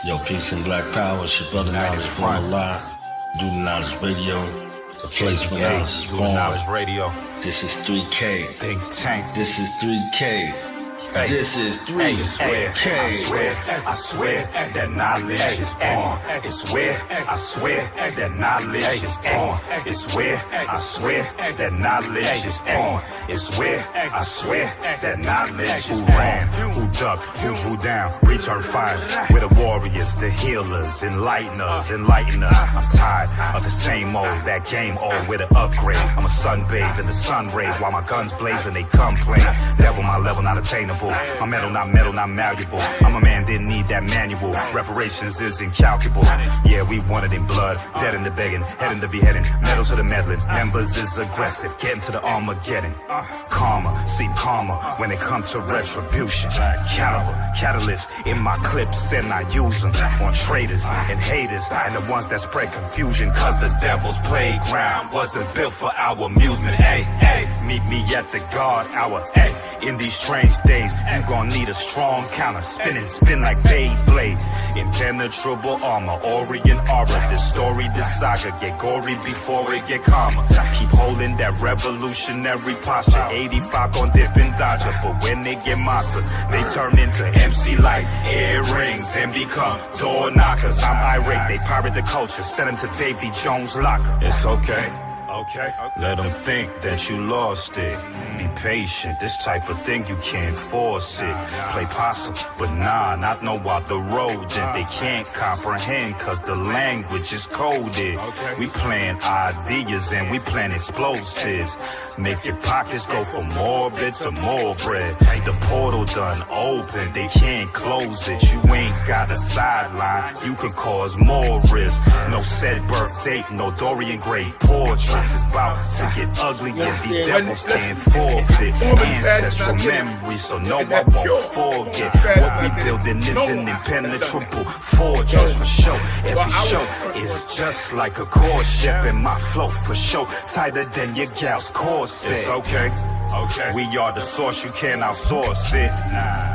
Yo, peace and black power. It's your brother Knowledge from Live. Do Knowledge Radio. The place where knowledge is born. Radio. This is 3K. Think tank. This is 3K. Hey. This is 3K. I swear that knowledge is born. It's where I swear that knowledge is born. It's where I swear that knowledge is born. It's where I swear that knowledge is born. Who ran, who ducked, who drew down, return fire. We're the warriors, the healers, enlighten us. I'm tired of the same old, that game old with an upgrade. I'm a sunbathed in the sun rays while my guns blazing, they complain. Devil, my level not attainable. I'm metal, not malleable. I'm a man, didn't need that manual. Reparations is incalculable. Yeah, we want it in blood. Dead in the begging, head in the beheading. Metal to the meddling. Members is aggressive. Getting to the Armageddon. Karma, seem calmer when it comes to retribution. Caliber, catalyst in my clips and I use them on traitors and haters and the ones that spread confusion. Cause the devil's playground wasn't built for our amusement. Hey, meet me at the guard hour. Hey, in these strange days, you gon' need a strong counter. Spin like Beyblade. Impenetrable armor, Orient aura. This story, this saga get gory before it get calmer. Keep holding that revolutionary posture. 85 gon' dip and dodger, but when they get monster, they turn into MC Light, earrings, and become door knockers. I'm irate, they pirate the culture, send them to Davy Jones' locker. It's okay. Let them think that you lost it. Be patient, this type of thing you can't force it. Play possum, but nah, not know about the road. And they can't comprehend cause the language is coded. We plan ideas and we plan explosives. Make your pockets go from more bits to more bread. The portal done open, they can't close it. You ain't got a sideline, you could cause more risk. No set birth date, no Dorian Gray portraits. It's about to get ugly and these devils can't forfeit. Ancestral memories, so no, I won't forget. What we building is an impenetrable fortress for sure. Every show is just like a core ship, and my flow for sure tighter than your gal's corset. It's okay. We are the source, you can't outsource it.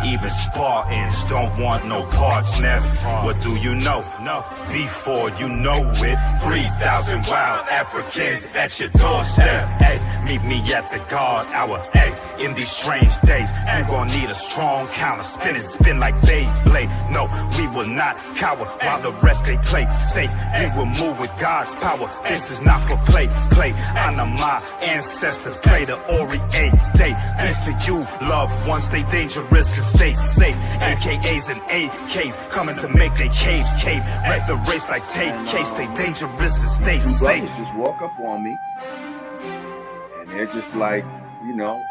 Even Spartans don't want no parts, never. What do you know? Before you know it, 3,000 wild Africans at your doorstep. Hey, meet me at the guard hour. Hey, in these strange days, you gon' need a strong counter. Spin like Beyblade. No, we will not cower while the rest they play safe. We will move with God's power. This is not for play. Honor my ancestors, play the Orient day. Peace to you, loved ones, stay dangerous and stay safe. AKAs and AKs coming to make their caves cave. Wreck the race like take case, stay dangerous and stay safe. Brothers just walk up on me, and they're just like, you know,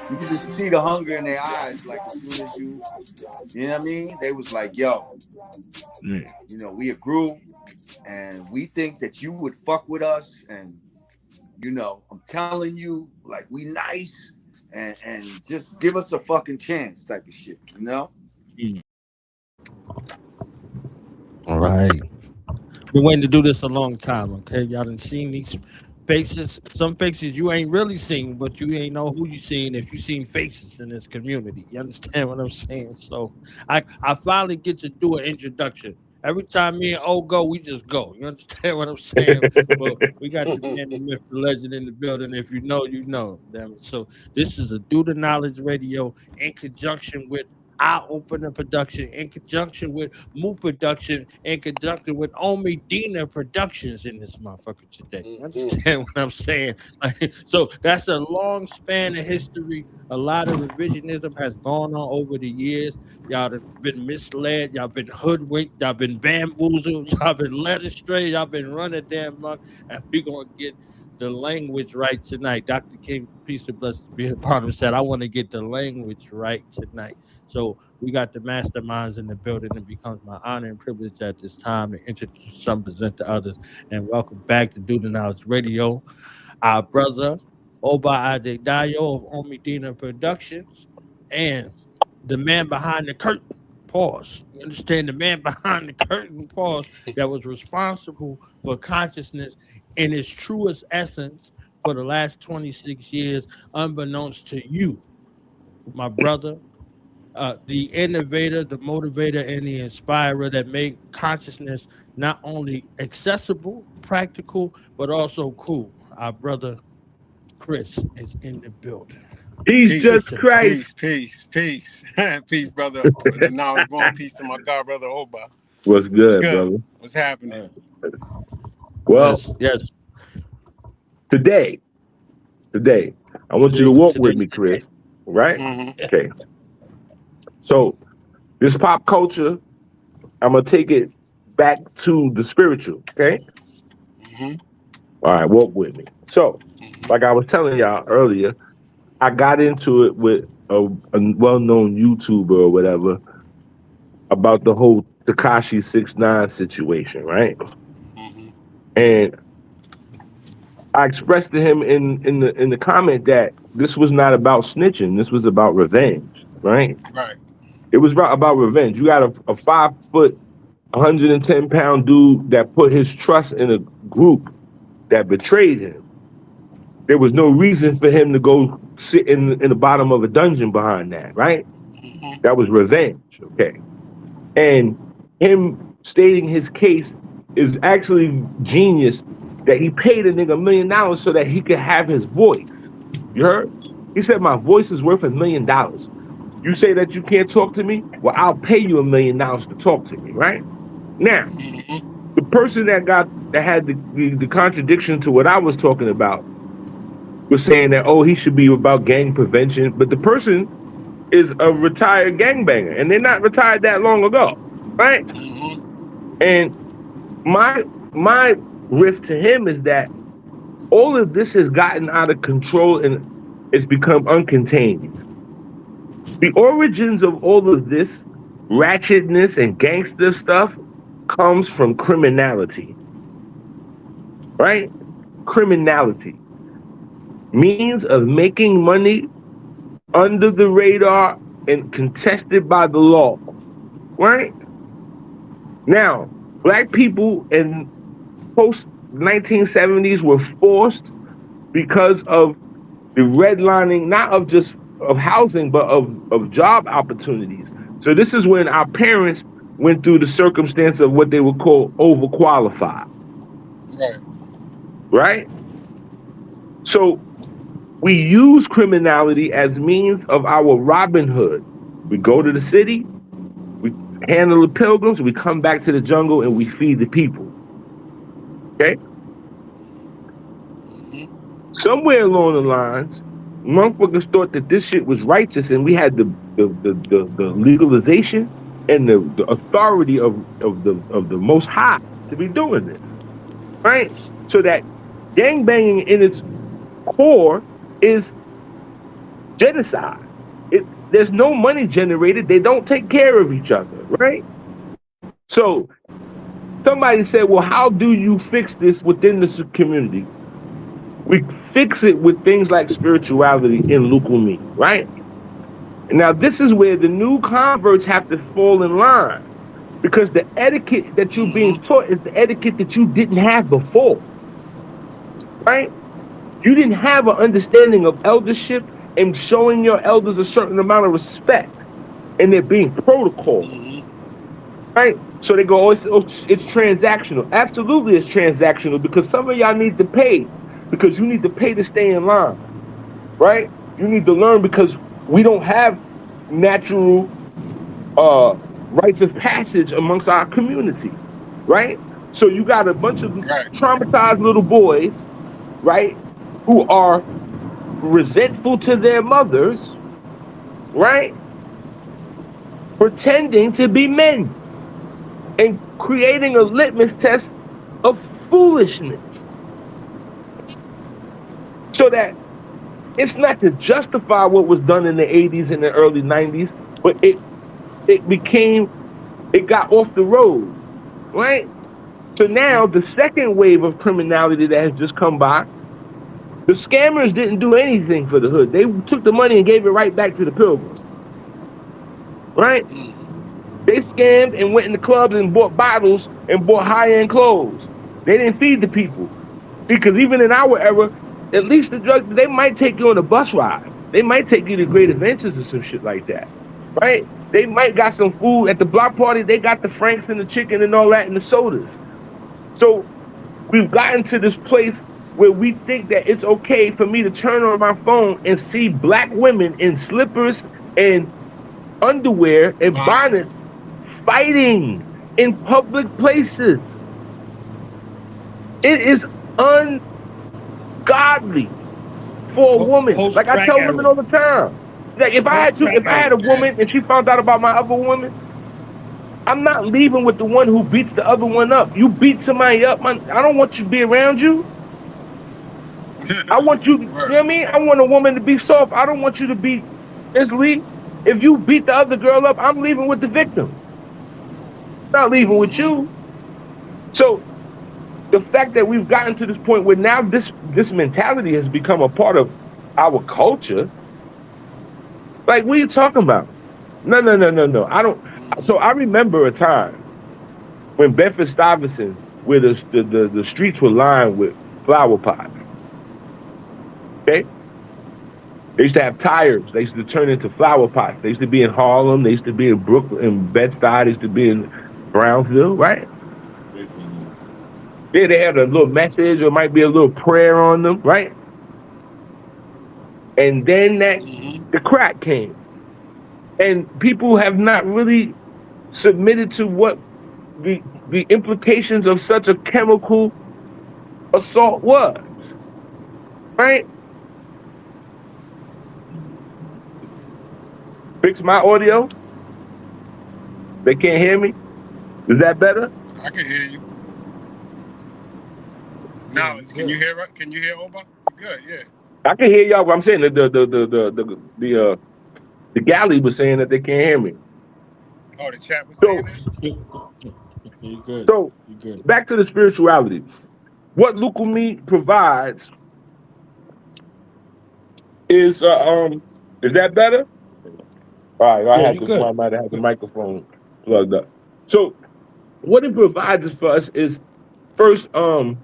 you can just see the hunger in their eyes. Like as soon as you know what I mean? They was like, yo, you know, we agree, and we think that you would fuck with us, and you know, I'm telling you, like, we nice, and just give us a fucking chance type of shit, you know? All right. Been waiting to do this a long time, okay? Y'all done seen these faces. Some faces you ain't really seen, but you ain't know who you seen if you seen faces in this community. You understand what I'm saying? So I finally get to do an introduction. Every time me and O go, we just go. You understand what I'm saying? Well, we got the man, the myth, the legend in the building. If you know, you know. Damn it. So this is a Do the Knowledge Radio in conjunction with our opening production, in conjunction with Moo Production, in conjunction with Omi Dina Productions in this motherfucker today. You understand what I'm saying? Like, so that's a long span of history. A lot of revisionism has gone on over the years. Y'all have been misled. Y'all been hoodwinked. Y'all been bamboozled. Y'all been led astray. Y'all been running damn muck. And we're going to get the language right tonight. Dr. King, peace and blessings be upon him, said, I want to get the language right tonight. So we got the masterminds in the building. It becomes my honor and privilege at this time to introduce some, present to others, and welcome back to Do the Knowledge Radio. Our brother, Oba Ade Dayo of Omi Dina Productions, and the man behind the curtain, pause. You understand? The man behind the curtain, pause, that was responsible for consciousness in its truest essence for the last 26 years, unbeknownst to you, my brother, the innovator, the motivator, and the inspirer that make consciousness not only accessible, practical, but also cool. Our brother Chris is in the building. Peace, Peace just to the Christ. Peace. Peace, brother. Now we're born. Peace to my god brother Oba. What's What's good, good? brother? What's happening? Well, yes. today, I want you to walk with me, Chris. Right? Mm-hmm. Okay. So, this pop culture, I'm gonna take it back to the spiritual. Okay. Mm-hmm. All right, walk with me. So, like I was telling y'all earlier, I got into it with a well-known YouTuber or whatever about the whole Tekashi 6ix9ine situation, right? Mm-hmm. And I expressed to him in the comment that this was not about snitching. This was about revenge, right? Right. It was about revenge. You got a 5 foot, 110-pound dude that put his trust in a group that betrayed him. There was no reason for him to go sit in the bottom of a dungeon behind that, right? Mm-hmm. That was revenge, okay? And him stating his case is actually genius, that he paid a nigga $1 million so that he could have his voice. You heard? He said, my voice is worth $1 million. You say that you can't talk to me? Well, I'll pay you $1 million to talk to me, right? Now, Mm-hmm. the person that had the contradiction to what I was talking about was saying that, oh, he should be about gang prevention, but the person is a retired gangbanger, and they're not retired that long ago, right? Mm-hmm. And my riff to him is that all of this has gotten out of control and it's become uncontained. The origins of all of this ratchetness and gangster stuff comes from criminality, right? Criminality. Means of making money under the radar and contested by the law, right? Now, black people in post-1970s were forced because of the redlining, not of just of housing, but of job opportunities. So this is when our parents went through the circumstance of what they would call overqualified. Right. Right? So we use criminality as means of our Robin Hood. We go to the city, we handle the pilgrims, we come back to the jungle, and we feed the people. Okay? Mm-hmm. Somewhere along the lines, motherfuckers thought that this shit was righteous, and we had the legalization and the authority of the Most High to be doing this, right? So that gangbanging in its core is genocide. There's no money generated. They don't take care of each other, right? So somebody said, well, how do you fix this within the community? We fix it with things like spirituality in Lucumi, right? Now, this is where the new converts have to fall in line, because the etiquette that you're being taught is the etiquette that you didn't have before, right? You didn't have an understanding of eldership and showing your elders a certain amount of respect, and there being protocol, right? So they go, oh, it's transactional. Absolutely, it's transactional, because some of y'all need to pay, because you need to pay to stay in line, right? You need to learn, because we don't have natural rites of passage amongst our community, right? So you got a bunch of traumatized little boys, right, who are resentful to their mothers, right, pretending to be men and creating a litmus test of foolishness, so that it's not to justify what was done in the 80s and the early 90s, but it got off the road, right? So now the second wave of criminality that has just come by, the scammers didn't do anything for the hood. They took the money and gave it right back to the pilgrims, right? They scammed and went in the clubs and bought bottles and bought high-end clothes. They didn't feed the people, because even in our era, at least the drugs, they might take you on a bus ride. They might take you to Great Adventures or some shit like that. right? They might got some food at the block party. They got the Franks and the chicken and all that and the sodas. So we've gotten to this place where we think that it's okay for me to turn on my phone and see black women in slippers and underwear and bonnets fighting in public places. It is ungodly for a woman. Like I tell women all the time. Like if I had a woman and she found out about my other woman, I'm not leaving with the one who beats the other one up. You beat somebody up, man. I don't want you to be around you. I want you, you know what I mean? I want a woman to be soft. I don't want you to be easily. If you beat the other girl up, I'm leaving with the victim. Not leaving with you. So the fact that we've gotten to this point where now this mentality has become a part of our culture. Like, what are you talking about? No. I don't. So I remember a time when Bedford-Stuyvesant, where the streets were lined with flower pots. Okay? They used to have tires. They used to turn into flower pots. They used to be in Harlem. They used to be in Brooklyn, in Bed-Stuy. They used to be in Brownsville, right? Yeah, they had a little message or might be a little prayer on them, right? And then the crack came. And people have not really submitted to what the implications of such a chemical assault was, right? Fix my audio. They can't hear me. Is that better? I can hear you. Now, can you hear? Can you hear Oba? Good, yeah. I can hear y'all. But I'm saying the galley was saying that they can't hear me. Oh, the chat was saying that? You good. So back to the spirituality. What Lucumi provides is that better? All right, I had to. I might have had the microphone plugged up. So what it provides for us is first a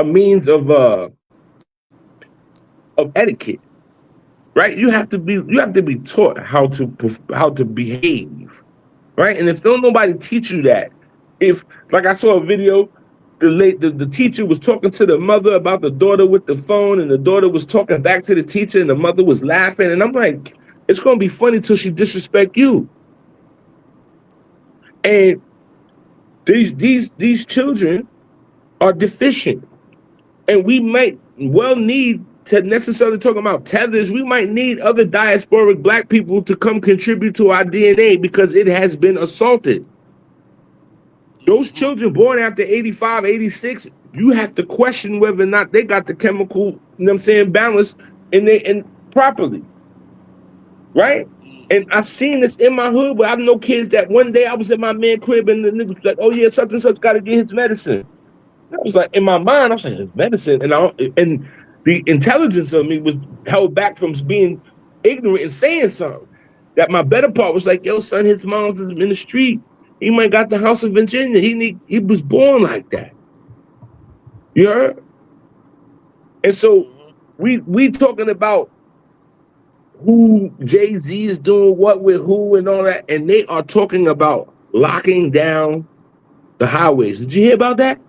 means of etiquette, right? You have to be taught how to behave, right? And if don't nobody teach you that, if like I saw a video, the teacher was talking to the mother about the daughter with the phone, and the daughter was talking back to the teacher, and the mother was laughing, and I'm like, it's gonna be funny till she disrespect you. And these children are deficient, and we might well need to necessarily talk about tethers. We might need other diasporic black people to come contribute to our DNA because it has been assaulted. Those children born after 85, 86, you have to question whether or not they got the chemical, you know what I'm saying, balance and properly. Right? And I've seen this in my hood where I know kids that one day I was at my man's crib and the nigga was like, oh yeah, such and such got to get his medicine. I was like, in my mind, I was like, his medicine. And the intelligence of me was held back from being ignorant and saying something. That my better part was like, yo, son, his mom's in the street. He might got the house in Virginia. He was born like that. You heard? And so we talking about who Jay-Z is doing what with who and all that, and they are talking about locking down the highways. Did you hear about that?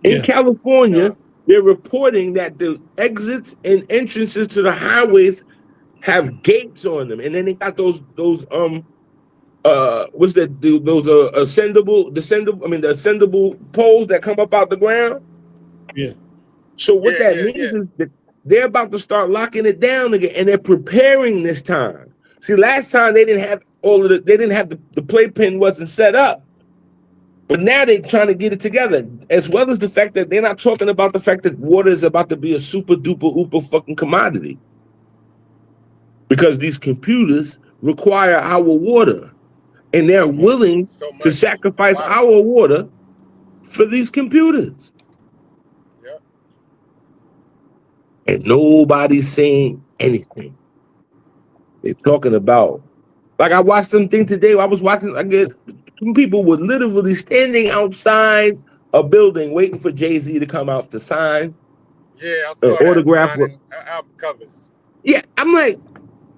In California, they're reporting that the exits and entrances to the highways have gates on them, and then they got those what's that? Those the ascendable poles that come up out the ground. Yeah. So what that means is that they're about to start locking it down again, and they're preparing this time. See, last time they didn't have the playpen wasn't set up. But now they're trying to get it together, as well as the fact that they're not talking about the fact that water is about to be a super duper uber fucking commodity. Because these computers require our water, and they're willing to sacrifice our water for these computers. Yep. And nobody's saying anything. They're talking about, like I watched something today. Some people were literally standing outside a building waiting for Jay-Z to come out to sign. Yeah, I saw autograph that, album covers. Yeah, I'm like,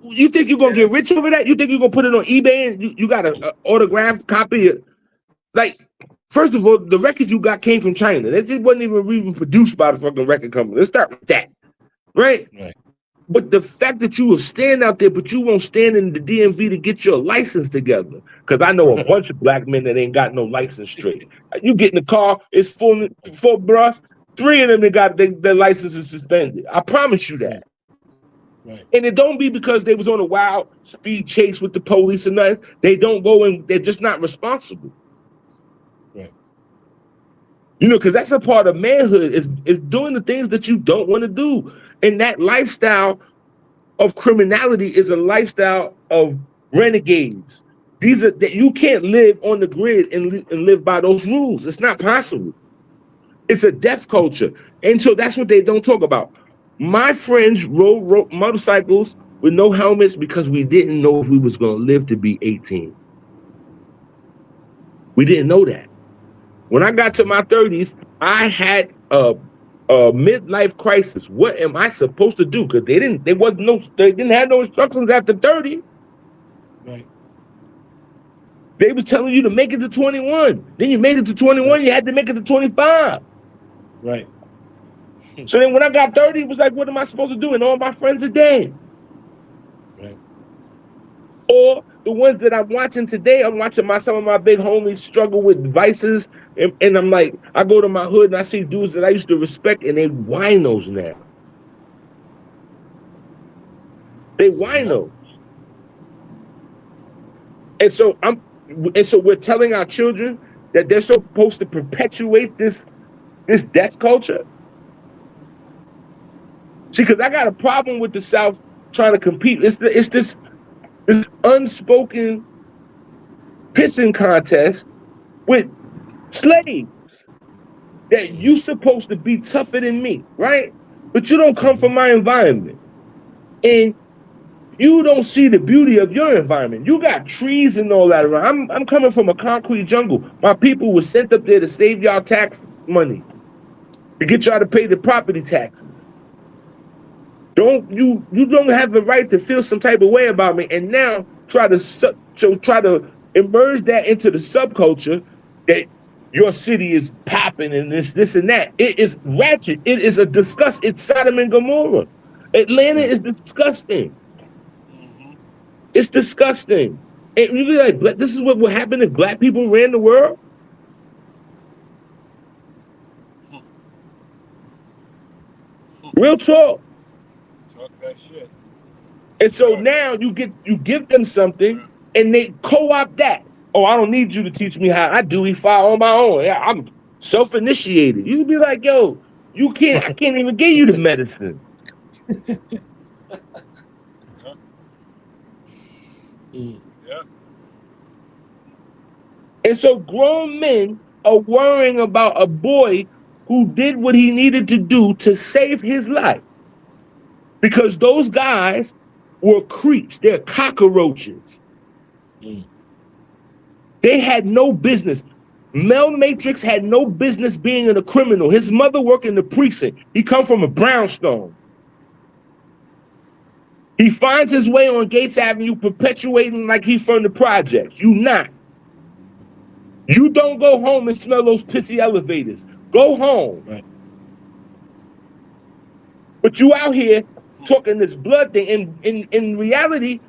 You think you're gonna get rich over that? You think you're gonna put it on eBay and you got an autographed copy of, like, first of all, the records you got came from China. It wasn't even produced by the fucking record company. Let's start with that. Right? But the fact that you will stand out there, but you won't stand in the DMV to get your license together. Because I know a bunch of black men that ain't got no license straight. You get in the car, it's four bros, 3 of them that got their licenses suspended. I promise you that. Right. And it don't be because they was on a wild speed chase with the police and nothing. They don't go and they're just not responsible. Right. You know, because that's a part of manhood, is doing the things that you don't want to do. And that lifestyle of criminality is a lifestyle of renegades. These are that you can't live on the grid and live by those rules. It's not possible. It's a death culture. And so that's what they don't talk about. My friends rode motorcycles with no helmets because we didn't know if we was going to live to be 18. We didn't know that. When I got to my 30s, I had a midlife crisis. What am I supposed to do? Because they didn't have no instructions after 30. Right. They was telling you to make it to 21. Then you made it to 21, you had to make it to 25. Right. So then when I got 30, it was like, what am I supposed to do? And all my friends are dead. Right. Or the ones that I'm watching today, I'm watching some of my big homies struggle with vices. And I'm like, I go to my hood and I see dudes that I used to respect and they winos now. They winos. And so we're telling our children that they're supposed to perpetuate this death culture. See, because I got a problem with the South trying to compete. It's this unspoken pissing contest with slaves that you supposed to be tougher than me, right? But you don't come from my environment. And you don't see the beauty of your environment. You got trees and all that around. I'm coming from a concrete jungle. My people were sent up there to save y'all tax money, to get y'all to pay the property taxes. You don't have the right to feel some type of way about me, and now try to emerge that into the subculture that your city is popping and this and that. It is ratchet. It is a disgust. It's Sodom and Gomorrah. Atlanta is disgusting. It's disgusting. And you be like, this is what would happen if black people ran the world? Real talk. Talk that shit. And so now you give them something and they co-opt that. Oh, I don't need you to teach me how I do E5 on my own. Yeah, I'm self-initiated. You be like, yo, I can't even give you the medicine. Yeah. And so grown men are worrying about a boy who did what he needed to do to save his life. Because those guys were creeps. They're cockroaches. They had no business. Mel Matrix had no business being a criminal. His mother worked in the precinct. He come from a brownstone. He finds his way on Gates Avenue perpetuating like he's from the projects. You not. You don't go home and smell those pissy elevators. Go home. Right. But you out here talking this blood thing in reality,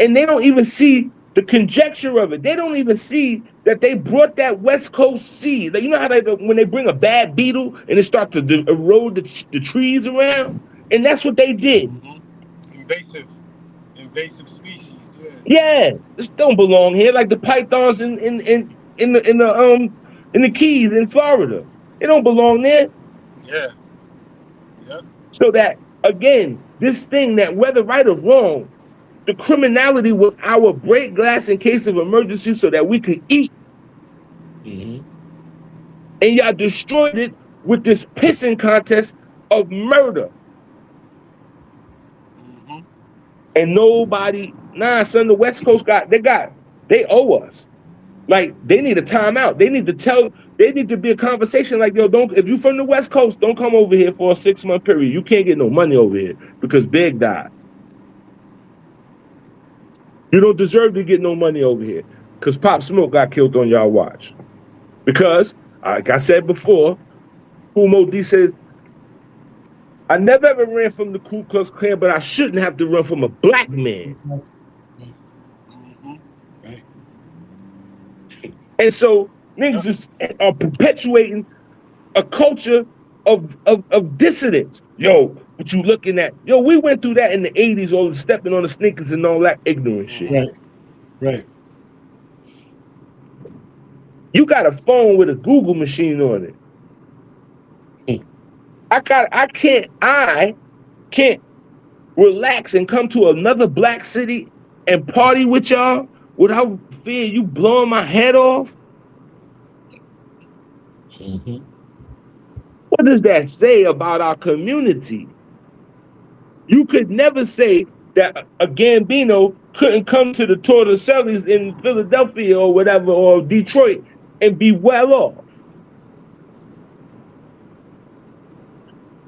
and they don't even see the conjecture of it. They don't even see that they brought that West Coast seed. Like, you know how when they bring a bad beetle and it starts to erode the trees around? And that's what they did. Invasive species, yeah. Yeah, this don't belong here. Like the pythons in the Keys in Florida. It don't belong there. Yeah. Yep. So that, again, this thing that whether right or wrong, the criminality was our break glass in case of emergency so that we could eat. And y'all destroyed it with this pissing contest of murder. And nobody, son, the West Coast they owe us. Like, they need a timeout. They need to be a conversation like, yo, if you from the West Coast, don't come over here for a 6-month period. You can't get no money over here because Big died. You don't deserve to get no money over here. Because Pop Smoke got killed on y'all watch. Because, like I said before, Kumo D says, I never ever ran from the Ku Klux Klan, but I shouldn't have to run from a black man. Right. And so niggas are perpetuating a culture of dissidence. Yo, what you looking at? Yo, we went through that in the 80s, all the stepping on the sneakers and all that ignorant shit. Right. You got a phone with a Google machine on it. I can't relax and come to another black city and party with y'all without fear you blowing my head off. What does that say about our community? You could never say that a Gambino couldn't come to the Tortosellis in Philadelphia or whatever, or Detroit, and be well off.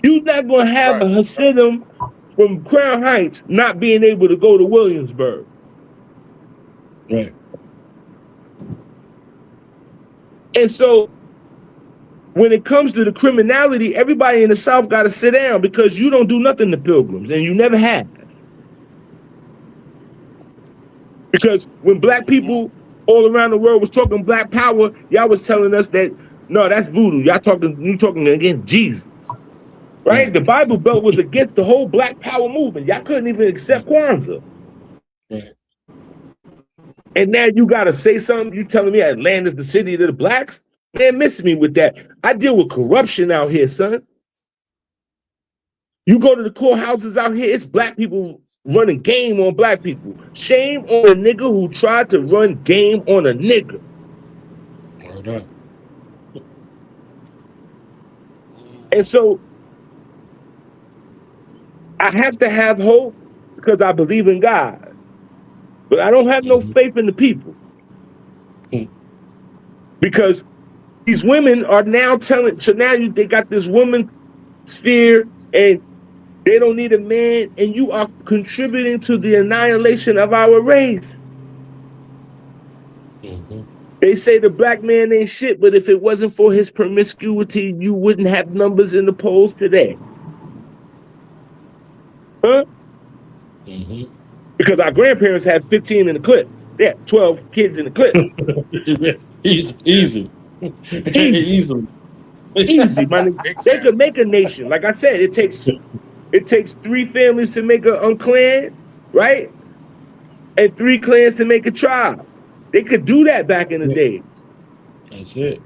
You're not going to have a Hasidim from Crown Heights not being able to go to Williamsburg. Right. And so when it comes to the criminality, everybody in the South got to sit down because you don't do nothing to pilgrims, and you never have. Because when black people all around the world was talking black power, y'all was telling us that, no, that's voodoo. You talking against Jesus. Right? The Bible Belt was against the whole black power movement. Y'all couldn't even accept Kwanzaa. Right. And now you got to say something. You telling me Atlanta's the city of the blacks? Man, miss me with that. I deal with corruption out here, son. You go to the courthouses out here, it's black people running game on black people. Shame on a nigga who tried to run game on a nigga. Word up. And so I have to have hope because I believe in God. But I don't have no faith in the people. Because these women are now telling, so now they got this woman sphere and they don't need a man, and you are contributing to the annihilation of our race. They say the black man ain't shit, but if it wasn't for his promiscuity, you wouldn't have numbers in the polls today. Huh? Because our grandparents had 15 in the clip. They had 12 kids in the clip. Easy. Easy, man. They could make a nation. Like I said, it takes 3 families to make a clan, right? And 3 clans to make a tribe. They could do that back in the days. That's it.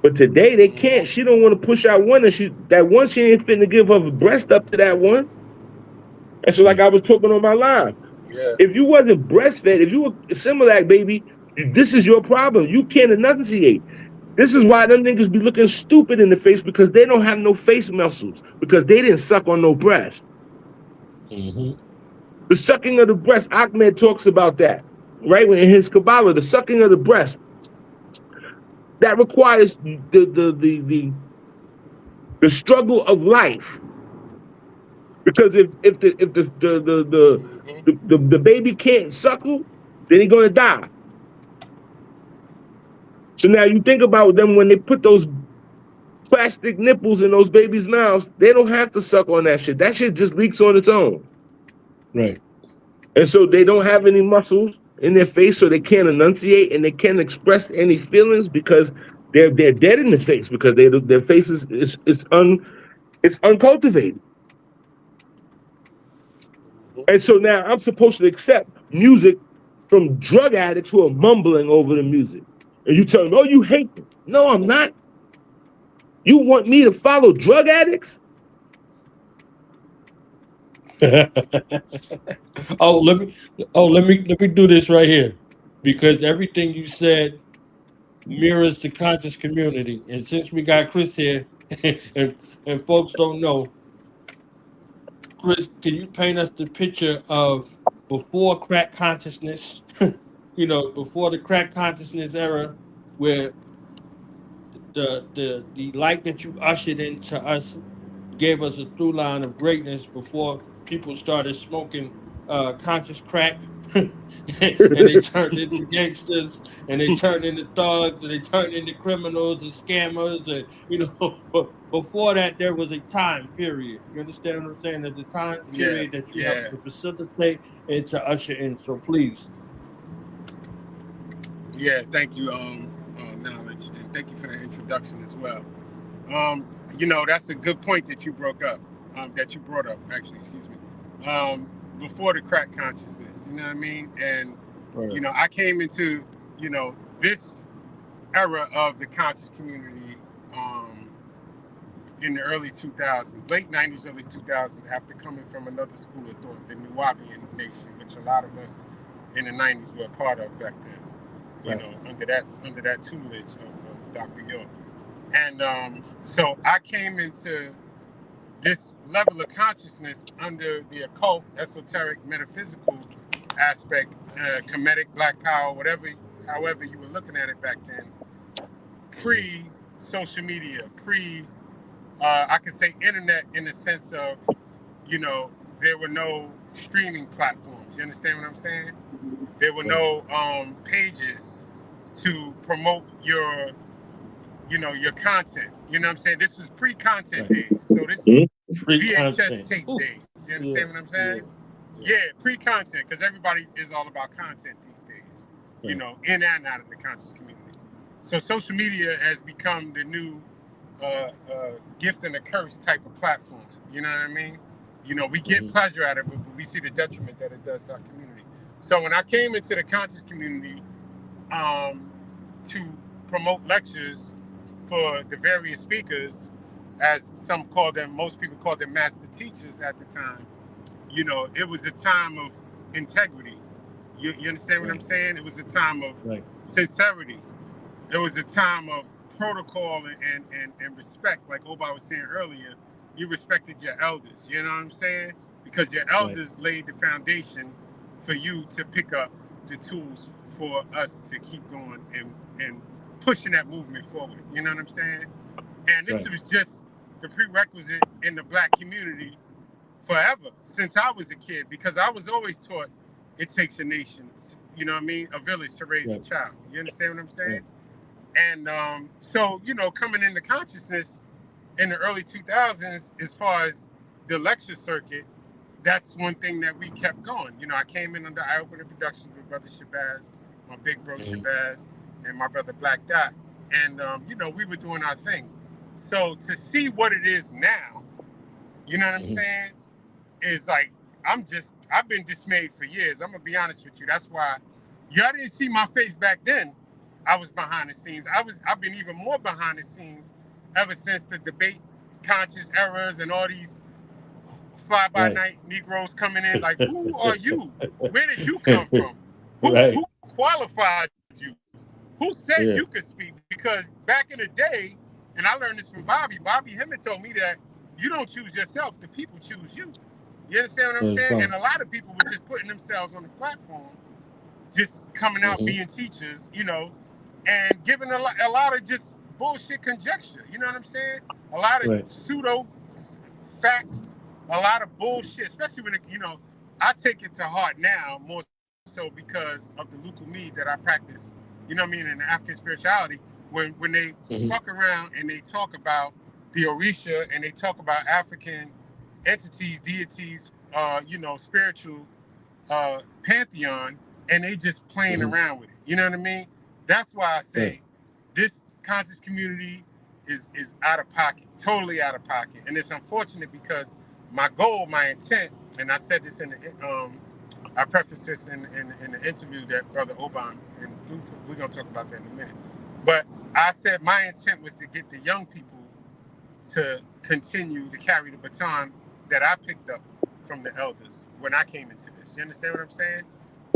But today they can't. She don't want to push out one, and she ain't finna give her breast up to that one. And so, like I was talking on my line, if you wasn't breastfed, if you were a Similac baby, this is your problem. You can't enunciate. This is why them niggas be looking stupid in the face, because they don't have no face muscles, because they didn't suck on no breast. The sucking of the breast, Ahmed talks about that, right? In his Kabbalah, the sucking of the breast, that requires the struggle of life. Because if the baby can't suckle, then he's gonna die. So now you think about them when they put those plastic nipples in those babies' mouths, they don't have to suck on that shit. That shit just leaks on its own. Right. And so they don't have any muscles in their face, so they can't enunciate and they can't express any feelings because they're dead in the face, because their face is uncultivated. And so now I'm supposed to accept music from drug addicts who are mumbling over the music. And you tell them, oh, you hate them. No, I'm not. You want me to follow drug addicts? Let me do this right here, because everything you said mirrors the conscious community. And since we got Chris here, and folks don't know, Chris, can you paint us the picture of before crack consciousness? Before the crack consciousness era, where the light that you ushered into us gave us a through line of greatness before people started smoking conscious crack, and they turned into gangsters, and they turned into thugs, and they turned into criminals and scammers, and But before that, there was a time period. You understand what I'm saying? There's a time Yeah, period that you yeah, help to facilitate and to usher in. So please. yeah. Thank you, knowledge, and thank you for the introduction as well. That's a good point that you broke up, that you brought up, actually, excuse me. Before the crack consciousness, you know what I mean? And, Right. I came into, this era of the conscious community in the early 2000s, late 90s, early 2000s, after coming from another school of thought, the Nuwabian Nation, which a lot of us in the 90s were a part of back then, Right. under that tutelage of Dr. York. And so I came into this level of consciousness under the occult, esoteric, metaphysical aspect, comedic, black power, however you were looking at it back then, pre-social media, I could say internet, in the sense of, there were no streaming platforms. You understand what I'm saying? There were no pages to promote your content. You know what I'm saying? This was pre-content days. So this Free VHS content. tape Ooh. days. You understand what I'm saying? Yeah. Pre-content, because everybody is all about content these days, in and out of the conscious community. So social media has become the new gift and a curse type of platform. You know what I mean? We get pleasure out of it, but we see the detriment that it does to our community. So when I came into the conscious community to promote lectures for the various speakers, as most people called them master teachers at the time, it was a time of integrity. You understand what I'm saying? It was a time of sincerity. It was a time of protocol and respect. Like Oba was saying earlier, you respected your elders. You know what I'm saying? Because your elders laid the foundation for you to pick up the tools for us to keep going and pushing that movement forward. You know what I'm saying? And this was just the prerequisite in the Black community forever, since I was a kid, because I was always taught it takes a nation, a village to raise a child. You understand what I'm saying? And so, coming into consciousness in the early 2000s, as far as the lecture circuit, that's one thing that we kept going. I came in under Eye Opener Productions with Brother Shabazz, my big bro Shabazz, and my brother Black Dot. And, we were doing our thing. So to see what it is now, you know what I'm saying, is like, I've been dismayed for years. I'm going to be honest with you. That's why y'all didn't see my face back then. I was behind the scenes. I've been even more behind the scenes ever since the debate conscious errors and all these fly-by-night Negroes coming in. Like, who are you? Where did you come from? Who qualified you? Who said you could speak? Because back in the day, and I learned this from Bobby Hemmett told me that you don't choose yourself, the people choose you. You understand what I'm saying? And a lot of people were just putting themselves on the platform, just coming out being teachers, and giving a lot of just bullshit conjecture. You know what I'm saying? A lot of pseudo facts, a lot of bullshit, especially when, I take it to heart now, more so because of the Lucumi that I practice, you know what I mean, in the African spirituality, when they fuck around and they talk about the Orisha and they talk about African entities, deities, spiritual pantheon, and they just playing around with it. You know what I mean? That's why I say this conscious community is out of pocket, totally out of pocket. And it's unfortunate because my goal, my intent, and I said this in the I prefaced this in the interview that Brother Oban, and we're gonna talk about that in a minute. But I said my intent was to get the young people to continue to carry the baton that I picked up from the elders when I came into this. You understand what I'm saying?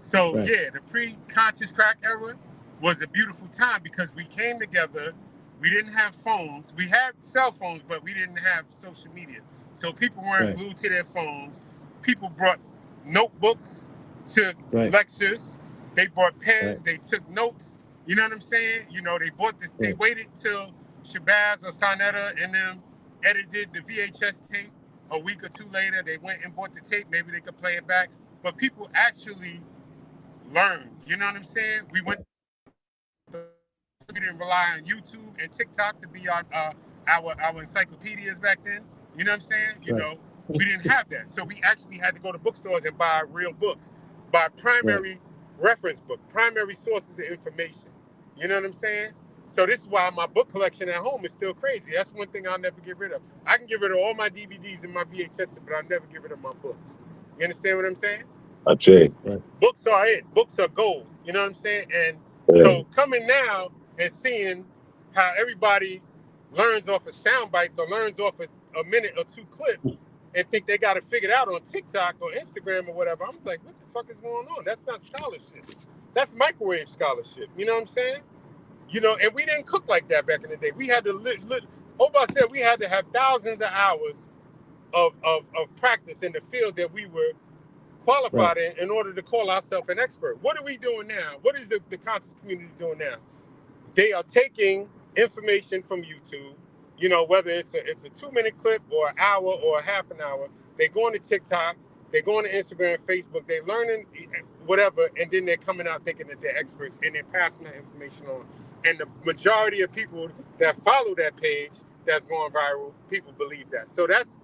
So yeah, the pre-conscious crack era was a beautiful time because we came together. We didn't have phones. We had cell phones, but we didn't have social media. So people weren't glued to their phones. People brought notebooks to lectures. They brought pens. They took notes. You know what I'm saying? They bought this. They waited till Shabazz or Sonetta and them edited the VHS tape. A week or two later, they went and bought the tape. Maybe they could play it back. but people actually learned. You know what I'm saying? We didn't rely on YouTube and TikTok to be our encyclopedias back then. You know what I'm saying? You know, we didn't have that. So we actually had to go to bookstores and buy real books, buy primary reference book, primary sources of information. You know what I'm saying? So this is why my book collection at home is still crazy. That's one thing I'll never get rid of. I can get rid of all my DVDs and my VHS, but I'll never get rid of my books. You understand what I'm saying? Okay. Books are it. Books are gold. You know what I'm saying? And so coming now and seeing how everybody learns off of sound bites or learns off of a minute or two clip and think they got it figured out on TikTok or Instagram or whatever, I'm like, what the fuck is going on? That's not scholarship. That's microwave scholarship. You know what I'm saying? You know, and we didn't cook like that back in the day. We had to Oba said we had to have thousands of hours of practice in the field that we were qualified in order to call ourselves an expert. What are we doing now? What is the conscious community doing now? They are taking information from YouTube, you know, whether it's a 2-minute clip or an hour or a half an hour. They're going to TikTok, they're going to Instagram, Facebook, they're learning whatever, and then they're coming out thinking that they're experts and they're passing that information on. And the majority of people that follow that page that's going viral, people believe that. So that's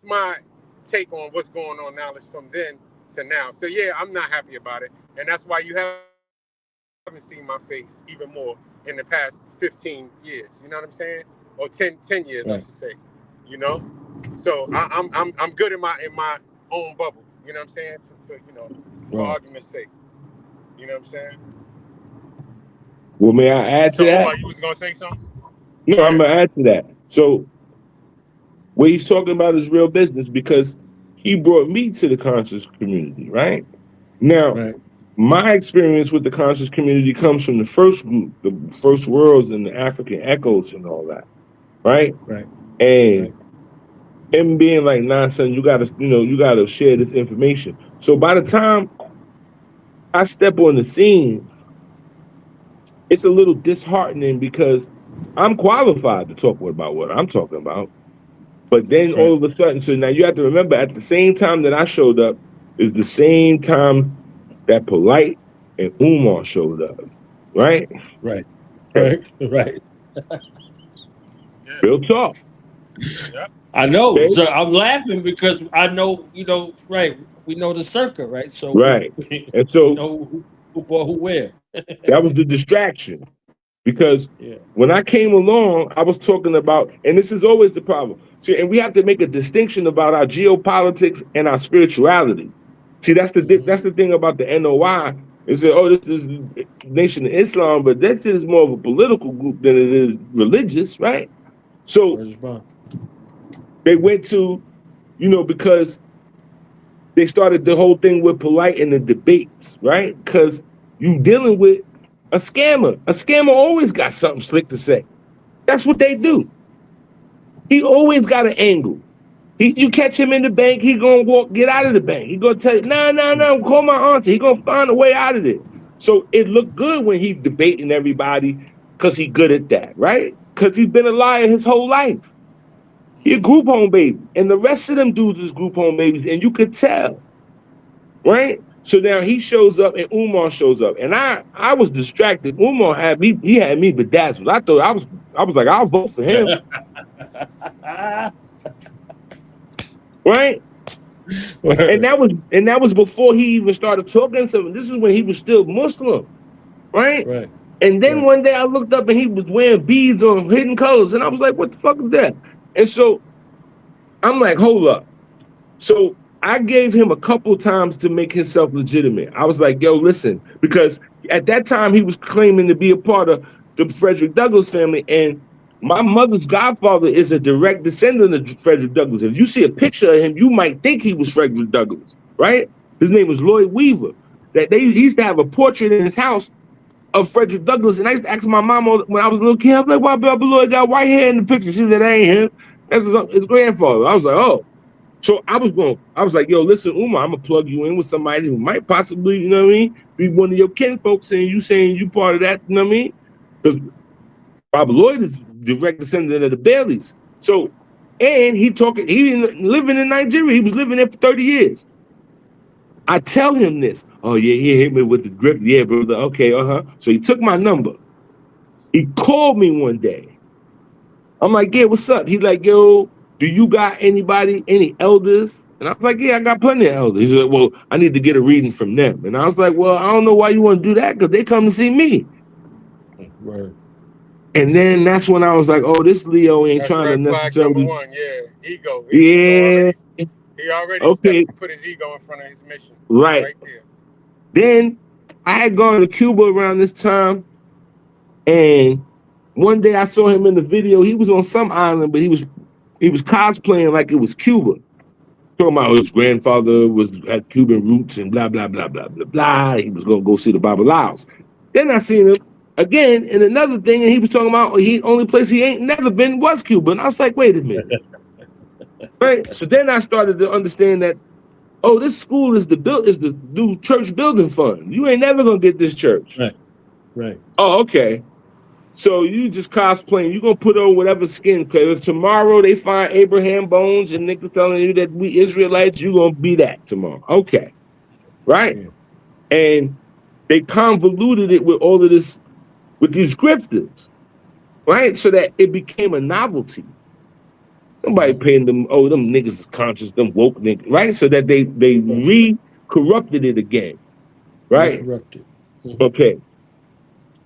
my take on what's going on now is from then to now. So yeah, I'm not happy about it. And that's why you haven't seen my face even more in the past 15 years. You know what I'm saying? Or 10 years, I should say. You know? So I'm good in my own bubble. You know what I'm saying? For argument's sake. You know what I'm saying? Well, may I add to that? You was gonna say something? No, I'm gonna add to that. So what he's talking about is real business because he brought me to the conscious community, right? Now, my experience with the conscious community comes from the first group, the first worlds and the African echoes and all that, right? And him being like, nah, son, you gotta share this information. So by the time I step on the scene, it's a little disheartening because I'm qualified to talk about what I'm talking about. But then all of a sudden, so now you have to remember at the same time that I showed up is the same time that Polite and Umar showed up, right? Right. Real talk. Yep. I know. Okay. So I'm laughing because I know, we know the circuit, right? So And so we know who bought who where. that was the distraction. Because when I came along, I was talking about, and this is always the problem. See, and we have to make a distinction about our geopolitics and our spirituality. See, that's the thing about the NOI is that, this is Nation of Islam, but that shit is more of a political group than it is religious, right? So they went to, because they started the whole thing with Polite in the debates, right? Because you dealing with a scammer. A scammer always got something slick to say. That's what they do. He always got an angle. You catch him in the bank, he gonna get out of the bank. He gonna tell you, no, call my auntie. He gonna find a way out of it. So it looked good when he debating everybody because he good at that, right? Because he's been a liar his whole life. He a group home baby. And the rest of them dudes is group home babies, and you could tell, right? So now he shows up and Umar shows up. And I was distracted. Umar had me bedazzled. I thought I was like, I'll vote for him. Right? And that was before he even started talking to him. This is when he was still Muslim. Right? And then one day I looked up and he was wearing beads on hidden colors. And I was like, what the fuck is that? And so I'm like, hold up. So I gave him a couple times to make himself legitimate. I was like, yo, listen, because at that time he was claiming to be a part of the Frederick Douglass family, and my mother's godfather is a direct descendant of Frederick Douglass. If you see a picture of him, you might think he was Frederick Douglass, right? His name was Lloyd Weaver. That he used to have a portrait in his house of Frederick Douglass, and I used to ask my mom when I was a little kid, I was like, why Baba Lloyd got white hair in the picture? She said, that ain't him. That's his grandfather. I was like, oh. So I was like, yo, listen, Umar, I'm gonna plug you in with somebody who might possibly, you know what I mean, be one of your kin folks, and you saying you part of that, you know what I mean? Because Robert Lloyd is direct descendant of the Baileys. So, and he living in Nigeria. He was living there for 30 years. I tell him this. Oh, yeah, he hit me with the grip. Yeah, brother. Okay, So he took my number. He called me one day. I'm like, yeah, what's up? He's like, yo, do you got anybody, any elders? And I was like, yeah, I got plenty of elders. He's like, well, I need to get a reading from them. And I was like, well, I don't know why you want to do that, because they come to see me. Right. And then that's when I was like, oh, this Leo ain't That's trying to red flag necessarily. number one. Yeah, ego. Yeah. He already Okay. put his ego in front of his mission. Right there. Then I had gone to Cuba around this time, and one day I saw him in the video. He was on some island, but he was cosplaying like it was Cuba. Talking about his grandfather had Cuban roots and blah blah blah blah blah blah. He was gonna go see the Babalaos. Then I seen him again in another thing, and he was talking about the only place he ain't never been was Cuba. And I was like, wait a minute. Right? So then I started to understand that, oh, this school is the new church building fund. You ain't never gonna get this church. Right. Oh, okay. So you just cosplaying. You gonna put on whatever skin. Because if tomorrow they find Abraham bones and niggas telling you that we Israelites, you gonna be that tomorrow. Okay, right? Yeah. And they convoluted it with all of this, with these grifters, right? So that it became a novelty. Nobody paying them. Oh, them niggas is conscious. Them woke niggas, right? So that they re-corrupted it again, right? Corrupted. Okay.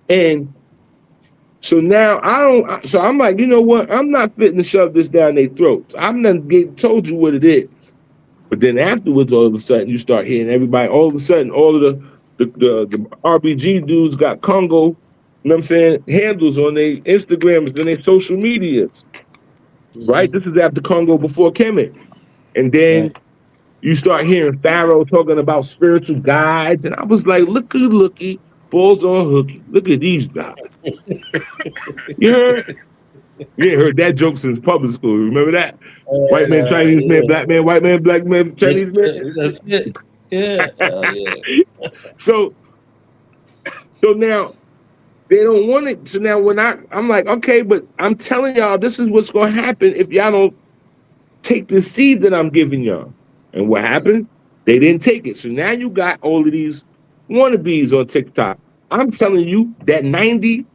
And so now so I'm like, you know what? I'm not fitting to shove this down their throats. I'm not told you what it is. But then afterwards, all of a sudden, you start hearing everybody. All of a sudden, all of the RBG dudes got Congo, you know what I'm saying, handles on their Instagrams and their social medias. Right? This is after Congo, before Kemet. And then you start hearing Pharaoh talking about spiritual guides. And I was like, looky, balls on hooky. Look at these guys. You heard? You ain't heard that joke since public school. Remember that? White man, Chinese man, black man, white man, black man, Chinese man. That's it. Yeah. Yeah. So now they don't want it. So now when I'm like, okay, but I'm telling y'all, this is what's gonna happen if y'all don't take the seed that I'm giving y'all. And what happened? They didn't take it. So now you got all of these wannabes on TikTok. I'm telling you that 99%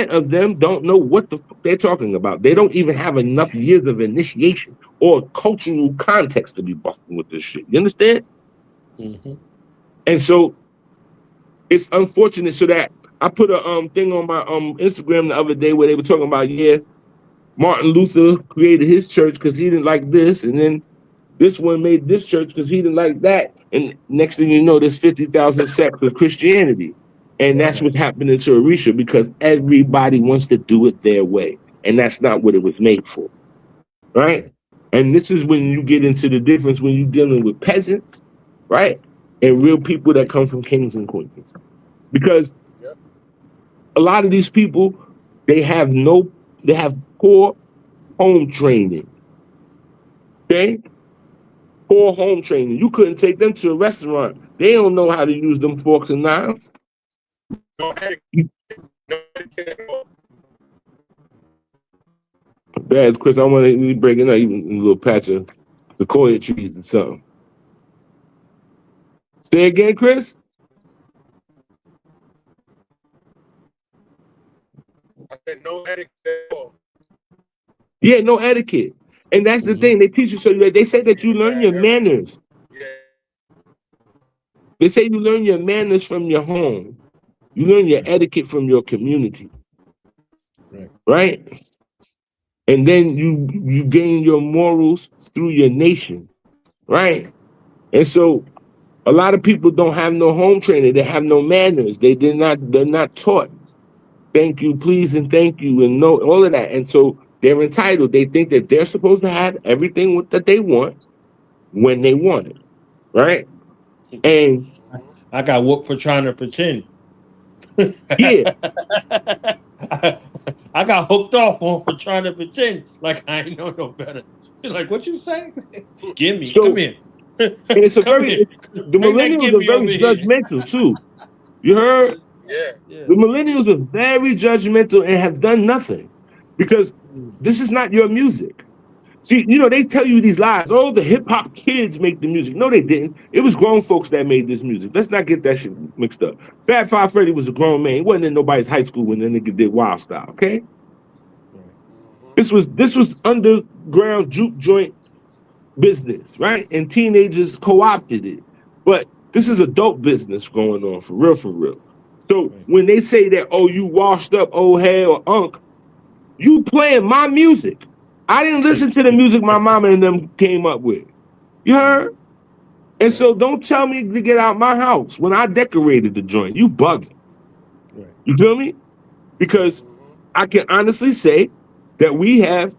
of them don't know what the fuck they're talking about. They don't even have enough years of initiation or cultural context to be busting with this shit. You understand? And so it's unfortunate. So that I put a thing on my Instagram the other day where they were talking about, Martin Luther created his church because he didn't like this, and then this one made this church because he didn't like that. And next thing you know, there's 50,000 sects of Christianity. And that's what's happening to Orisha, because everybody wants to do it their way. And that's not what it was made for. Right? And this is when you get into the difference when you're dealing with peasants, right? And real people that come from kings and queens. Because a lot of these people, they have poor home training. Okay? Poor home training. You couldn't take them to a restaurant. They don't know how to use them forks and knives. Bad, Chris. I want to break it out even a little patch of the sequoia trees or something. Say again, Chris? I said no etiquette at all. Yeah, no etiquette. And that's the thing. They teach you, so they say that you learn your manners. They say you learn your manners from your home. You learn your etiquette from your community. Right? And then you gain your morals through your nation. Right? And so a lot of people don't have no home training. They have no manners. They're not taught. Thank you, please, and thank you, and no, all of that. And so they're entitled. They think that they're supposed to have everything that they want when they want it. Right? And I got whooped for trying to pretend. Yeah. I got hooked off on for trying to pretend like I ain't know no better. You're like, what you say? Give me, come here. And it's the millennials are very judgmental too. You heard? Yeah. The millennials are very judgmental and have done nothing, because this is not your music. See, you know, they tell you these lies. Oh, the hip hop kids make the music. No, they didn't. It was grown folks that made this music. Let's not get that shit mixed up. Fat Five Freddy was a grown man. He wasn't in nobody's high school when the nigga did Wild Style, okay? This was underground juke joint business, right? And teenagers co-opted it. But this is adult business going on for real, for real. So when they say that, oh, you washed up old head or unk, you playing my music. I didn't listen to the music my mama and them came up with. You heard? And so don't tell me to get out my house when I decorated the joint. You bugging. You feel me? Because I can honestly say that we have,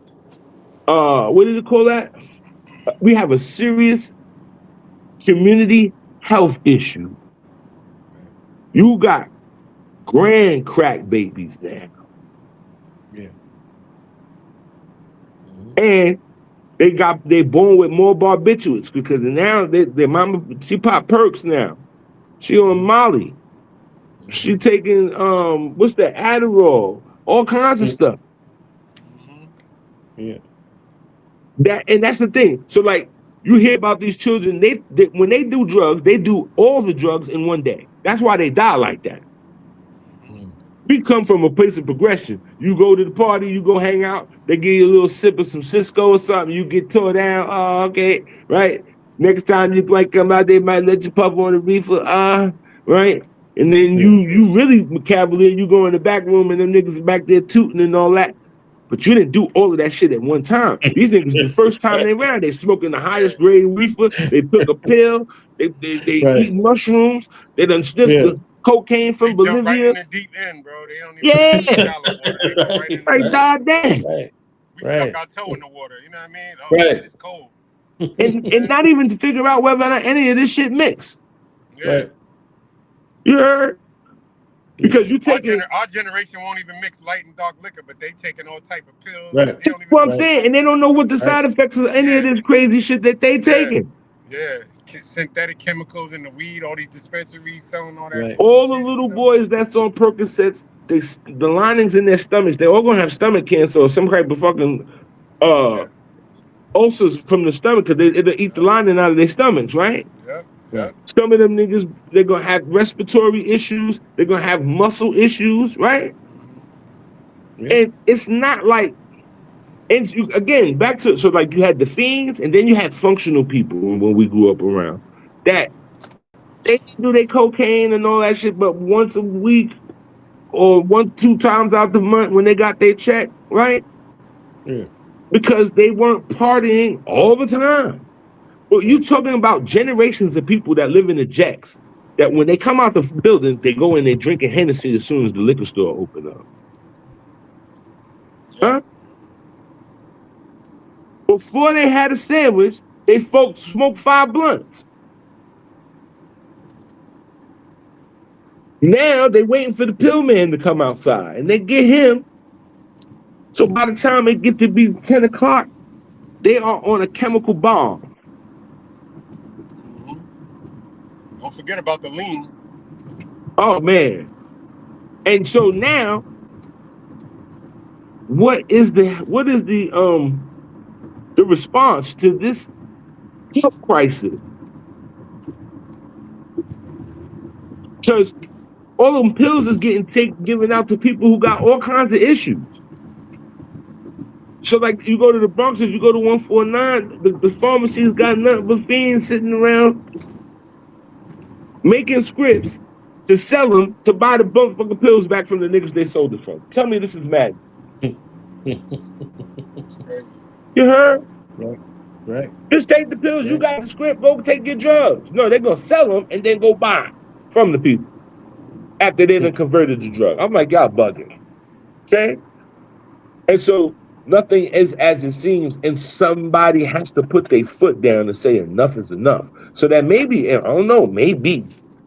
what did you call that? We have a serious community health issue. You got grand crack babies now. Yeah. And they born with more barbiturates because now their mama, she pop perks now. She on Molly. She taking what's that, Adderall, all kinds of stuff. Yeah. That's the thing. So like you hear about these children, they when they do drugs, they do all the drugs in one day. That's why they die like that. We come from a place of progression. You go to the party, you go hang out, they give you a little sip of some Cisco or something, you get tore down, okay, right? Next time you might come out, they might let you puff on the reefer, right? And then you really cavalier, you go in the back room and them niggas are back there tooting and all that. But you didn't do all of that shit at one time. These niggas, the first time they ran, they smoking the highest grade reefer, they took a pill, they eat mushrooms, they done sniffed the cocaine from Bolivia. Right in the deep end, bro. They don't even shallow water. They go right in the goddamn. We stuck our toe in the water, you know what I mean? Oh, shit, it's cold. And not even to figure out whether or not any of this shit mix. Yeah. You heard? Because you taking our generation won't even mix light and dark liquor, but they taking all type of pills. Right. They don't even what I'm saying, and they don't know what the side effects of any of this crazy shit that they taking. Yeah, synthetic chemicals in the weed, all these dispensaries selling all that. Right. All the little boys that's on Percocets, the linings in their stomachs, they're all gonna have stomach cancer or some type of fucking ulcers from the stomach because it'll eat the lining out of their stomachs, right? Yeah. Some of them niggas, they're gonna have respiratory issues, they're gonna have muscle issues, right? Yeah. And it's not like, and you, again, back to, so like you had the fiends and then you had functional people when we grew up around that they do their cocaine and all that shit, but once a week or 1-2 times out the month when they got their check, right? Yeah. Because they weren't partying all the time. But you talking about generations of people that live in the jacks that when they come out the building, they go in there drinking Hennessy as soon as the liquor store open up. Huh? Before they had a sandwich, they folks smoked 5 blunts. Now they waiting for the pill man to come outside and they get him. So by the time it get to be 10 o'clock, they are on a chemical bomb. Don't forget about the lean. Oh man. And so now what is the response to this health crisis? Because all them pills is getting given out to people who got all kinds of issues. So like you go to the Bronx, if you go to 149, the pharmacy's got nothing but fiends sitting around making scripts to sell them to buy the fucking pills back from the niggas they sold it from. Tell me this is mad. You heard? Right. Just take the pills. You got the script. Go take your drugs. No, they're gonna sell them and then go buy them from the people after they done converted the drug. I'm like, y'all bugging. Okay? And so nothing is as it seems, and somebody has to put their foot down and say enough is enough. So that maybe, I don't know, maybe.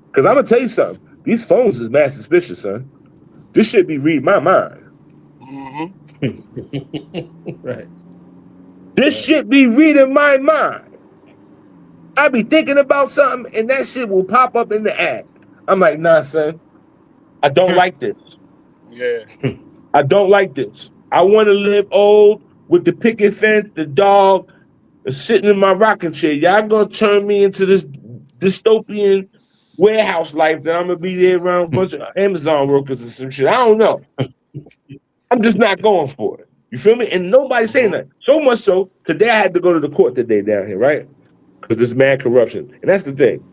Because I'm going to tell you something. These phones is mad suspicious, son. This shit be reading my mind. Right. This shit be reading my mind. I be thinking about something, and that shit will pop up in the ad. I'm like, nah, son. I don't like this. Yeah. I don't like this. I want to live old with the picket fence, the dog, sitting in my rocking chair. Y'all gonna turn me into this dystopian warehouse life that I'm gonna be there around a bunch of Amazon workers or some shit. I don't know. I'm just not going for it. You feel me? And nobody's saying that. So much so, today I had to go to the court today down here, right? Because there's mad corruption. And that's the thing.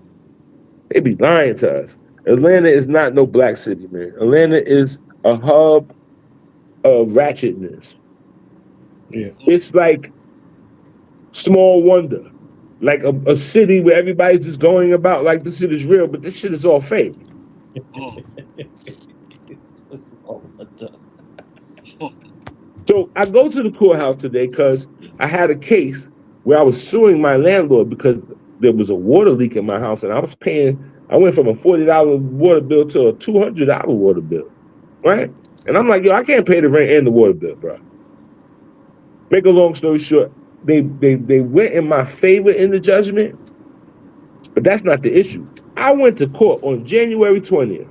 They be lying to us. Atlanta is not no black city, man. Atlanta is a hub of ratchetness. Yeah. It's like Small Wonder. Like a city where everybody's just going about like this shit is real, but this shit is all fake. So I go to the courthouse today because I had a case where I was suing my landlord because there was a water leak in my house and I was paying, I went from a $40 water bill to a $200 water bill, right? And I'm like, yo, I can't pay the rent and the water bill, bro. Make a long story short, they went in my favor in the judgment, but that's not the issue. I went to court on January 20th.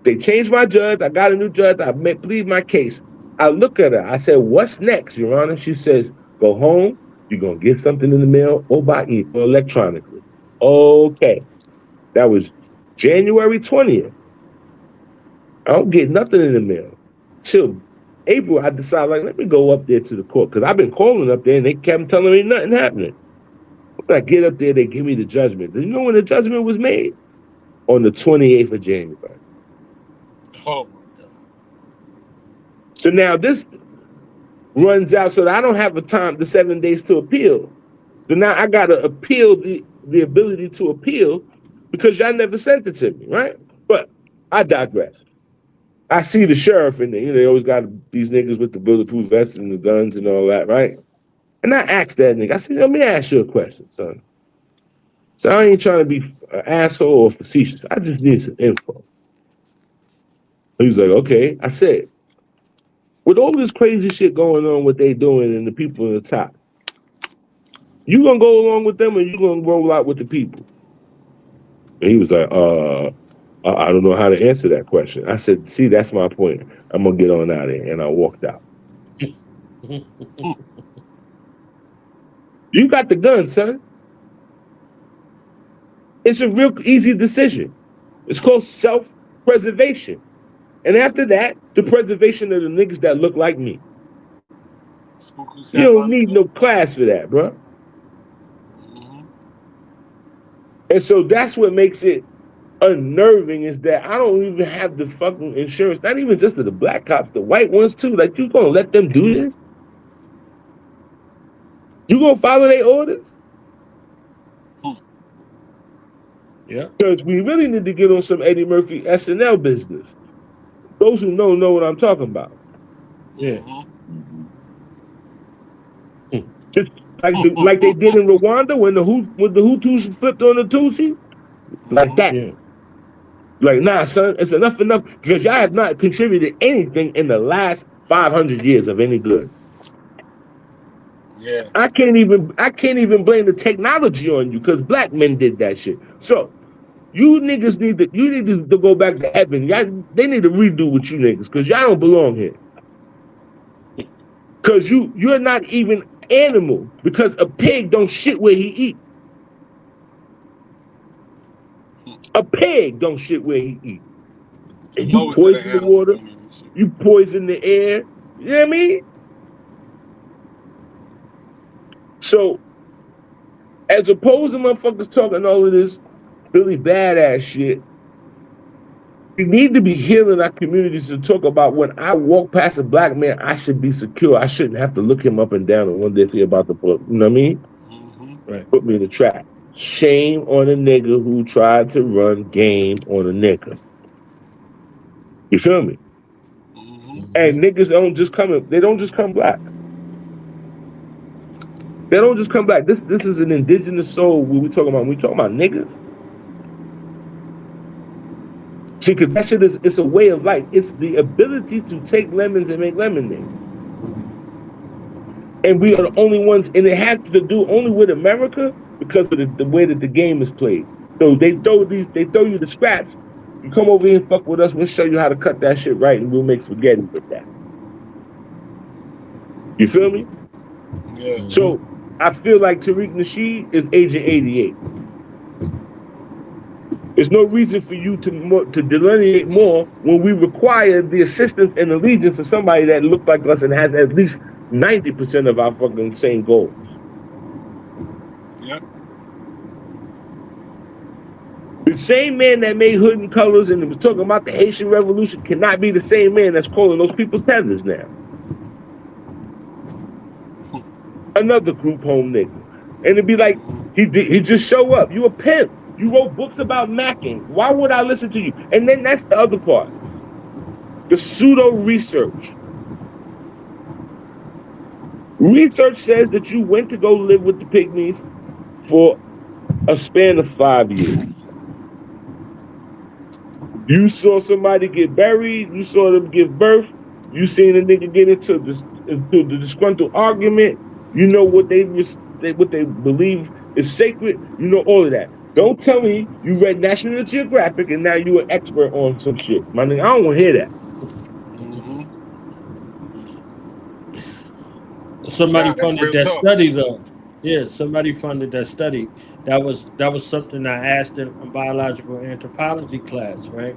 They changed my judge. I got a new judge. I plead my case. I look at her. I said, what's next, Your Honor? She says, go home. You're going to get something in the mail or by email electronically. Okay. That was January 20th. I don't get nothing in the mail. Till April, I decided, like, let me go up there to the court. Because I've been calling up there and they kept telling me nothing happening. When I get up there, they give me the judgment. Do you know when the judgment was made? On the 28th of January. Oh, my God. So now this runs out so that I don't have the 7 days to appeal. So now I got to appeal the ability to appeal because y'all never sent it to me, right? But I digress. I see the sheriff in there. You know, they always got these niggas with the bulletproof vests and the guns and all that, right? And I asked that nigga, I said, let me ask you a question, son. So I ain't trying to be an asshole or facetious. I just need some info. He was like, okay. I said, with all this crazy shit going on, what they doing and the people in the top, you gonna go along with them or you gonna roll out with the people? And he was like, I don't know how to answer that question. I said, see, that's my point. I'm gonna get on out of here. And I walked out. You got the gun, son. It's a real easy decision. It's called self-preservation. And after that, the preservation of the niggas that look like me. You don't need no class for that, bro. And so that's what makes it unnerving is that I don't even have the fucking insurance, not even just of the black cops, the white ones too. Like, you gonna let them do this? You gonna follow their orders? Yeah. Because we really need to get on some Eddie Murphy SNL business. Those who know what I'm talking about. Yeah. Just like they did in Rwanda when the Hutus flipped on the Tutsi. Like that. Yeah. Like, nah, son, it's enough. Because y'all have not contributed anything in the last 500 years of any good. Yeah. I can't even blame the technology on you because black men did that shit. So you niggas need to go back to heaven. They need to redo with you niggas because y'all don't belong here. Because you're not even animal because a pig don't shit where he eat. A pig don't shit where he eat. And you poison the water, you poison the air. You know what I mean? So, as opposed to motherfuckers talking all of this really badass shit, we need to be healing our communities to talk about when I walk past a black man, I should be secure. I shouldn't have to look him up and down and wonder if he about to put, you know what I mean? Right. Put me in the trap. Shame on a nigga who tried to run game on a nigga. You feel me? And niggas don't just come black. They don't just come black. This is an indigenous soul when we talking about niggas. See, because that shit it's a way of life. It's the ability to take lemons and make lemonade. And we are the only ones, and it has to do only with America because of the way that the game is played. So they throw you the scraps. You come over here and fuck with us, we'll show you how to cut that shit right and we'll make spaghetti with that. You feel me? Yeah. So I feel like Tariq Nasheed is Agent 88. There's no reason for you to delineate more when we require the assistance and allegiance of somebody that looks like us and has at least 90% of our fucking same goals. Yeah. The same man that made Hood and Colors and was talking about the Haitian Revolution cannot be the same man that's calling those people tethers now. Another group home nigga. And it'd be like, he just show up. You a pimp. You wrote books about macking. Why would I listen to you? And then that's the other part. The pseudo research. Research says that you went to go live with the pygmies for a span of 5 years. You saw somebody get buried. You saw them give birth. You seen a nigga get into the disgruntled argument. You know what they believe is sacred. You know all of that. Don't tell me you read National Geographic and now you're an expert on some shit. My nigga, I don't want to hear that. Somebody Nah, that's funded real that talk. study though. Yeah, somebody funded that study. That was something I asked in a biological anthropology class, right?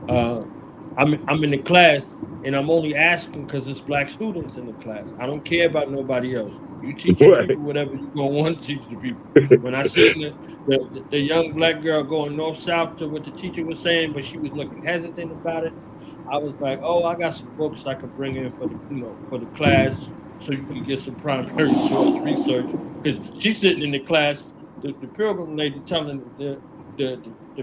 I'm in the class and I'm only asking because it's black students in the class. I don't care about nobody else. You teach the Right. people whatever you're gonna want to teach the people. When I seen the young black girl going north south to what the teacher was saying, but she was looking hesitant about it, I was like, oh, I got some books I could bring in for the for the class so you can get some primary source research because she's sitting in the class, the pilgrim lady telling the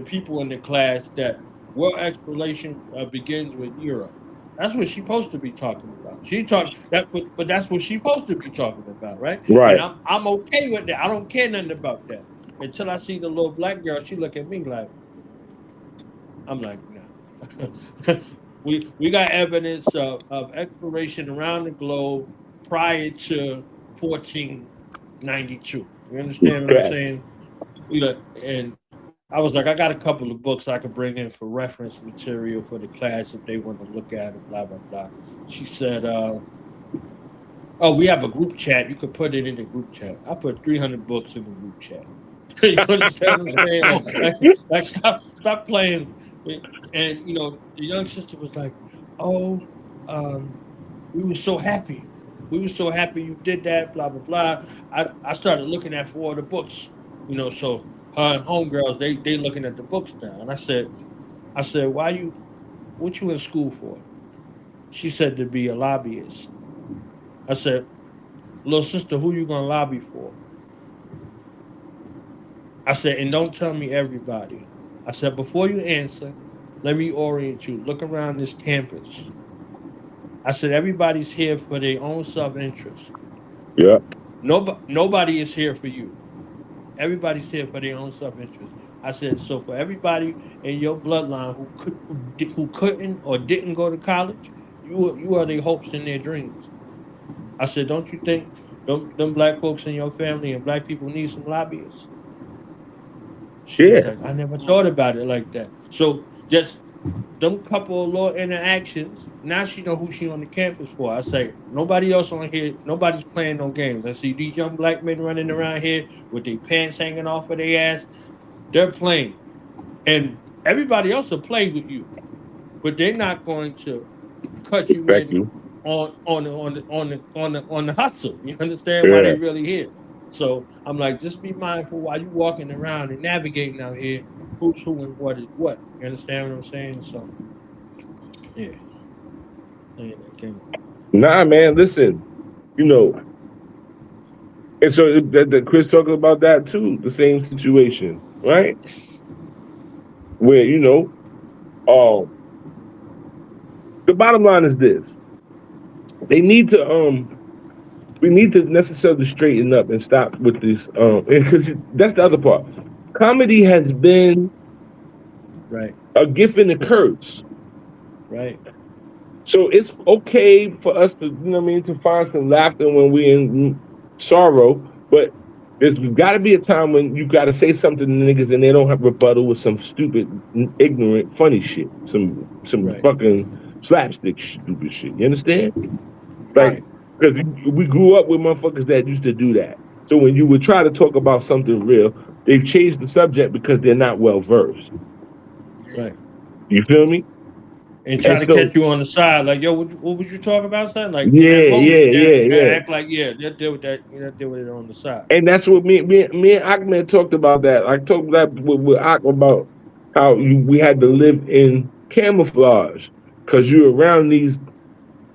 people in the class that world exploration begins with Europe. That's what she's supposed to be talking about. She talk that, but that's what she's supposed to be talking about, right? And Right. I'm okay with that. I don't care nothing about that until I see the little black girl. She look at me like, I'm like, nah. we got evidence of exploration around the globe prior to 1492. You understand what I'm Facts. saying? And I was like, I got a couple of books I could bring in for reference material for the class if they want to look at it, blah, blah, blah. She said, oh, we have a group chat. You could put it in the group chat. I put 300 books in the group chat. You understand what I'm saying? Like stop playing. And the young sister was like, "Oh, we were so happy. We were so happy you did that. Blah blah blah." I started looking at 4 of the books. So her and homegirls they looking at the books now, and I said, what you in school for? She said to be a lobbyist. I said, little sister, who you gonna lobby for? I said, and don't tell me everybody. I said, before you answer, let me orient you. Look around this campus. I said, everybody's here for their own self-interest. Yeah. Nobody is here for you. Everybody's here for their own self-interest. I said, so for everybody in your bloodline who couldn't or didn't go to college, you are their hopes and their dreams. I said, don't you think them black folks in your family and black people need some lobbyists? She was Yeah. like, I never thought about it like that. So just them couple of little interactions. Now she know who she on the campus for. I say nobody else on here. Nobody's playing no games. I see these young black men running around here with their pants hanging off of their ass. They're playing, and everybody else will play with you, but they're not going to cut you Respect in you. on the hustle. You understand why Yeah. they really here? So I'm like, just be mindful while you walking around and navigating out here. Who's who and what is what? You understand what I'm saying? So, yeah. Nah, man, listen. And so that Chris talking about that too, the same situation, right? Where, the bottom line is this. They need to we need to necessarily straighten up and stop with this because that's the other part. Comedy has been Right. a gift and a curse. Right. So it's okay for us to, to find some laughter when we're in sorrow, but there's got to be a time when you got to say something to niggas and they don't have rebuttal with some stupid, ignorant, funny shit, some Right. fucking slapstick stupid shit. You understand? Like, Right. Because we grew up with motherfuckers that used to do that. So when you would try to talk about something real, they've changed the subject because they're not well versed. Right. You feel me? And try And to so, catch you on the side, like, yo, what would you talk about, son? Like in that yeah, moment, yeah, yeah, they yeah. act like, yeah, they'll deal with that, they'll deal with it on the side. And that's what me and Ahmed talked about that. I talked that with Ahmed about how we had to live in camouflage because you're around these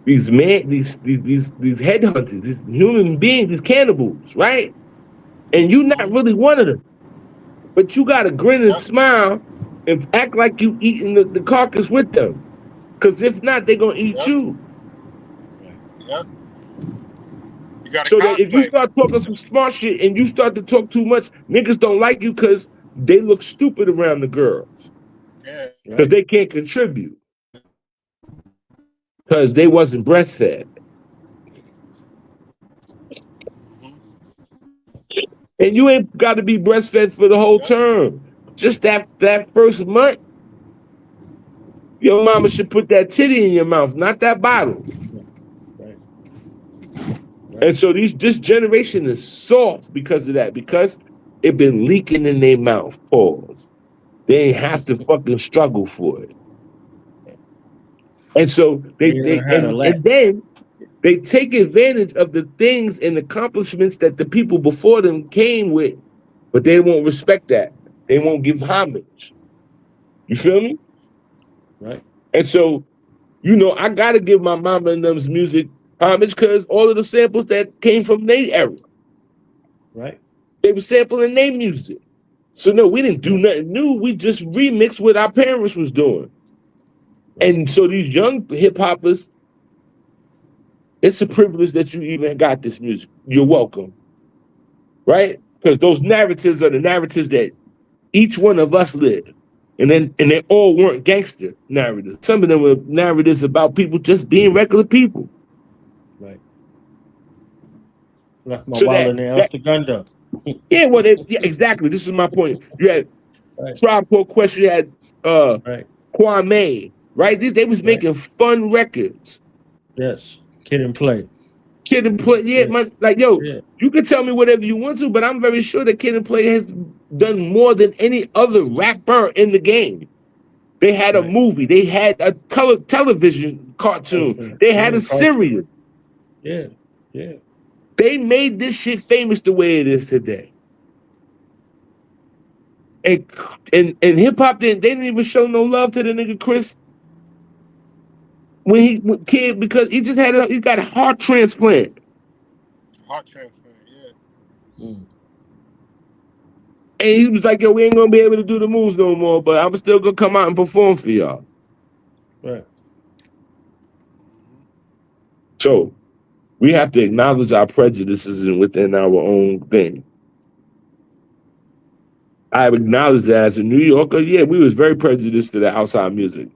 headhunters, these human beings, these cannibals, right? And you're not really one of them, but you got to grin and Yep. smile and act like you eating the carcass with them. Because if not, they're gonna eat Yep. you. Yep. You got to So that if you cosplay. start talking some smart shit and you start to talk too much, niggas don't like you because they look stupid around the girls. Yeah. Because they can't contribute. Because they wasn't breastfed. And you ain't got to be breastfed for the whole term. Just that first month, your mama should put that titty in your mouth, not that bottle. Right. And so this generation is soft because of that, because it been leaking in their mouth. Pause. They ain't have to fucking struggle for it. And so You learn how to laugh. and then they take advantage of the things and accomplishments that the people before them came with, but they won't respect that. They won't give homage. You feel me? Right. And so, I gotta give my mama and them's music homage because all of the samples that came from their era, Right. they were sampling their music. So no, we didn't do nothing new. We just remixed what our parents was doing. Right. And so these young hip hoppers, it's a privilege that you even got this music. You're welcome. Right? Because those narratives are the narratives that each one of us lived. And they all weren't gangster narratives. Some of them were narratives about people just being regular people. Right. Left my So wallet in there, else the gun up. exactly. This is my point. You had Right. Tribe Called Quest, you had Right. Kwame, right? They was Right. making fun records. Yes. Kid and play. Kid and Play, Yeah. Yeah. you can tell me whatever you want to, but I'm very sure that Kid and Play has done more than any other rapper in the game. They had a Right. movie, they had a television cartoon, they had a series. Yeah. Yeah. They made this shit famous the way it is today. And hip hop they didn't even show no love to the nigga Chris when he was kid because he got a heart transplant. Heart transplant. Yeah. Mm. And he was like, yo, we ain't gonna be able to do the moves no more, but I'm still gonna come out and perform for y'all. Right. So we have to acknowledge our prejudices within our own thing. I acknowledge that as a New Yorker, yeah, we was very prejudiced to the outside music.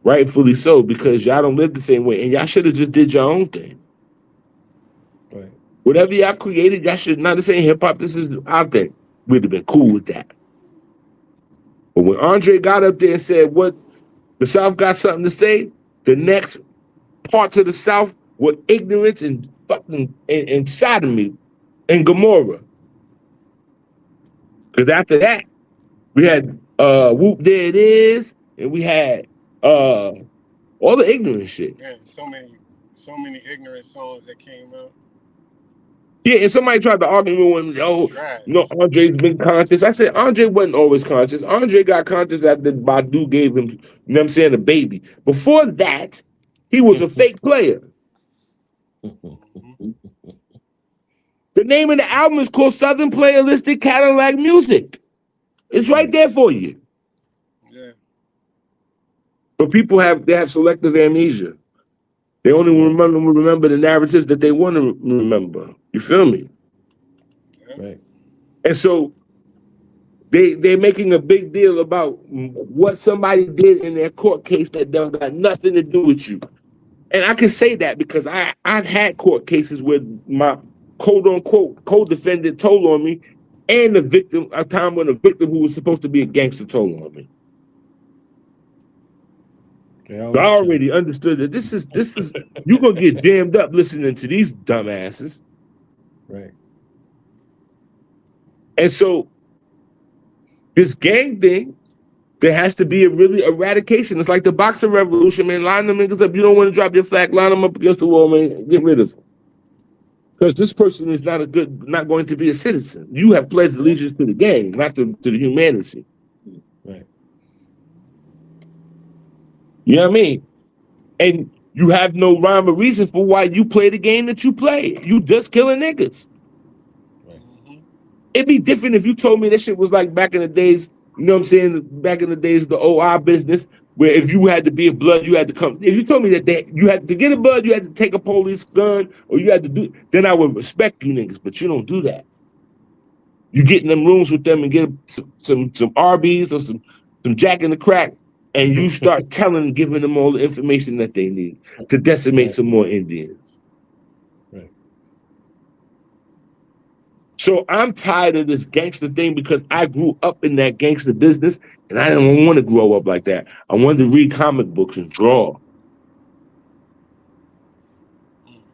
Rightfully so, because y'all don't live the same way. And y'all should have just did your own thing. Right. Whatever y'all created, y'all should not say hip hop, this is our thing. We'd have been cool with that. But when Andre got up there and said, what the South got something to say, the next parts of the South were ignorance and fucking and sodomy and Gomorrah. Because after that, we had Whoop There It Is, and we had all the ignorant shit. Yeah. So many ignorant songs that came out. Yeah, and somebody tried to argue with me, Andre's been conscious. I said, Andre wasn't always conscious. Andre got conscious after Badu gave him, a baby. Before that, he was a fake player. The name of the album is called Southern Playalistic Cadillac Music. It's right there for you. Yeah. But people have selective amnesia. They only remember the narratives that they want to remember. You feel me? Right. And so they're making a big deal about what somebody did in their court case that got nothing to do with you. And I can say that because I've had court cases where my quote unquote co-defendant told on me, and the victim, a time when a victim who was supposed to be a gangster told on me. They I always tell you. already understood that this is you're gonna get jammed up listening to these dumbasses. Right. And so this gang thing, there has to be a really eradication. It's like the boxing revolution, man. Line them niggas up. You don't want to drop your flag, line them up against the wall, man. Get rid of them. Because this person is not going to be a citizen. You have pledged allegiance to the gang, not to the humanity. Right. You know what I mean? And you have no rhyme or reason for why you play the game that you play. You just killing niggas. Right. It'd be different if you told me that shit was like back in the days, you know what I'm saying? Back in the days, the OI business, where if you had to be a blood, you had to come. If you told me that you had to get a blood, you had to take a police gun, or you had to do, then I would respect you niggas, but you don't do that. You get in them rooms with them and get some RBs or some Jack in the Crack, and you start telling and giving them all the information that they need to decimate some more Indians. Right. So I'm tired of this gangster thing because I grew up in that gangster business and I didn't want to grow up like that. I wanted to read comic books and draw.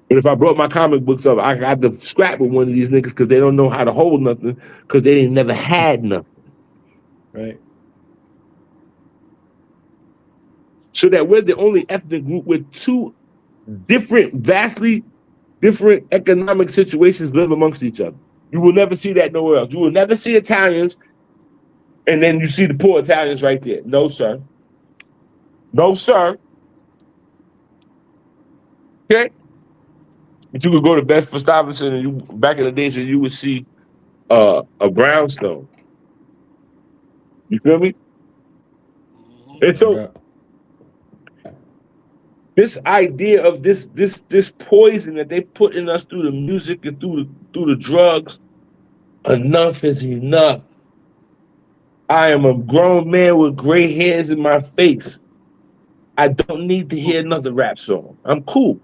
And if I brought my comic books up, I got to scrap with one of these niggas because they don't know how to hold nothing because they ain't never had nothing. Right. So that we're the only ethnic group with two vastly different economic situations live amongst each other. You will never see that nowhere else. You will never see Italians and then you see the poor Italians right there. No, sir. No, sir. Okay? But you could go to Bedford Stuyvesant and you back in the days and you would see a brownstone. You feel me? And so this idea of this poison that they put in us through the music and through the drugs, enough is enough. I am a grown man with gray hairs in my face. I don't need to hear another rap song. I'm cool.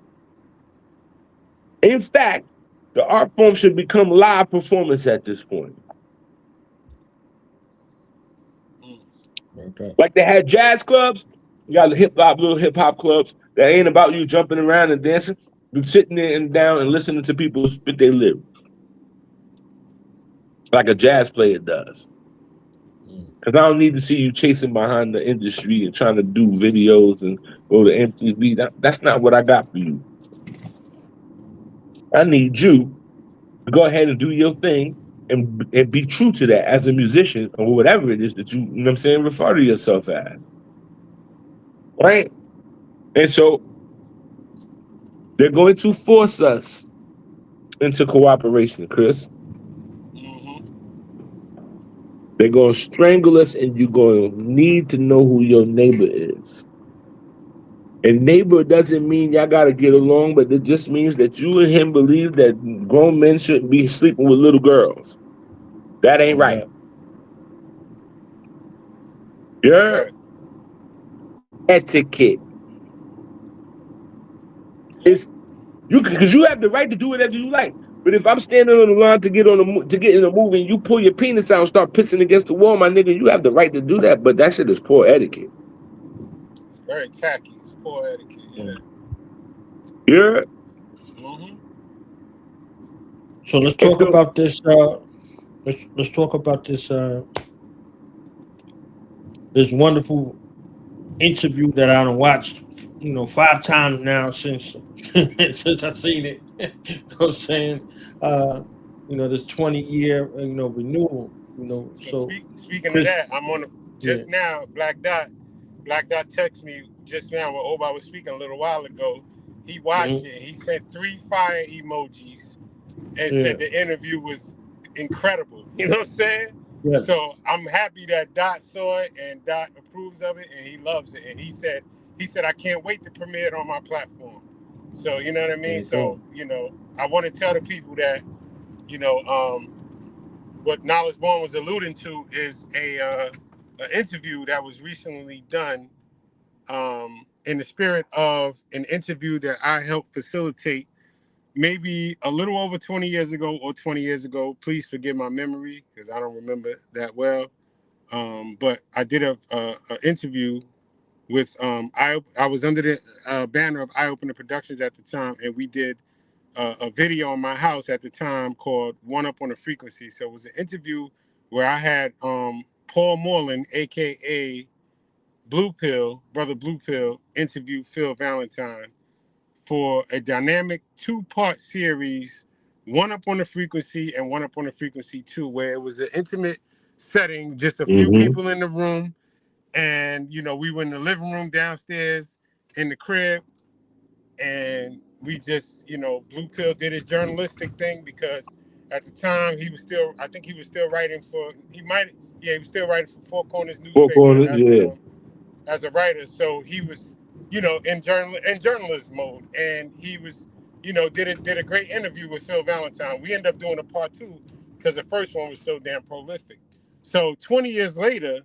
In fact, the art form should become live performance at this point. Okay. Like they had jazz clubs, you got little hip hop clubs that ain't about you jumping around and dancing. You're sitting there and down and listening to people spit their lyrics. Like a jazz player does. Because I don't need to see you chasing behind the industry and trying to do videos and go to MTV. That's not what I got for you. I need you to go ahead and do your thing and be true to that as a musician or whatever it is that you know what I'm saying, refer to yourself as. Right? And so they're going to force us into cooperation, Chris. They're going to strangle us and you're going to need to know who your neighbor is. And neighbor doesn't mean y'all got to get along, but it just means that you and him believe that grown men shouldn't be sleeping with little girls. That ain't right. Yeah. Etiquette. It's because you have the right to do whatever you like. But if I'm standing on the line to get in a movie and you pull your penis out and start pissing against the wall, my nigga, you have the right to do that. But that shit is poor etiquette. It's very tacky. It's poor etiquette. Yeah. Yeah. So let's talk about this. Let's talk about this. This wonderful interview that I done watched, 5 times now since since I seen it. You know what I'm saying? This 20-year, renewal. So speaking of that, I'm on just now. Black Dot texted me just now when Oba was speaking a little while ago. He watched it. He sent 3 fire emojis and said the interview was incredible. You know what I'm saying? Yeah. So I'm happy that Dot saw it and Dot approves of it and he loves it. And he said I can't wait to premiere it on my platform. So you know what I mean? So I want to tell the people that what Knowledge Born was alluding to is an interview that was recently done in the spirit of an interview that I helped facilitate maybe a little over 20 years ago or 20 years ago. Please forgive my memory because I don't remember that well. But I did an interview with I was under the banner of Eye Opener Productions at the time, and we did a video on my house at the time called "One Up on the Frequency." So it was an interview where I had Paul Moreland, aka Blue Pill, Brother Blue Pill, interview Phil Valentine for a dynamic 2-part series, One Up on the Frequency and One Up on the Frequency 2, where it was an intimate setting, just a few Mm-hmm. people in the room. And, we were in the living room downstairs in the crib. And we just, Blue Pill did his journalistic thing because at the time I think he was still writing he was still writing for Four Corners Four newspaper corners, yeah. as a writer. So he was, in journalist mode, and he was, did a great interview with Phil Valentine. We ended up doing a part 2 because the first one was so damn prolific. So 20 years later,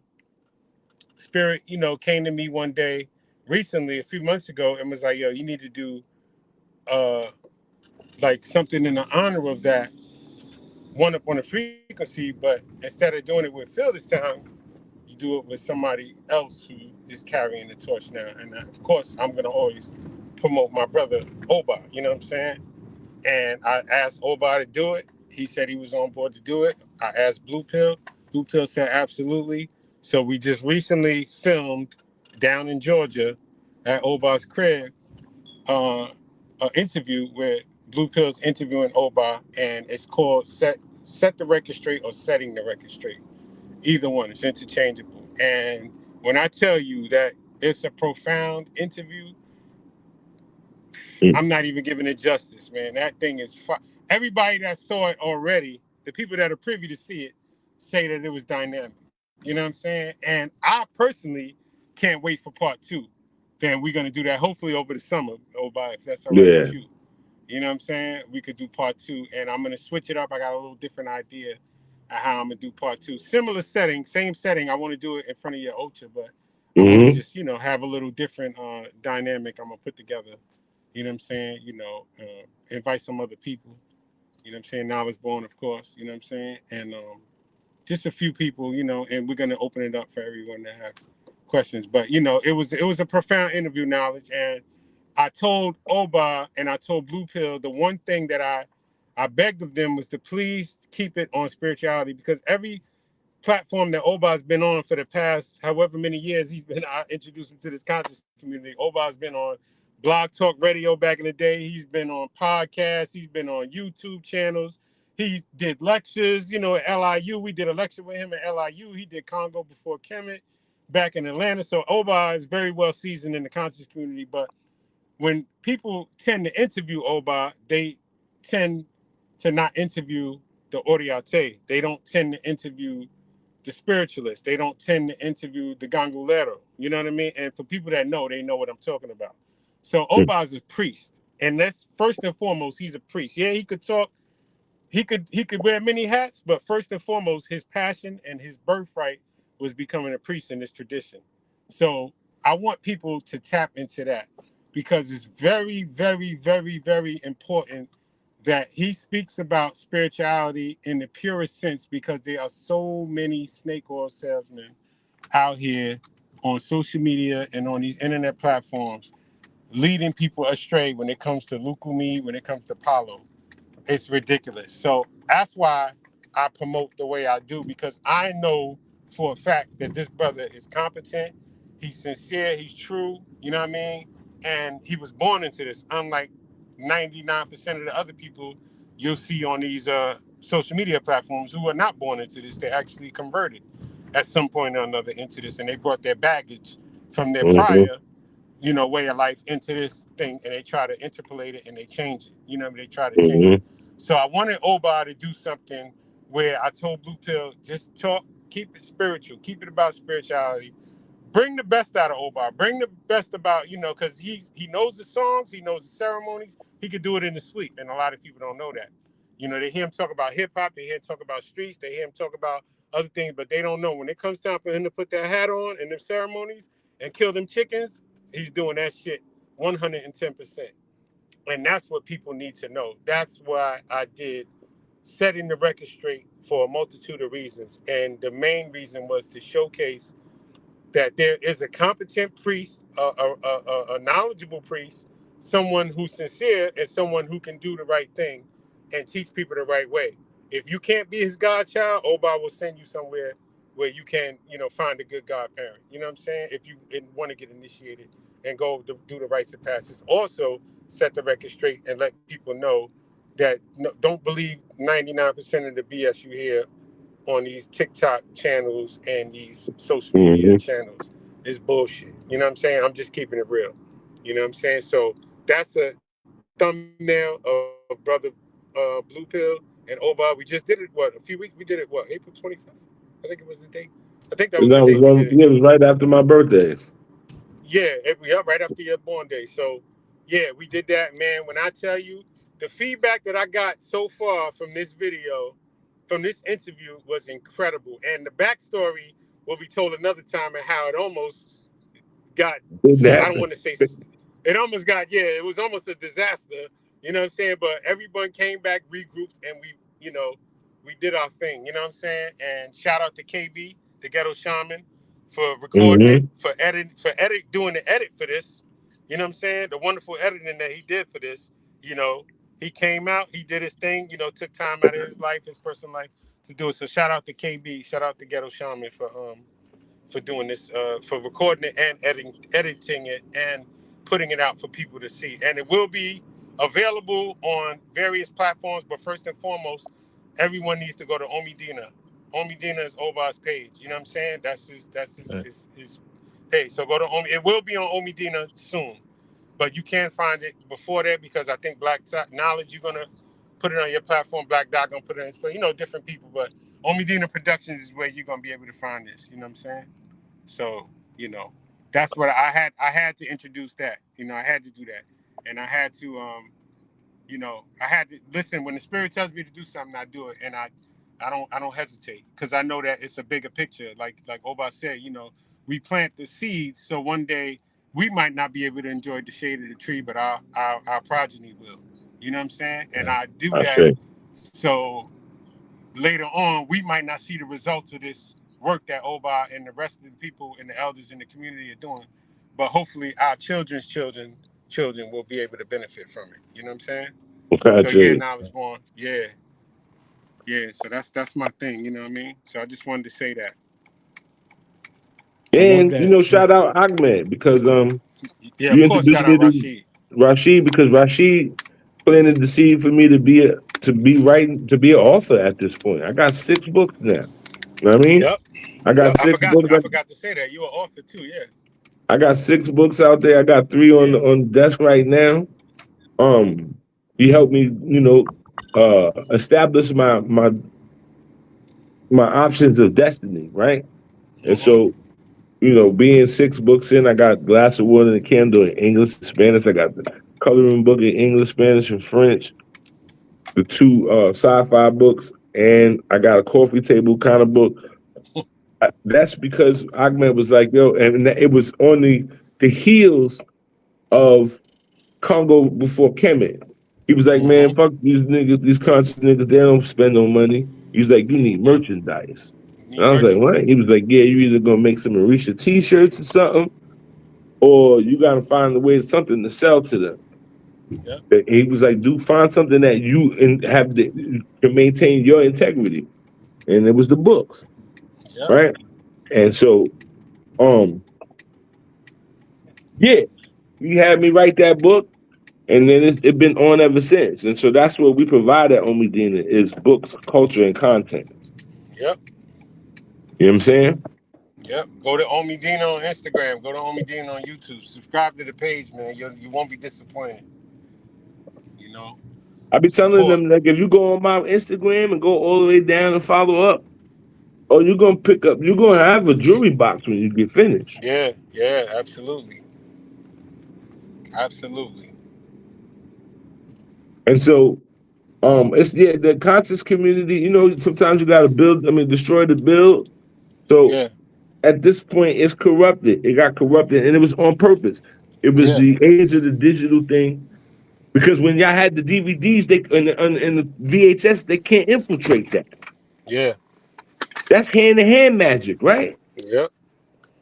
Spirit, came to me one day recently, a few months ago, and was like, "Yo, you need to do like something in the honor of that One Up on the Frequency, but instead of doing it with Phil this time, you do it with somebody else who is carrying the torch now." And of course, I'm gonna always promote my brother Oba. You know what I'm saying? And I asked Oba to do it. He said he was on board to do it. I asked Blue Pill. Blue Pill said absolutely. So we just recently filmed down in Georgia at Oba's crib an interview where Blue Pill's interviewing Oba, and it's called Set the Record Straight or Setting the Record Straight. Either one, it's interchangeable. And when I tell you that it's a profound interview, I'm not even giving it justice, man. That thing is everybody that saw it already, the people that are privy to see it, say that it was dynamic. You know what I'm saying? And I personally can't wait for part 2. Then we're gonna do that hopefully over the summer, Oba, if that's all right Yeah. with you. You know what I'm saying? We could do part 2, and I'm gonna switch it up. I got a little different idea of how I'm gonna do part 2. Similar setting, same setting. I want to do it in front of your Ocha, but I want to Mm-hmm. just have a little different dynamic. I'm gonna put together. You know what I'm saying? Invite some other people. You know what I'm saying? Knowledge Born, of course. You know what I'm saying? And just a few people. And we're gonna open it up for everyone to have questions. But it was a profound interview, Knowledge, and I told Oba and I told Blue Pill the one thing that I begged of them was to please keep it on spirituality, because every platform that Oba's been on for the past however many years I introduced him to this conscious community. Oba's been on Blog Talk Radio back in the day. He's been on podcasts. He's been on YouTube channels. He did lectures, at LIU. We did a lecture with him at LIU. He did Congo Before Kemet back in Atlanta. So Oba is very well seasoned in the conscious community. But when people tend to interview Oba, they tend to not interview the Oriate. They don't tend to interview the spiritualists. They don't tend to interview the Gangulero. You know what I mean? And for people that know, they know what I'm talking about. So Oba is a priest. And that's first and foremost, he's a priest. Yeah, he could talk, he could wear many hats, but first and foremost, his passion and his birthright was becoming a priest in this tradition. So I want people to tap into that, because it's very, very, very, very important that he speaks about spirituality in the purest sense, because there are so many snake oil salesmen out here on social media and on these internet platforms leading people astray when it comes to Lucumi, when it comes to Palo. It's ridiculous. So that's why I promote the way I do, because I know for a fact that this brother is competent, he's sincere, he's true, you know what I mean? And he was born into this, unlike 99% of the other people you'll see on these social media platforms who are not born into this. They actually converted at some point or another into this, and they brought their baggage from their Mm-hmm. prior way of life into this thing, and they try to interpolate it and they change it. They try to change Mm-hmm. it. So I wanted Oba to do something where I told Blue Pill, just talk, keep it spiritual, keep it about spirituality. Bring the best out of Oba. Bring the best about, because he knows the songs, he knows the ceremonies. He could do it in his sleep, and a lot of people don't know that. They hear him talk about hip hop, they hear him talk about streets, they hear him talk about other things, but they don't know when it comes time for him to put that hat on in them ceremonies and kill them chickens. He's doing that shit 110%. And that's what people need to know. That's why I did Setting the Record Straight for a multitude of reasons. And the main reason was to showcase that there is a competent priest, a knowledgeable priest, someone who's sincere, and someone who can do the right thing and teach people the right way. If you can't be his godchild, Oba will send you somewhere where you can, find a good godparent. You know what I'm saying? If you want to get initiated and go to do the rites of passage. Also, set the record straight and let people know that don't believe 99% of the BS you hear on these TikTok channels and these social media Mm-hmm. channels is bullshit. You know what I'm saying? I'm just keeping it real. You know what I'm saying? So that's a thumbnail of Brother Blue Pill and Oba. We just did it, a few weeks? We did it, April 25th? I think it was the date. I think that was the date we That did was it. it was right after my birthday. Yeah, right after your born day. So, yeah, we did that, man. When I tell you the feedback that I got so far from this video, from this interview, was incredible. And the backstory will be told another time and how it almost got, Didn't I don't happen. want to say, it almost got, yeah, it was almost a disaster. You know what I'm saying? But everyone came back, regrouped, and we did our thing. You know what I'm saying? And shout out to KB, the Ghetto Shaman, for recording it, Mm-hmm. doing the edit for this. You know what I'm saying? The wonderful editing that he did for this. You know, he came out, he did his thing. Took time out of his life, his personal life, to do it. So shout out to KB, shout out to Ghetto Shaman for doing this, for recording it and editing it and putting it out for people to see. And it will be available on various platforms. But first and foremost, everyone needs to go to Omidina. Omidina is Oba's page. You know what I'm saying? That's his page. So go to Omi. It will be on Omidina soon, but you can find it before that because I think Black Knowledge, you're gonna put it on your platform. Black Dot gonna put it in, different people. But Omidina Productions is where you're gonna be able to find this. You know what I'm saying? So, that's what I had to introduce that. I had to do that. And I had to I had to listen when the spirit tells me to do something, I do it. And I don't hesitate because I know that it's a bigger picture. Like Oba said, we plant the seeds so one day we might not be able to enjoy the shade of the tree, but our progeny will. You know what I'm saying? And I do I that say. so later on, we might not see the results of this work that Oba and the rest of the people and the elders in the community are doing, but hopefully our children will be able to benefit from it. You know what I'm saying? Okay, I So tell yeah, you. now it's born. Yeah, yeah. So that's my thing. You know what I mean? So I just wanted to say that. I love And that. shout out Ahmed because Yeah, of you course. introduced Shout me out to Rashid. Rashid because Rashid planted the seed for me to be an author at this point. I got 6 books now. You know what I mean? Yep. I got Yep. I six forgot. books. I forgot to say that you were author too. Yeah. I got 6 books out there. I got 3 on Yeah. on the desk right now. Um, he helped me, establish my options of destiny, right? And Mhm. so, being 6 books in, I got Glass of Water and a Candle in English and Spanish. I got the coloring book in English, Spanish, and French. The 2 sci-fi books, and I got a coffee table kind of book. That's because Ahmed was like, yo, and it was on the heels of Congo before Kemet. He was like, man, Mhm. fuck these niggas, these conscious niggas, they don't spend no money. He's like, you need Mhm. merchandise. And Need I was like, what? He merchandise. was like, yeah, you either gonna make some Marisha t-shirts or something, or you gotta find a way something to sell to them. Yep. He was like, do find something that you can maintain your integrity. And it was the books, Yep. right? And so, um, yeah, he had me write that book, and then it's been on ever since. And so that's what we provide at Omidina is books, culture, and content. Yep. You know what I'm saying? Yep. Go to Omidina on Instagram. Go to Omidina on YouTube. Subscribe to the page, man. You won't be disappointed. You know, I be telling support. them like if you go on my Instagram and go all the way down and follow up, or you're gonna have a jewelry box when you get finished. Yeah. Yeah. Absolutely. Absolutely. And so it's the conscious community, sometimes you gotta destroy the build. So Yeah. at this point it's corrupted. It got corrupted and it was on purpose. It was Yeah. the age of the digital thing. Because when y'all had the DVDs, and the VHS, they can't infiltrate that. Yeah. That's hand to hand magic, right? Yep.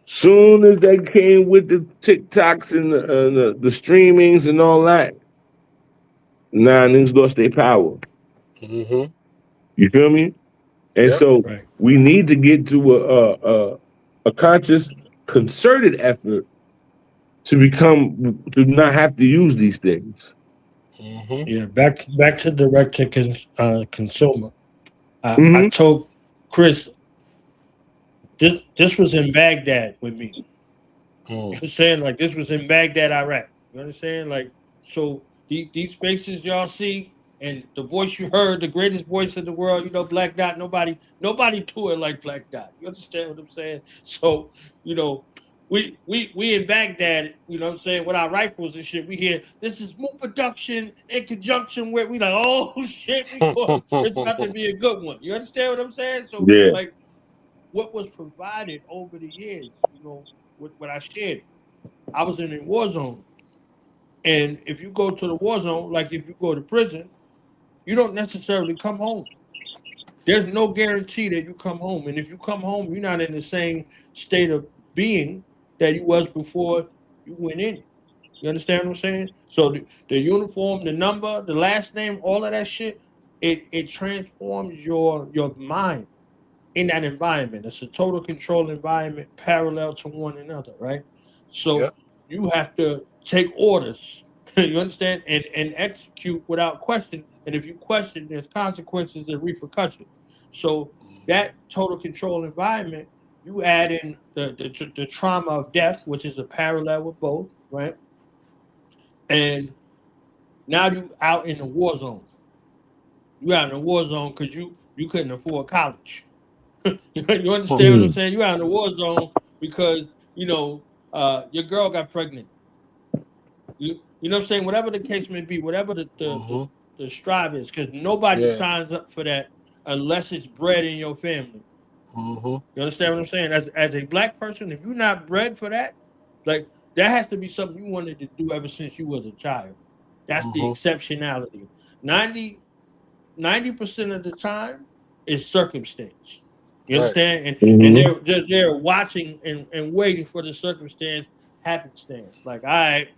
Soon as they came with the TikToks and the streamings and all that, nah, niggas lost their power. Mm-hmm. You feel me? And Yep. so Right. we need to get to a conscious, concerted effort to not have to use these things. Mm-hmm. Yeah. Back to direct to consumer. I Mm-hmm. told Chris this was in Baghdad with me. You Mm. understand? Like this was in Baghdad, Iraq. You understand? Like so these spaces y'all see and the voice you heard, the greatest voice in the world, you know, Black Dot, nobody do it like Black Dot. You understand what I'm saying? So, you know, we in Baghdad, you know what I'm saying, with our rifles and shit, we hear this is Moot production in conjunction with we like, oh shit, it's about to be a good one. You understand what I'm saying? So Yeah. like what was provided over the years, you know, what I shared. I was in a war zone. And if you go to the war zone, like if you go to prison, you don't necessarily come home. There's no guarantee that you come home. And if you come home, you're not in the same state of being that you was before you went in. You understand what I'm saying? So the uniform, the number, the last name, all of that shit, it transforms your mind in that environment. It's a total control environment parallel to one another, right? So Yep. you have to take orders, you understand, and execute without question. And if you question, there's consequences and repercussions. So that total control environment, you add in the trauma of death, which is a parallel with both, right? And now you out in the war zone. You out in the war zone because you couldn't afford college. You understand what I'm Mm. saying? You out in the war zone because you know your girl got pregnant. You know what I'm saying? Whatever the case may be, whatever Mm-hmm. the strive is, because nobody Yeah. signs up for that unless it's bred in your family. Mm-hmm. You understand what I'm saying? As a black person, if you're not bred for that, like that has to be something you wanted to do ever since you was a child. That's the Mm-hmm. exceptionality. 90% of the time is circumstance. You Right. understand? And Mm-hmm. they're watching and waiting for the circumstance happenstance. Like, all right,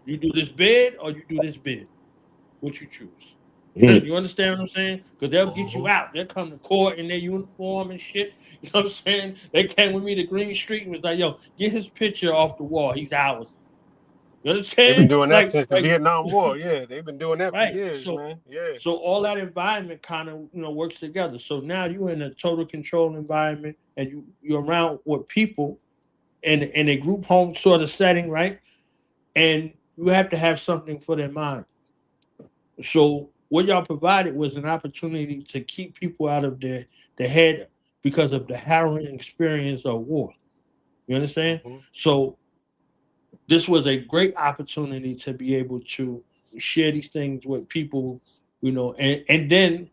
you do this bid or you do this bid. What you choose. Mm. You understand what I'm saying? Because they'll get Mm-hmm. you out. They'll come to court in their uniform and shit. You know what I'm saying? They came with me to Green Street and was like, yo, get his picture off the wall. He's ours. You They've been understand? doing that since the Like Vietnam War. Yeah, they've been doing that for right. years, man. Yeah. So all that environment kind of works together. So now you're in a total control environment and you're around with people in a group home sort of setting, right? And you have to have something for their mind. So what y'all provided was an opportunity to keep people out of the head because of the harrowing experience of war. You understand? Mm-hmm. So this was a great opportunity to be able to share these things with people, and then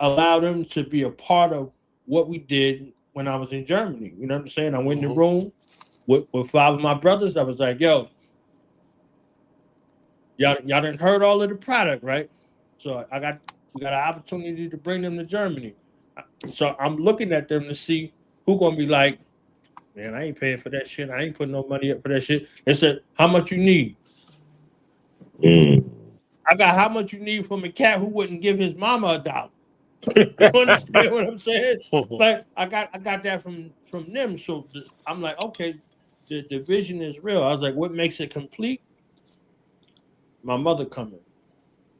allow them to be a part of what we did when I was in Germany. You know what I'm saying? I went in the Mm-hmm. room with five of my brothers. I was like, yo, y'all didn't heard all of the product, right? So we got an opportunity to bring them to Germany. So I'm looking at them to see who gonna be like, man, I ain't paying for that shit. I ain't putting no money up for that shit. They said, how much you need? Mm. I got how much you need from a cat who wouldn't give his mama a dollar. You understand what I'm saying? Like I got that from them. So I'm like, okay, the vision is real. I was like, what makes it complete? My mother coming.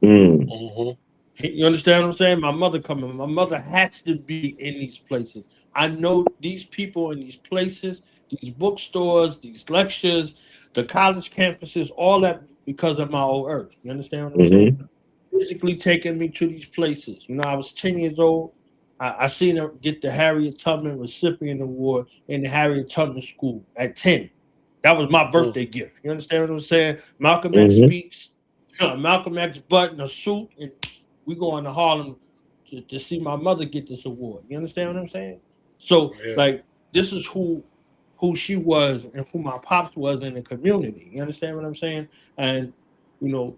Mm. Mm-hmm. You understand what I'm saying? My mother coming. My mother has to be in these places. I know these people in these places, these bookstores, these lectures, the college campuses, all that because of my old earth. You understand what I'm saying? Mm-hmm. Physically taking me to these places. I was 10 years old. I seen her get the Harriet Tubman Recipient Award in the Harriet Tubman School at 10. That was my birthday gift. You understand what I'm saying? Malcolm X Mm-hmm. speaks, Malcolm X button, a suit, and we going to Harlem to see my mother get this award. You understand what I'm saying? So, Yeah. like, this is who she was and who my pops was in the community. You understand what I'm saying? And you know,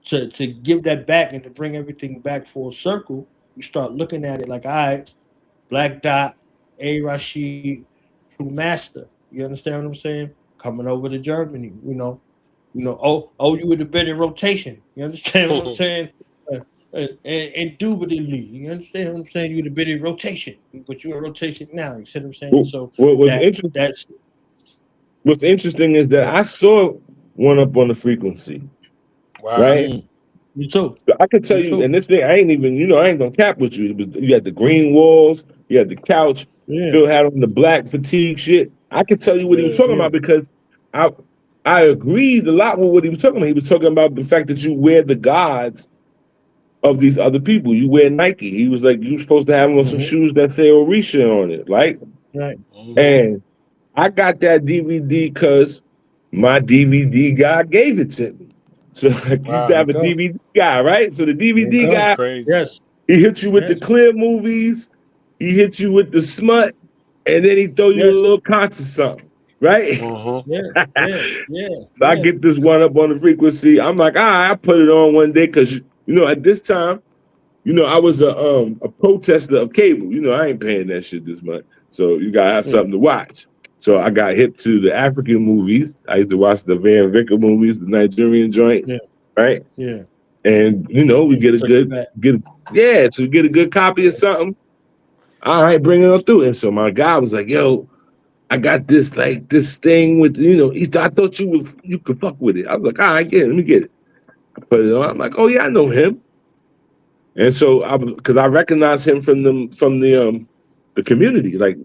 to give that back and to bring everything back full circle, you start looking at it like, all right, Black Dot, A Rashid, True Master. You understand what I'm saying? Coming over to Germany, oh, you would have been in rotation. You understand what I'm saying? Indubitably, you understand what I'm saying? You would have been in rotation, but you're in rotation now. You see what I'm saying? So What was interesting? that's What's interesting is that I saw one up on the frequency, Wow. right? me too. So I could tell Me you, too. and this thing, I ain't even, I ain't gonna cap with you. You had the green walls, you had the couch, Yeah, Phil had on the black fatigue shit. I could tell you what he was Yeah. talking yeah, about because I I agreed a lot with what he was talking about. He was talking about the fact that you wear the gods of these other people. You wear Nike. He was like, you supposed to have on some shoes that say Orisha on it, right? right. And I got that DVD because my DVD guy gave it to me. So like, you used to Wow. There you have a go. DVD guy, right? So the There you DVD go. That's guy, crazy. Yes, he hit you with the yes, clear movies, he hit you with the smut, and then he throw you a yes, little concert something, right? yes, yes, yeah, So I yeah. get this one up on the frequency. I'm like, all right, I put it on one day because at this time, I was a protester of cable. I ain't paying that shit this much. So you gotta have Yeah, something to watch. So I got hip to the African movies. I used to watch the Van Vicker movies, the Nigerian joints, yeah, right? yeah. And we And get you a took it good back. so we get a good copy of something. All right, bring it on through. And so my guy was like, yo, I got this this thing with I thought you could fuck with it. I was like, all right, let me get it. I put it on. I'm like, oh yeah, I know him. And so because I recognize him from the community, like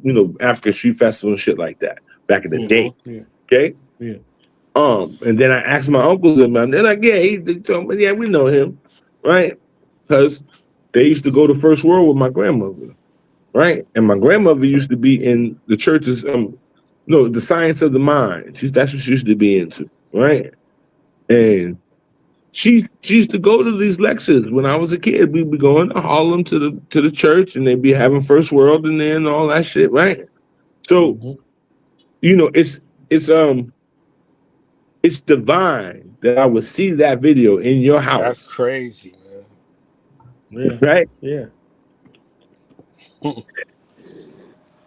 African Street Festival and shit like that back in the day. Yeah, Okay. yeah, And then I asked my uncles and them, they're like, yeah, they told me, yeah, we know him, right? Because they used to go to First World with my grandmother, right? And my grandmother used to be in the church's no, the science of the mind. That's what she used to be into, right? And she used to go to these lectures when I was a kid. We'd be going to Harlem to the church, and they'd be having First World in there and all that shit, right? So hmm it's it's divine that I would see that video in your That's house, crazy, yeah, right? yeah. man.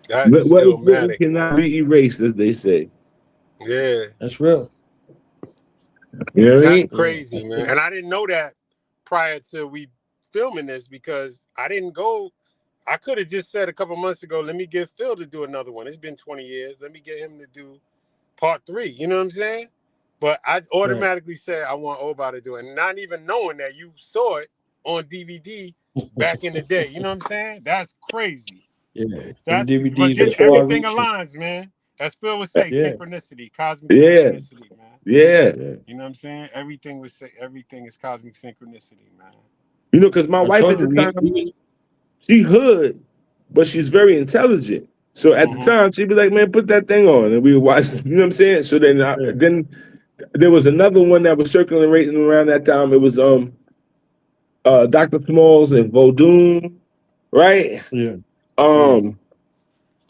That is What is written illmatic, cannot man. be erased, as they say. Yeah. That's real. You know what I That's mean? Yeah, crazy, that's man. real. And I didn't know that prior to we filming this because I didn't go. I could have just said a couple months ago, let me get Phil to do another one. It's been 20 years. Let me get him to do part 3. You know what I'm saying? But I Right. automatically said I want Oba to do it. And not even knowing that you saw it on DVD back in the day. You know what I'm saying? That's crazy. Yeah. Them That's but DVDs then was far everything reaching. aligns, man. As Phil would say, Yeah, synchronicity, cosmic Yeah, synchronicity, man. yeah. yeah. You know what I'm saying? Everything is cosmic synchronicity, man. Because my I wife at told you the time, we was she hood, but she's very intelligent. So at the Mm-hmm. time, she'd be like, "Man, put that thing on," and we would watch. You know what I'm saying? So yeah, then there was another one that was circulating around that time. It was Dr. Smalls and Vodun, right? yeah, yeah. Um,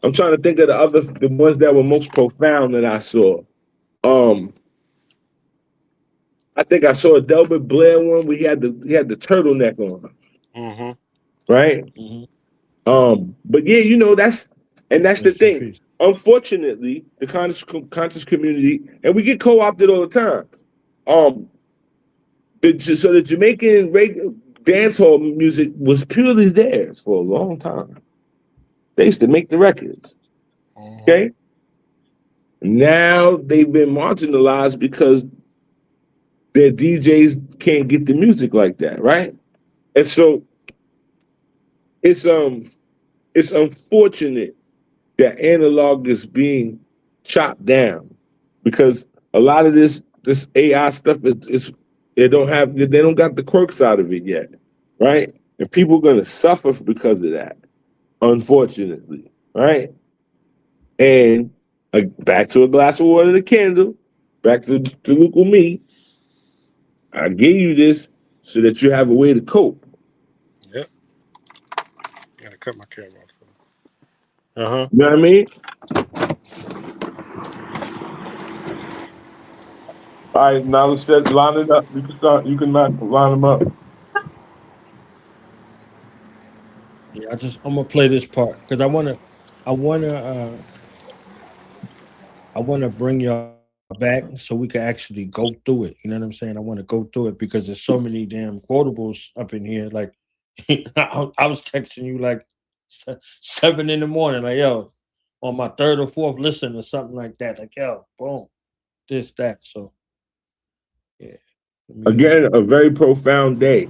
I'm trying to think of the ones that were most profound that I saw. Um, I think I saw a Delbert Blair one. He had the turtleneck on, Mm-hmm. right? hmm But yeah, that's the Rest in thing. peace. Unfortunately, the conscious community, and we get co-opted all the time. Um, so the Jamaican dancehall music was purely theirs for a long time. They used to make the records. Mm-hmm. Okay, now they've been marginalized because their DJs can't get the music like that, right? And so it's it's unfortunate that analog is being chopped down because a lot of this AI stuff is they don't got the quirks out of it yet, right? And people are gonna suffer because of that, unfortunately, right? And back to a glass of water and a candle, back to Lucumi. I gave you this so that you have a way to cope. Yep. Gotta cut my camera off. Uh-huh. You know what I mean? All right, now let's line it up. You can start. You can line them up. Yeah, I'm gonna play this part because I wanna I want to bring y'all back so we can actually go through it. You know what I'm saying? I want to go through it because there's so many damn quotables up in here. Like I was texting you like 7 in the morning, like yo, on my third or fourth listen or something like that. Like yo, boom, this that. So yeah. Again, a very profound day.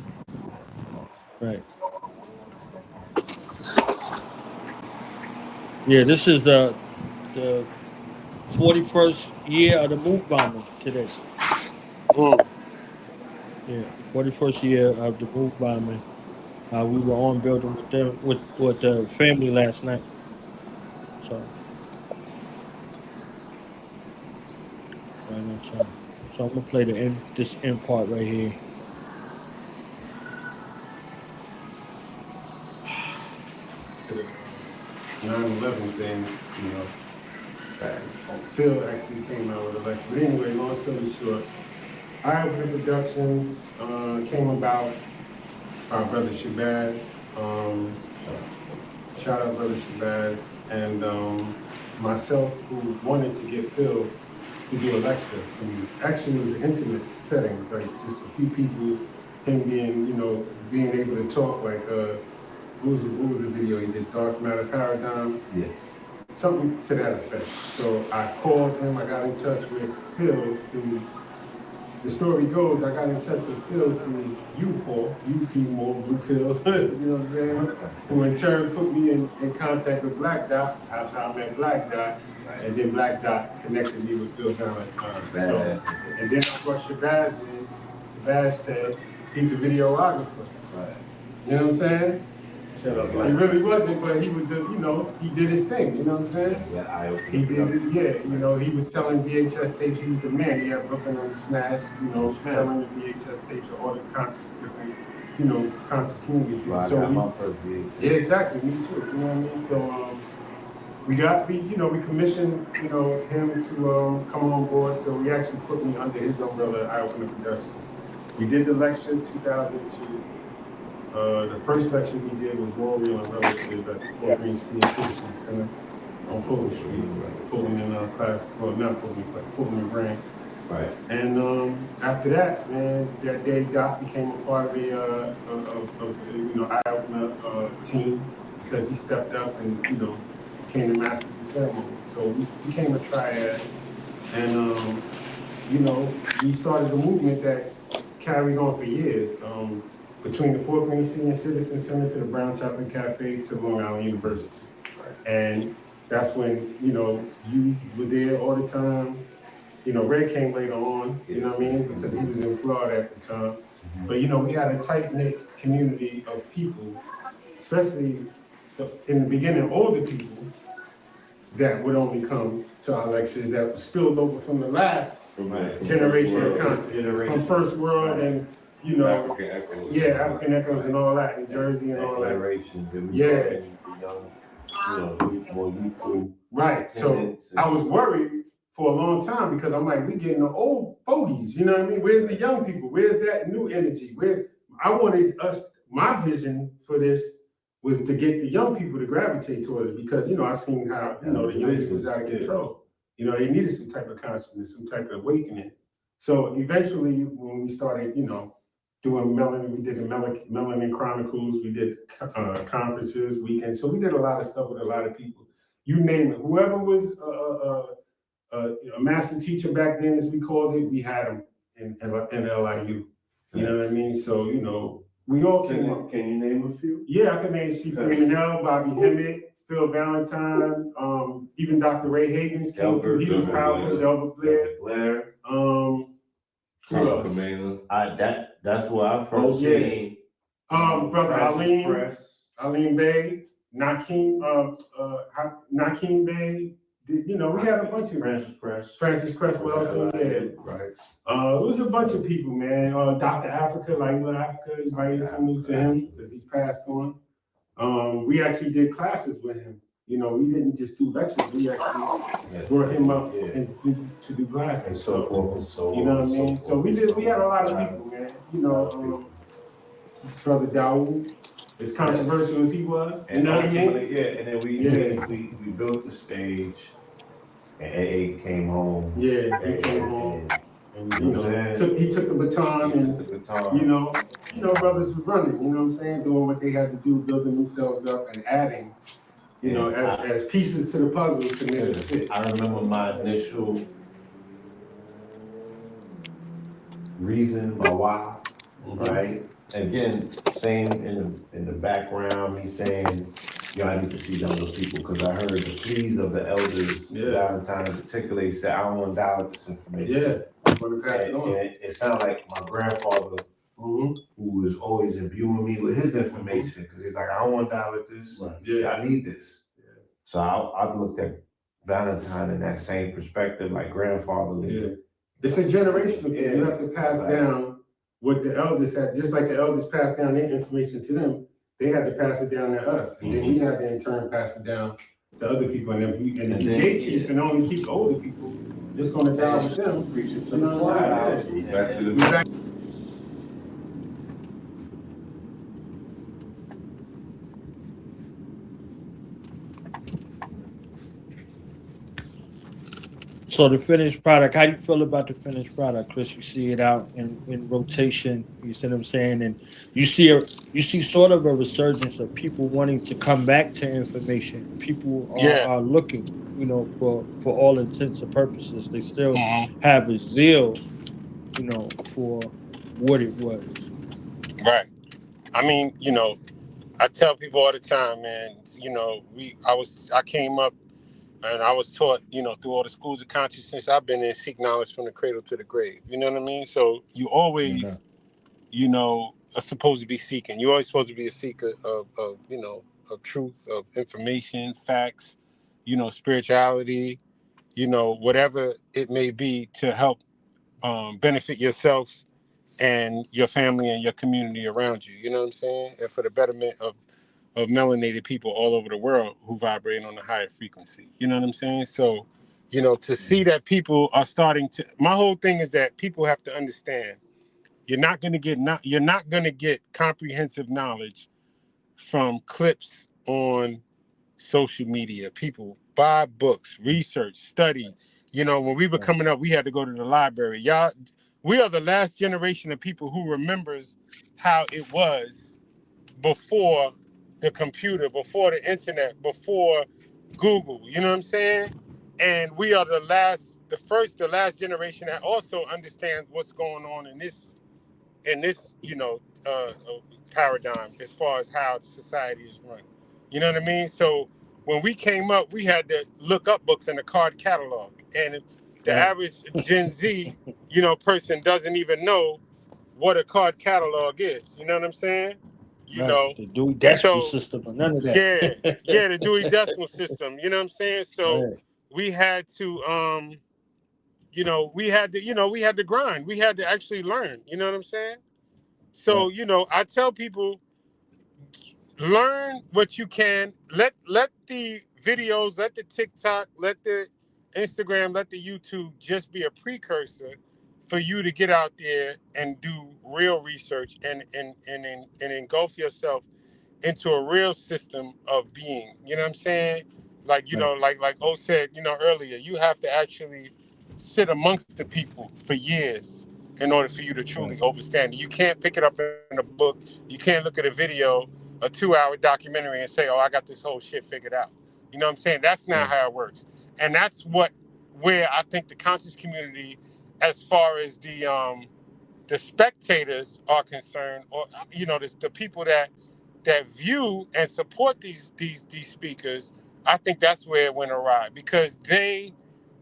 Right. Yeah, this is the 41st year of the move bombing today. Yeah, 41st year of the move bombing. We were on building with them with the family last night. So right on time. So I'm gonna play this end part right here. The 9/11 thing, you know, Phil actually came out with a lecture. But anyway, long story short, Eye Opener Productions came about our brother Shabazz. Shout out brother Shabazz and myself, who wanted to get Phil to do a lecture. And actually, it was an intimate setting, like just a few people, him being, you know, being able to talk like what was the video he did? Dark Matter Paradigm? Yes. Something to that effect. So I called him, I got in touch with Phil through, the story goes, I got in touch with Phil through you, Paul, UP more Blue Pill, you know what I'm saying? Who in turn put me in contact with Black Dot. That's how I met Black Dot. And then Black Dot connected me with Phil Valentine. So, and then I brought Shabazz in. Shabazz said he's a videographer. Right. You know what I'm saying? He really wasn't, but he was, you know, he did his thing, you know what I'm saying? Yeah, He did it, yeah, you know, he was selling VHS tapes, he was the man. He had Brooklyn on Smash, you know, selling the VHS tapes to all the conscious different, you know, conscious communities. Right, So I got my first VHS. yeah, exactly, me too, you know what I mean? So we commissioned, you know, him to come on board, so he actually put me under his umbrella at Eye Opener Productions. We did the lecture in 2002. The first lecture we did was Rory on Relative at the Fort Greene Senior Citizen Center on Fulton Street, Fulton in class, well, not Fulton, but Fulton and Grand. Right. And after that, man, that day Doc became a part of the you know, Eye Opener team because he stepped up and, you know, became the master of the ceremony. So we became a triad, and you know, we started a movement that carried on for years. Between the Fort Greene Senior Citizen Center to the Brown Chocolate Cafe to Long Island University. And that's when, you know, you were there all the time. You know, Red came later on, you know what I mean? Because he was in Florida at the time. But, you know, we had a tight-knit community of people, especially in the beginning, older people that would only come to our lectures that was spilled over from the last generation of consciousness, from First World and, you know, African Echoes. Yeah, African Echoes and all that, in Jersey and all that. Yeah. More youthful. Right, so I was worried for a long time because I'm like, we getting the old fogies, you know what I mean? Where's the young people? Where's that new energy? I wanted my vision for this was to get the young people to gravitate towards it because, you know, I seen how, you know, the young people was out of control. You know, they needed some type of consciousness, some type of awakening. So eventually when we started, you know, doing melanin, we did the Melanin Chronicles, we did conferences, weekends. So we did a lot of stuff with a lot of people. You name it. Whoever was a master teacher back then, as we called it, we had them in LIU. You know what I mean? So, you know, we all came up. Can you name a few? Yeah, I can name Steve Renewal, Bobby Hemmett, Phil Valentine, even Dr. Ray Higgins came through. He was powerful. Delbert Blair. That's what I first seen. Brother Aline Bay, Nakeem Bay. You know, we had a bunch of Francis Crest Wilson. Yeah, right. It was a bunch of people, man. Dr. Africa, Laila Africa, invited me to him because he passed on. We actually did classes with him. You know, we didn't just do lectures. We actually brought him up and to do classes. And so forth and so on. You know what I mean? So we had a lot of people, man. You know, Brother Dayo, as controversial as he was. And you know what I mean? Yeah, and then we built the stage and AA came home. Yeah, he came home, and he took the baton, and brothers was running. You know what I'm saying? Doing what they had to do, building themselves up, and adding, as pieces to the puzzle to make it fit. I remember my initial reason, my why, right? Again, same in the background, me saying, I need to see younger people, because I heard the pleas of the elders, Valentine in particular. He said, I don't want to die with this information. Yeah, I'm going to pass it on. And it sounded like my grandfather, who was always imbuing me with his information, because he's like, I don't want to die with this. Right. Yeah. I need this. Yeah. So I looked at Valentine in that same perspective, like grandfatherly. Yeah. It's a generational thing. You have to pass down what the elders had, just like the elders passed down their information to them. They had to pass it down to us, and then we had to in turn pass it down to other people. And if you gatekeep and only keep older people, it's going to die with them. Back to the So the finished product, how do you feel about the finished product, Chris? You see it out in rotation, you see what I'm saying? And you see sort of a resurgence of people wanting to come back to information. People are looking, for all intents and purposes. They still have a zeal, for what it was. Right. I mean, I tell people all the time, man, I came up and I was taught, through all the schools of consciousness I've been in, seek knowledge from the cradle to the grave. You know what I mean? So you always, are supposed to be seeking. You're always supposed to be a seeker of truth, of information, facts, spirituality, whatever it may be to help benefit yourself and your family and your community around you. You know what I'm saying? And for the betterment of melanated people all over the world who vibrate on a higher frequency. You know what I'm saying? So, to see that people are starting to, my whole thing is that people have to understand you're not going to get comprehensive knowledge from clips on social media. People buy books, research, study. When we were coming up, we had to go to the library. We are the last generation of people who remembers how it was before the computer, before the internet, before Google, you know what I'm saying? And we are the last generation that also understands what's going on in this paradigm as far as how society is run. You know what I mean? So when we came up, we had to look up books in the card catalog. And the average Gen Z, person doesn't even know what a card catalog is. You know what I'm saying? The Dewey Decimal System or none of that. The Dewey Decimal System. You know what I'm saying? So we had to, we had to grind. We had to actually learn. You know what I'm saying? So, I tell people, learn what you can. Let the videos, let the TikTok, let the Instagram, let the YouTube just be a precursor for you to get out there and do real research and engulf yourself into a real system of being. You know what I'm saying? Like, like O said, earlier, you have to actually sit amongst the people for years in order for you to truly understand it. You can't pick it up in a book. You can't look at a video, a 2-hour documentary, and say, oh, I got this whole shit figured out. You know what I'm saying? That's not how it works. And that's where I think the conscious community, as far as the spectators are concerned, or the people that view and support these speakers, I think that's where it went awry, because they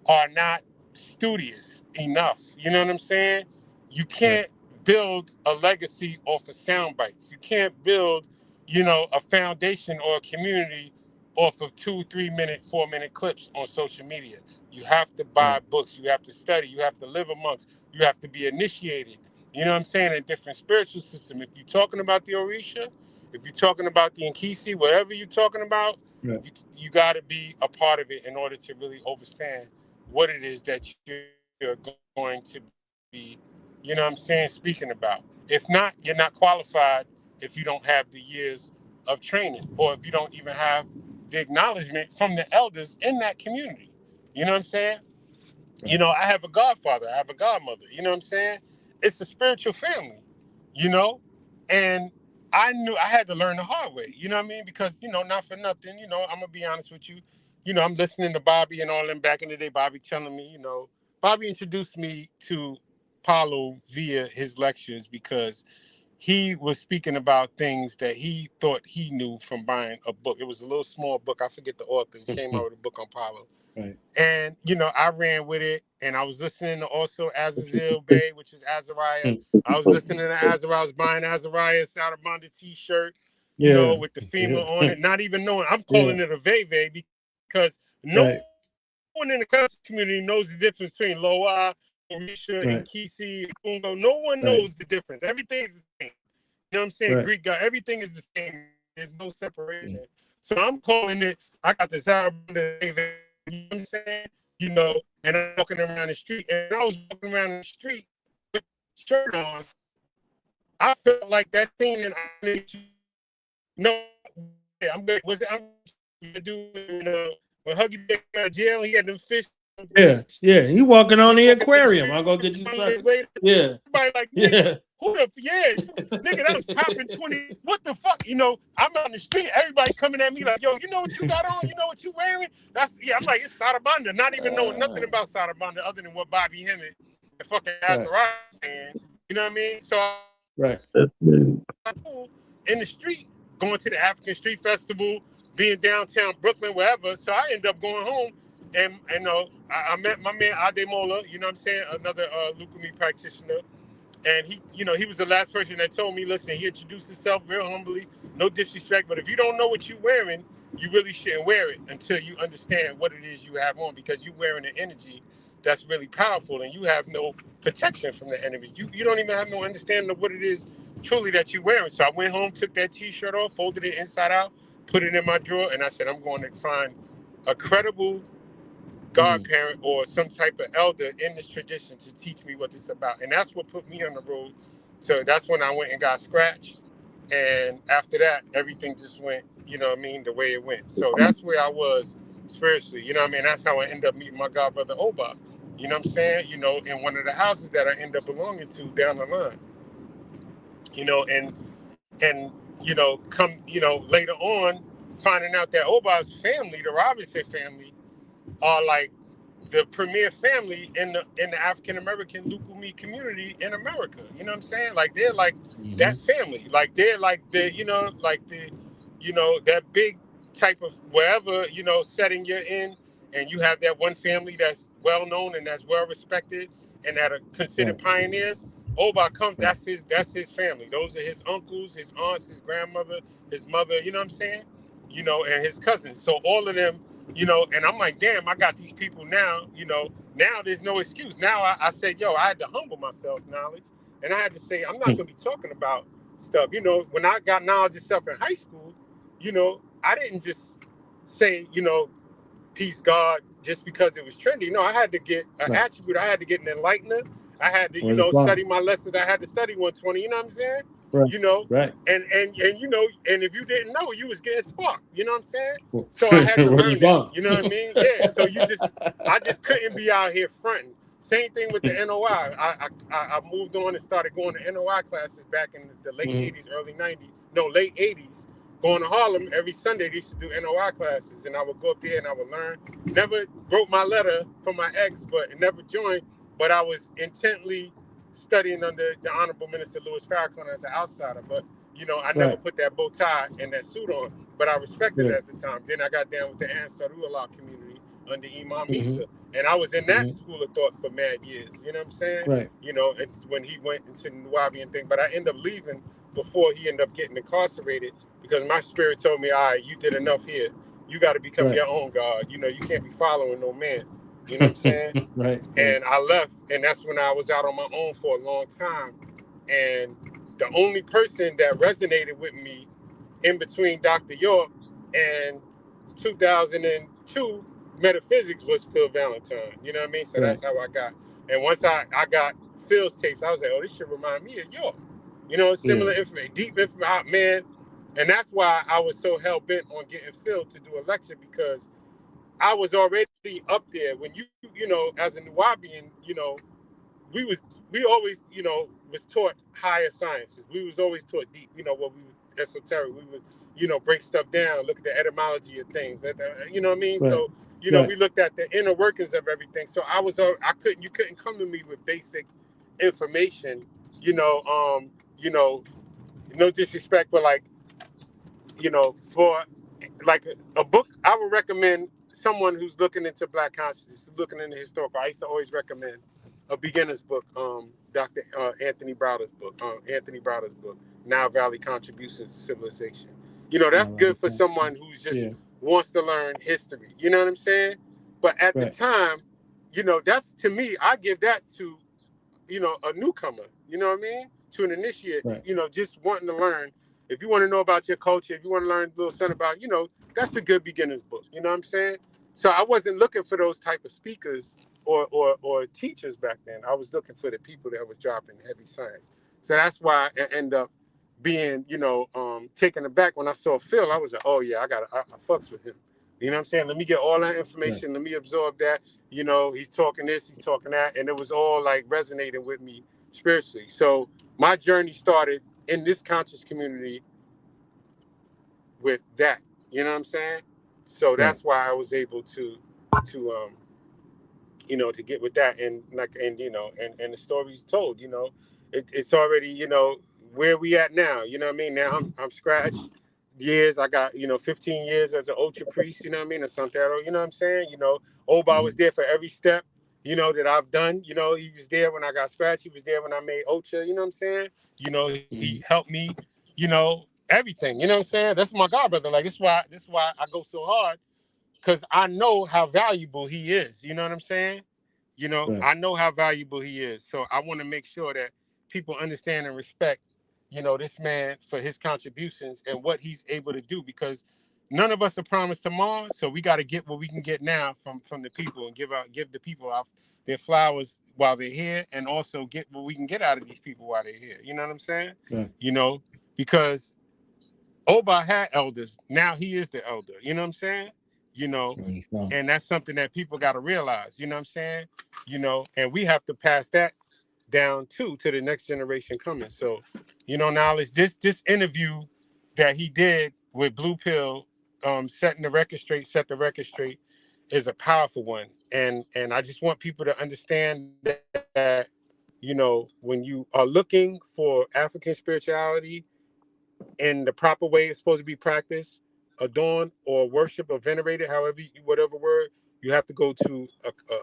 are not studious enough. You know what I'm saying? You can't build a legacy off of sound bites. You can't build, a foundation or a community off of 2, 3 minute, 4 minute clips on social media. You have to buy books. You have to study. You have to live amongst. You have to be initiated. You know what I'm saying? In different spiritual systems. If you're talking about the Orisha, if you're talking about the Nkisi, whatever you're talking about, you got to be a part of it in order to really understand what it is that you're going to be, speaking about. If not, you're not qualified if you don't have the years of training, or if you don't even have the acknowledgement from the elders in that community. You know what I'm saying? You know, I have a godfather, I have a godmother. You know what I'm saying? It's a spiritual family, you know? And I knew I had to learn the hard way, you know what I mean? Because, you know, not for nothing, you know, I'm going to be honest with you. You know, I'm listening to Bobby and all them back in the day, Bobby telling me, you know, Bobby introduced me to Paulo via his lectures because he was speaking about things that he thought he knew from buying a book. It was a little small book. I forget the author. He came out with a book on Paulo. Right. And, you know, I ran with it. And I was listening to also Azazel Bay, which is Azariah. I was listening to Azariah. I was buying Azariah's Sarabanda t-shirt, you know, with the FEMA on it. Not even knowing. I'm calling it a Veve because no one in the country community knows the difference between Loa, Orisha, and Kisi, Kungo. No one knows the difference. Everything is the same. You know what I'm saying? Greek God, everything is the same. There's no separation. So I'm calling it, I got the Zarabanda, you know what I'm saying? You know, and I'm walking around the street, and I was walking around the street with a shirt on. I felt like that thing that I need to know. Yeah, I'm good. I'm gonna do, you know, when Huggy Bear got out of jail, he had them fish. Yeah. He walking on the aquarium. I'm gonna get you later, something. Yeah. Everybody like, nigga, who the nigga, that was popping 20. What the fuck? You know, I'm on the street, everybody coming at me like, yo, you know what you got on? You know what you wearing? I'm like, it's Sarabanda, not even knowing nothing about Sarabanda other than what Bobby Hemmett and fucking Azariah saying. You know what I mean? So in the street, going to the African Street Festival, being downtown Brooklyn, wherever. So I ended up going home, and you know, I met my man Ade Mola. You know what I'm saying? Another Lucumi practitioner, and he, you know, he was the last person that told me, listen, he introduced himself real humbly, no disrespect, but if you don't know what you're wearing, you really shouldn't wear it until you understand what it is you have on, because you're wearing an energy that's really powerful, and you have no protection from the enemy. You don't even have no understanding of what it is truly that you're wearing. So I went home, took that t-shirt off, folded it inside out, put it in my drawer, and I said, I'm going to find a credible godparent or some type of elder in this tradition to teach me what this is about. And that's what put me on the road. So that's when I went and got scratched. And after that, everything just went, you know what I mean, the way it went. So that's where I was spiritually, you know what I mean? That's how I ended up meeting my god brother Oba, you know what I'm saying? You know, in one of the houses that I ended up belonging to down the line, you know, and you know, come, you know, later on, finding out that Oba's family, the Robinson family, are like the premier family in the African American Lucumi community in America. You know what I'm saying? Like they're like that family. Like they're like the, you know, like the, you know, that big type of wherever, you know, setting you're in, and you have that one family that's well known and that's well respected and that are considered pioneers. Oba comes, that's his family. Those are his uncles, his aunts, his grandmother, his mother, you know what I'm saying? You know, and his cousins. So all of them, you know, and I'm like, damn, I got these people now, you know, now there's no excuse. Now I said, yo, I had to humble myself, knowledge. And I had to say, I'm not going to be talking about stuff. You know, when I got knowledge itself in high school, you know, I didn't just say, you know, peace, God, just because it was trendy. No, I had to get an attribute. I had to get an enlightener. I had to, you know, study my lessons. I had to study 120, you know what I'm saying? You know, and you know, and if you didn't know, you was getting sparked, you know what I'm saying? So I had to learn that, you know what I mean? Yeah, so I just couldn't be out here fronting. Same thing with the NOI. I moved on and started going to NOI classes back in the late 80s, early 90s, no, late 80s. Going to Harlem every Sunday, they used to do NOI classes, and I would go up there and I would learn. Never wrote my letter for my ex, but never joined, but I was intently studying under the Honorable Minister Louis Farrakhan as an outsider. But, you know, I never put that bow tie and that suit on, but I respected it at the time. Then I got down with the Ansarullah community under Imam Isa, and I was in that school of thought for mad years, you know what I'm saying? You know, it's when he went into the Nuwabian thing, but I ended up leaving before he ended up getting incarcerated, because my spirit told me, all right, you did enough here. You got to become your own God. You know, you can't be following no man. You know what I'm saying? And I left, and that's when I was out on my own for a long time. And the only person that resonated with me in between Dr. York and 2002 metaphysics was Phil Valentine. You know what I mean? So that's how I got. And once I got Phil's tapes, I was like, oh, this should remind me of York. You know, similar information, deep information, man. And that's why I was so hell-bent on getting Phil to do a lecture, because I was already up there when you know, as a Nuwabian, you know, we always, you know, was taught higher sciences. We was always taught deep, you know, what we were esoteric. We would, you know, break stuff down, look at the etymology of things. You know what I mean? Right. So, you know, Right. we looked at the inner workings of everything. So you couldn't come to me with basic information, you know, no disrespect, but like, you know, for like a book, I would recommend someone who's looking into Black consciousness, looking into historical. I used to always recommend a beginner's book, Dr. Anthony Browder's book, Nile Valley Contributions to Civilization. You know, that's good for someone who's just wants to learn history. You know what I'm saying? But at the time, you know, that's, to me, I give that to, you know, a newcomer, you know what I mean? To an initiate, you know, just wanting to learn. If you want to know about your culture, if you want to learn a little something about, you know, that's a good beginner's book. You know what I'm saying? So I wasn't looking for those type of speakers or teachers back then. I was looking for the people that was dropping heavy science. So that's why I end up being, you know, taken aback when I saw Phil. I was like, oh yeah, I fucks with him. You know what I'm saying? Let me get all that information. Let me absorb that. You know, he's talking this, he's talking that. And it was all like resonating with me spiritually. So my journey started in this conscious community with that. You know what I'm saying? So that's why I was able to you know, to get with that. And like, and you know, and the story's told, you know, it's already, you know, where we at now. You know what I mean? Now I'm scratched years. I got, you know, 15 years as an ultra priest, you know what I mean, a Santero, you know what I'm saying? You know, Oba was there for every step, you know, that I've done. You know, he was there when I got scratched, he was there when I made ultra, you know what I'm saying? You know, he helped me, you know, everything, you know what I'm saying? That's my god brother. Like, this is why I go so hard, because I know how valuable he is. You know what I'm saying? You know, I know how valuable he is. So I want to make sure that people understand and respect, you know, this man for his contributions and what he's able to do, because none of us are promised tomorrow. So we got to get what we can get now from the people, and give the people their flowers while they're here, and also get what we can get out of these people while they're here. You know what I'm saying? You know, because Oba had elders. Now he is the elder. You know what I'm saying? You know, and that's something that people got to realize. You know what I'm saying? You know, and we have to pass that down too to the next generation coming. So, you know, knowledge. This interview that he did with Blue Pill, set the record straight, is a powerful one. And I just want people to understand that, you know, when you are looking for African spirituality in the proper way it's supposed to be practiced, adorned, or worship or venerated, however, whatever word, you have to go to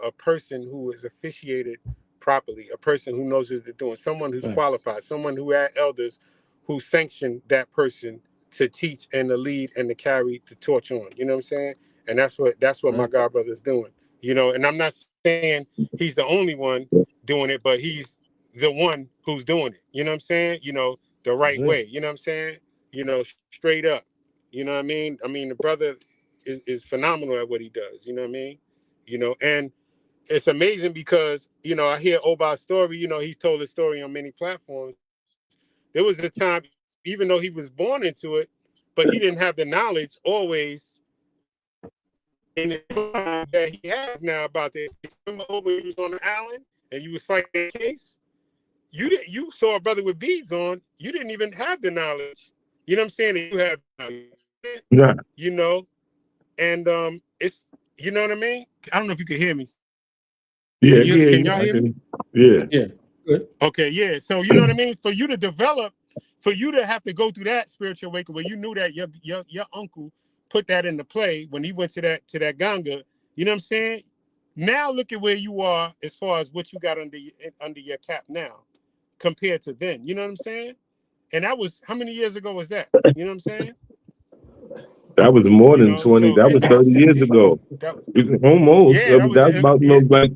a person who is officiated properly, a person who knows what they're doing, someone who's qualified, someone who had elders who sanctioned that person to teach and to lead and to carry the torch on. You know what I'm saying? And that's what my god brother is doing. You know, and I'm not saying he's the only one doing it, but he's the one who's doing it. You know what I'm saying? You know, the right way. You know what I'm saying? You know, straight up. You know what I mean? I mean, the brother is phenomenal at what he does. You know what I mean? You know, and it's amazing because, you know, I hear Oba's story. You know, he's told his story on many platforms. There was a time, even though he was born into it, but he didn't have the knowledge always in the time that he has now about this. Remember when he was on the island and you was fighting that case? You saw a brother with beads on. You didn't even have the knowledge. You know what I'm saying? You have, you know, and it's, you know what I mean? I don't know if you can hear me. Yeah, can y'all hear me? Yeah. Good. Okay, yeah. So you know what I mean? For you to develop, for you to have to go through that spiritual awakening, where you knew that your uncle put that into play when he went to that Ganga. You know what I'm saying? Now look at where you are as far as what you got under your cap now, compared to then. You know what I'm saying? And that was, how many years ago was that? You know what I'm saying? That was more You than know, 20. so That was 30 it's years deep. ago. Almost. Yeah, that was That's about yeah. like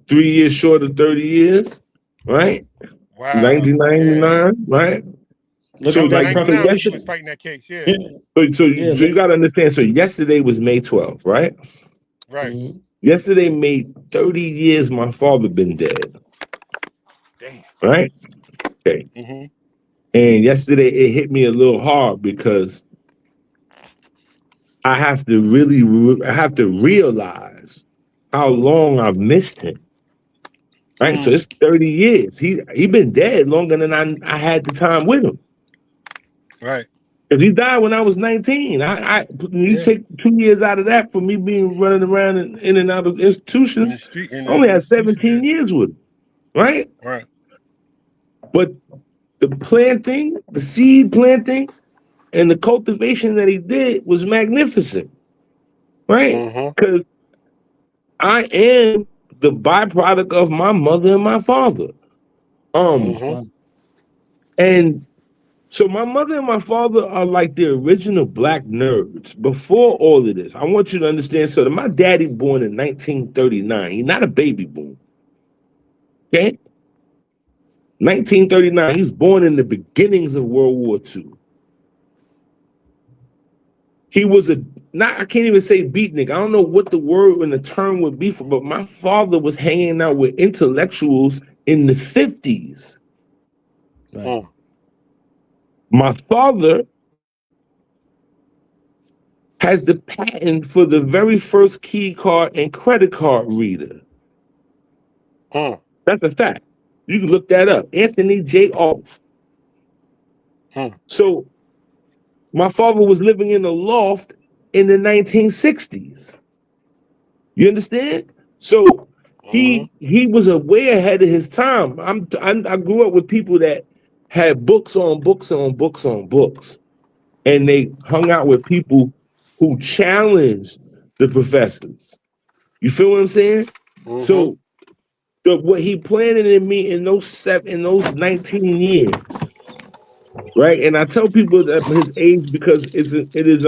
3 years short of 30 years, right? Wow. 1999, right? Look So at that like, so 99 when he yesterday, was fighting that case. Yeah. so you got to understand. So yesterday was May 12th, right? Right. Yesterday made 30 years my father been dead, Damn. right? Okay. Mm-hmm. And yesterday it hit me a little hard because I have to realize how long I've missed him. Right, so it's 30 years. He been dead longer than I had the time with him. Right. Because he died when I was 19. You take 2 years out of that for me being running around in and out of institutions. In I only the had institution, 17 years with him. Right? Right. But the planting, the seed planting, and the cultivation that he did was magnificent. Right? Because I am the byproduct of my mother and my father. And so my mother and my father are like the original black nerds. Before all of this, I want you to understand. So my daddy born in 1939. He's not a baby boom. Okay? 1939. He was born in the beginnings of World War II. He was I can't even say beatnik. I don't know what the word and the term would be for, but my father was hanging out with intellectuals in the 50s. Right. My father has the patent for the very first key card and credit card reader. That's a fact. You can look that up. Anthony J. Alf. So my father was living in a loft in the 1960s. You understand? So he was way ahead of his time. I grew up with people that had books on books on books on books, and they hung out with people who challenged the professors. You feel what I'm saying? So what he planted in me in those 19 years, right? And I tell people that his age because it is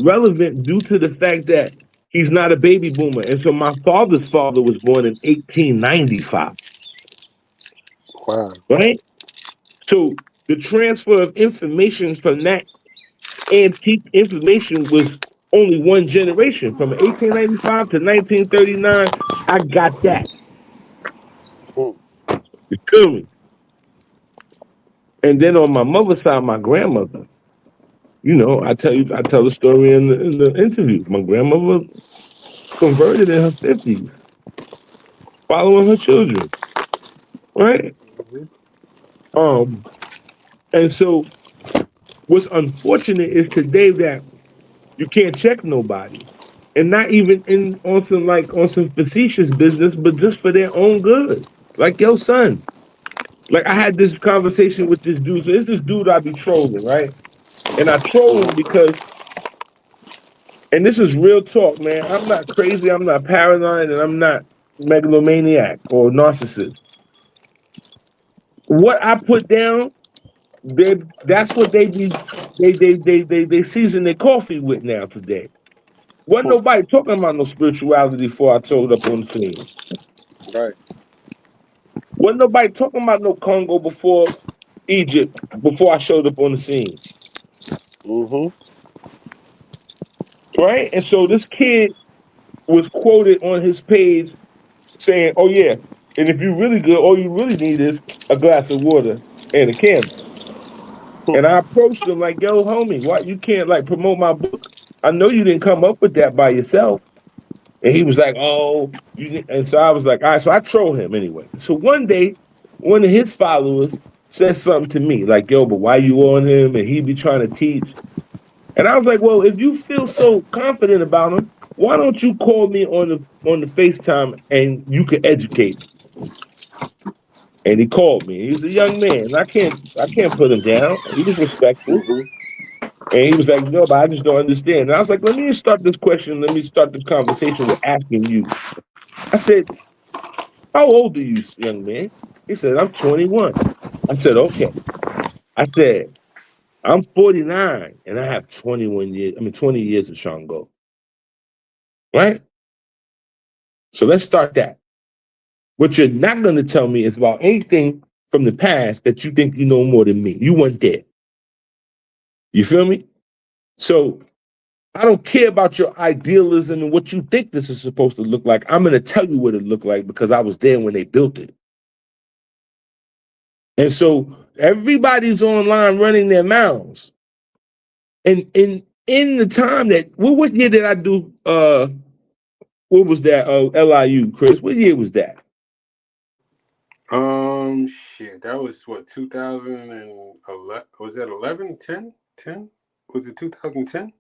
relevant due to the fact that he's not a baby boomer. And so my father's father was born in 1895. Wow. Right? So the transfer of information from that antique information was only one generation. From 1895 to 1939, I got that. You feel me? And then on my mother's side, my grandmother, I tell the story in the interview. My grandmother converted in her 50s, following her children, right? And so what's unfortunate is today that you can't check nobody, and not even on some facetious business, but just for their own good. Like, yo, son. Like, I had this conversation with this dude. So it's this dude I be trolling, right? And I troll him because, and this is real talk, man. I'm not crazy, I'm not paranoid, and I'm not megalomaniac or narcissist. What I put down, that's what they season their coffee with now today. Wasn't nobody talking about no spirituality before I showed up on the scene. Right. Wasn't nobody talking about no Congo before Egypt before I showed up on the scene. Right? And so this kid was quoted on his page saying, oh yeah, and if you're really good, all you really need is a glass of water and a candle. And I approached him like, yo, homie, why you can't like promote my book? I know you didn't come up with that by yourself. And he was like, oh, and so I was like, all right, so I troll him anyway. So one day, one of his followers said something to me, like, yo, but why you on him? And he be trying to teach. And I was like, well, if you feel so confident about him, why don't you call me on the FaceTime and you can educate me? And he called me. He's a young man. I can't put him down. He was respectful. And he was like, no, but I just don't understand. And I was like, let me start this question. Let me start the conversation with asking you. I said, how old are you, young man? He said, I'm 21. I said, okay. I said, I'm 49 and I have 20 years of Shango. Right? So let's start that. What you're not going to tell me is about anything from the past that you think you know more than me. You weren't there. You feel me? So I don't care about your idealism and what you think this is supposed to look like. I'm going to tell you what it looked like because I was there when they built it. And so everybody's online running their mouths. And in the time that what year did I do? What was that? LIU, Chris. What year was that? Shit, that was what 2011. Was that 11, 10, 10? Was it 2010?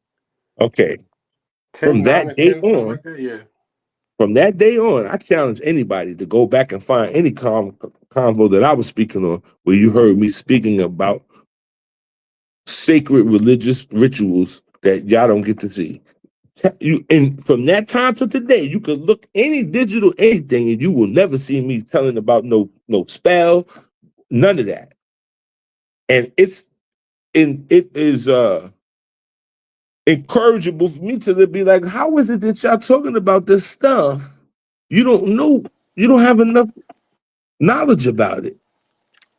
Okay. 10, From 9 that or day 10, something on, like that. Yeah. from that day on, I challenge anybody to go back and find any convo that I was speaking on where you heard me speaking about sacred religious rituals that y'all don't get to see. You and from that time to today, you could look any digital anything, and you will never see me telling about no spell, none of that. And it is encourageable for me to be like, how is it that y'all talking about this stuff? You don't know, you don't have enough knowledge about it.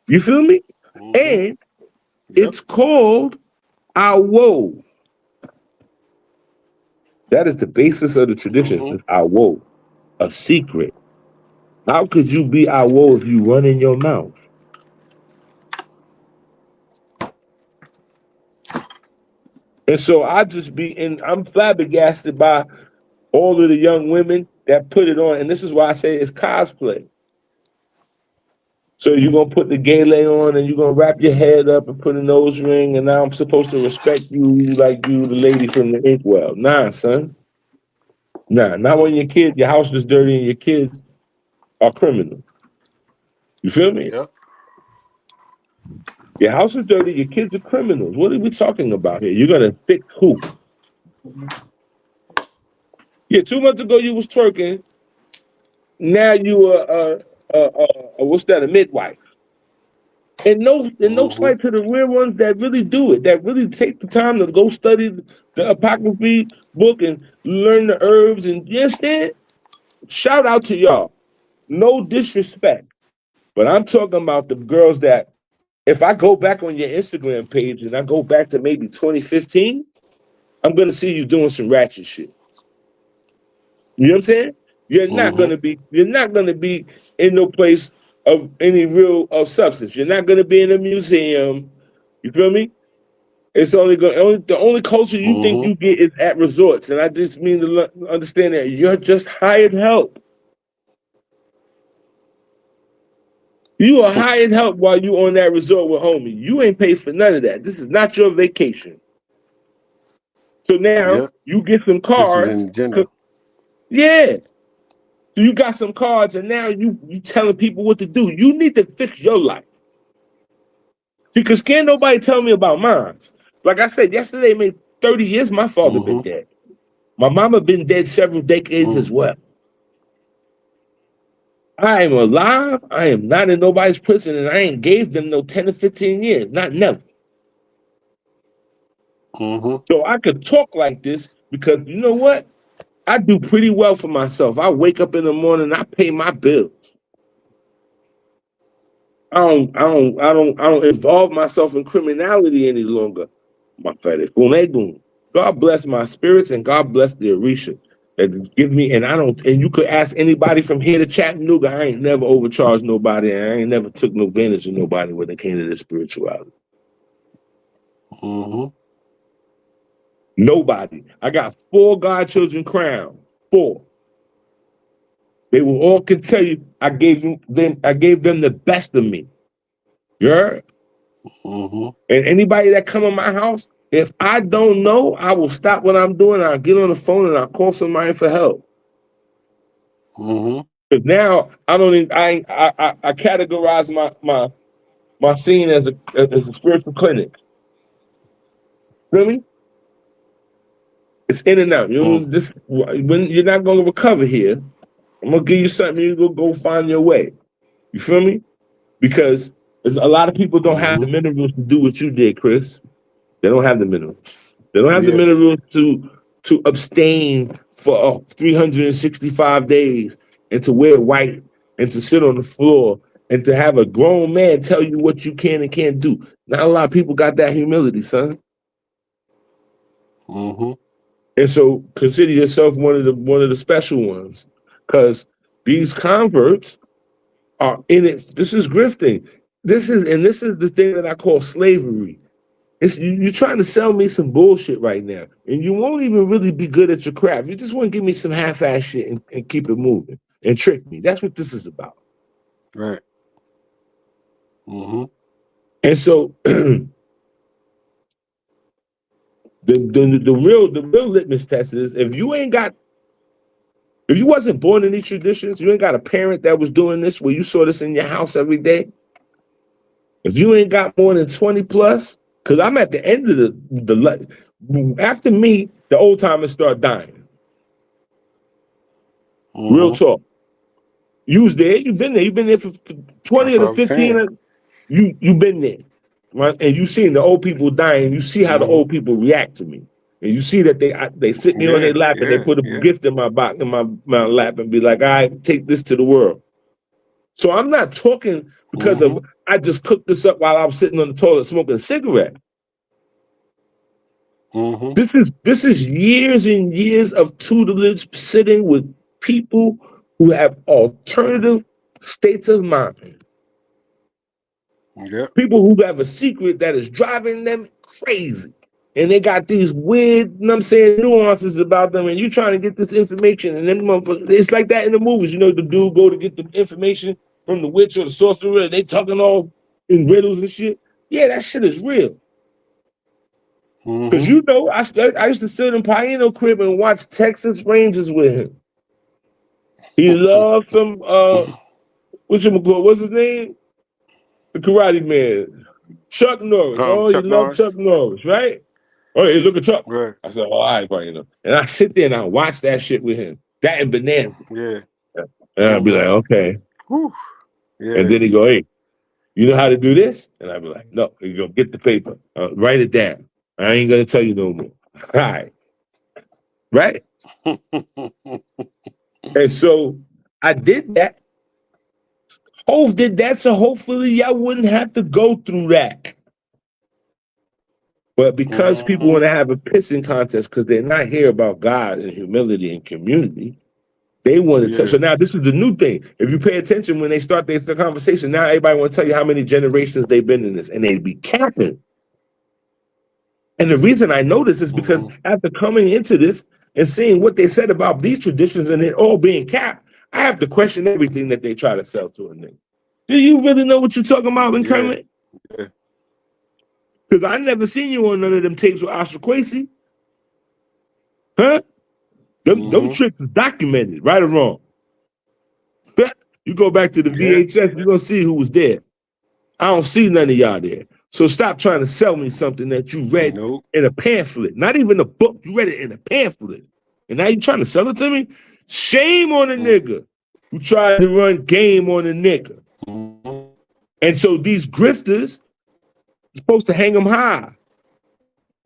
You feel me? And Yep. it's called awo. That is the basis of the tradition. Is awo, a secret. How could you be awo if you run in your mouth? And so I'm flabbergasted by all of the young women that put it on. And this is why I say it's cosplay. So you're gonna put the gele on and you're gonna wrap your head up and put a nose ring, and now I'm supposed to respect you like you the lady from the inkwell. Nah, son. Nah, not when your house is dirty and your kids are criminals. You feel me? Yep. Your house is dirty, your kids are criminals. What are we talking about here? You're gonna fix who? Yeah, 2 months ago you was twerking. Now you what's that? A midwife. And no slight to the real ones that really do it, that really take the time to go study the apocryphy book and learn the herbs. And you understand? Shout out to y'all. No disrespect, but I'm talking about the girls that if I go back on your Instagram page and I go back to maybe 2015, I'm gonna see you doing some ratchet shit. You know what I'm saying? You're not gonna be in no place of any real of substance. You're not gonna be in a museum. You feel me? It's the only culture you think you get is at resorts, and I just mean to understand that you're just hired help. You are hired help while you on that resort with homie. You ain't paid for none of that. This is not your vacation. So now Yep. you get some This is cards. an agenda. Yeah. So you got some cards, and now you telling people what to do. You need to fix your life. Because can't nobody tell me about mine. Like I said, yesterday made 30 years my father been dead. My mama been dead several decades as well. I am alive. I am not in nobody's prison, and I ain't gave them no 10 to 15 years. Not never. So I could talk like this because you know what? I do pretty well for myself. I wake up in the morning, I pay my bills. I don't involve myself in criminality any longer. My fetish. God bless my spirits and God bless the Orisha that give me, and you could ask anybody from here to Chattanooga, I ain't never overcharged nobody, and I ain't never took no advantage of nobody when it came to this spirituality. Nobody. I got 4 godchildren crowned. 4. They will all can tell you I gave them the best of me. You heard? And anybody that come in my house, if I don't know, I will stop what I'm doing. I'll get on the phone and I'll call somebody for help. Because now I don't even, I categorize my scene as a spiritual clinic. Feel me? It's in and out. When you're not gonna recover here, I'm gonna give you something. You go find your way. You feel me? Because a lot of people don't have the minerals to do what you did, Chris. They don't have the minerals. They don't have the Yeah. minerals to abstain for 365 days and to wear white and to sit on the floor and to have a grown man tell you what you can and can't do. Not a lot of people got that humility, son. And so consider yourself one of the special ones, because these converts are in it. This is grifting. This is the thing that I call slavery. You're trying to sell me some bullshit right now, and you won't even really be good at your craft. You just want to give me some half-ass shit and keep it moving and trick me. That's what this is about. Right. Mm-hmm. And so the real litmus test is if you wasn't born in these traditions, you ain't got a parent that was doing this where you saw this in your house every day. If you ain't got more than 20 plus, because I'm at the end of the after me, the old timers start dying. Mm-hmm. Real talk. You was there, you've been there for 20 to 15. You've been there. Right? And you seen the old people dying, you see how the old people react to me. And you see that they sit me on their lap and they put a gift in my lap and be like, all right, take this to the world. So I'm not talking because of I just cooked this up while I was sitting on the toilet smoking a cigarette. This is years and years of tutelage sitting with people who have alternative states of mind. Yep. People who have a secret that is driving them crazy. And they got these weird, you know what I'm saying, nuances about them, and you trying to get this information, and then it's like that in the movies. You know, the dude go to get the information from the witch or the sorcerer, and they talking all in riddles and shit. Yeah, that shit is real. Because you know, I used to sit in Piano crib and watch Texas Rangers with him. He loved some what's his name? The Karate Man. Chuck Norris. He loved Chuck Norris, right? Oh, hey, look at Chuck. Right. I said, all right, Brian. And I sit there and I watch that shit with him. That and Banana. Yeah. And I'd be like, okay. Whew. Yeah. And then he go, hey, you know how to do this? And I'd be like, no. He go, get the paper. Write it down. I ain't going to tell you no more. All right. Right? And so I did that. Hove did that, so hopefully y'all wouldn't have to go through that. But because people want to have a pissing contest because they're not here about God and humility and community, they want to tell. So now this is the new thing. If you pay attention when they start their conversation, now everybody want to tell you how many generations they've been in this, and they be capping. And the reason I know this is because after coming into this and seeing what they said about these traditions and it all being capped, I have to question everything that they try to sell to a nigga. Do you really know what you're talking about, Kermit? Yeah. Because I never seen you on none of them tapes with Oscar Quasey. Huh? Them tricks is documented, right or wrong. You go back to the VHS, you're going to see who was there. I don't see none of y'all there. So stop trying to sell me something that you read in a pamphlet. Not even a book. You read it in a pamphlet. And now you're trying to sell it to me? Shame on a nigga who tried to run game on a nigga. And so these grifters are supposed to hang them high.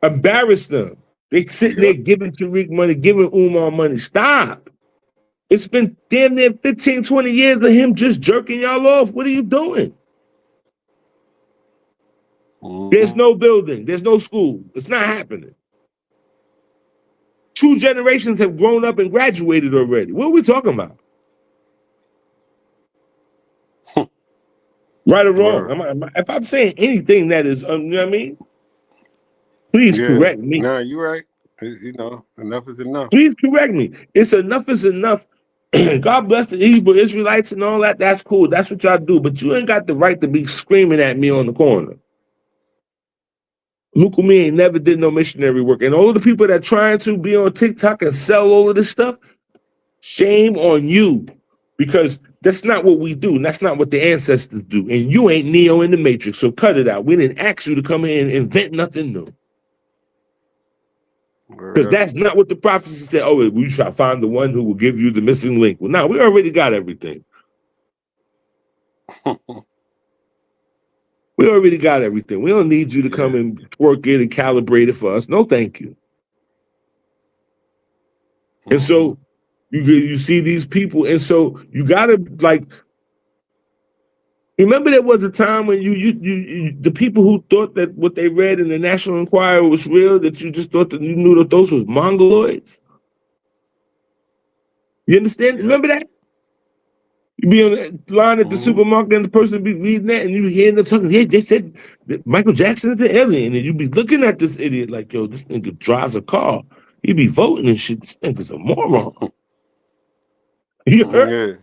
Embarrass them. They sitting there giving Tariq money, giving Umar money. Stop. It's been damn near 15, 20 years of him just jerking y'all off. What are you doing? There's no building. There's no school. It's not happening. 2 generations have grown up and graduated already. What are we talking about? Right or wrong? If I'm saying anything that is, you know what I mean? Please correct me. No, you're right. You know, enough is enough. Please correct me. It's enough is enough. God bless the Hebrew Israelites and all that. That's cool. That's what y'all do. But you ain't got the right to be screaming at me on the corner. Lucumi ain't never did no missionary work. And all of the people that trying to be on TikTok and sell all of this stuff, shame on you. Because that's not what we do. And that's not what the ancestors do. And you ain't Neo in the Matrix. So cut it out. We didn't ask you to come in and invent nothing new. Because that's not what the prophecy said. Oh, we shall find the one who will give you the missing link. Well, now we already got everything. We already got everything. We don't need you to come and work it and calibrate it for us. No, thank you. And so you see these people, and so you gotta like. Remember, there was a time when you the people who thought that what they read in the National Enquirer was real, that you just thought that you knew that those was mongoloids. You understand? Remember that? You be on the line at the supermarket and the person be reading that and you hearing them talking, yeah, they said that Michael Jackson is an alien. And you be looking at this idiot like, yo, this nigga drives a car. You be voting and shit. This nigga's a moron. You heard? Yeah.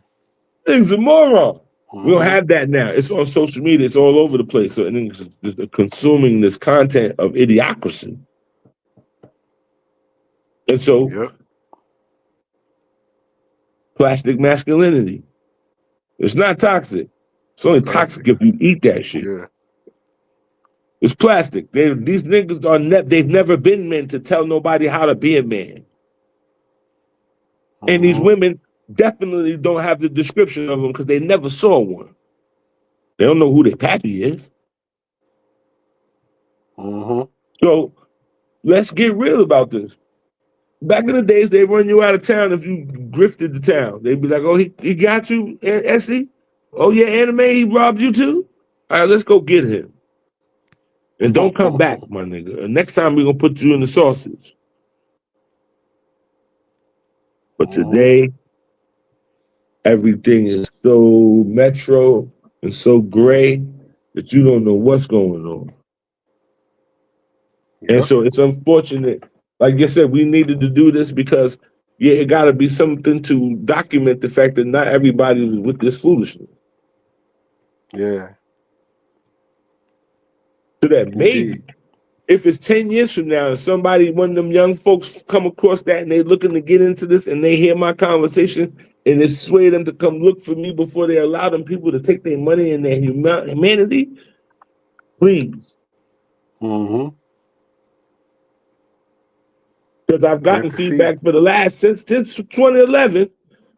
This nigga's a moron. We don't have that now. It's on social media. It's all over the place. So and it's consuming this content of idiocracy. And so plastic masculinity. It's not toxic. It's only toxic if you eat that shit. Yeah. It's plastic. These niggas are they've never been men to tell nobody how to be a man. And these women definitely don't have the description of them because they never saw one. They don't know who their pappy is. So let's get real about this. Back in the days, they run you out of town if you grifted the town. They'd be like, oh, he got you, Essie? Oh, yeah, anime, he robbed you too? All right, let's go get him. And don't come back, my nigga. And next time, we're going to put you in the sausage. But today, everything is so metro and so gray that you don't know what's going on. And so it's unfortunate. Like I said, we needed to do this because, yeah, it got to be something to document the fact that not everybody was with this foolishness. Yeah. So that maybe if it's 10 years from now and somebody, one of them young folks come across that and they're looking to get into this and they hear my conversation and it sway them to come look for me before they allow them people to take their money and their humanity, please. Because I've gotten feedback for the last, since 2011,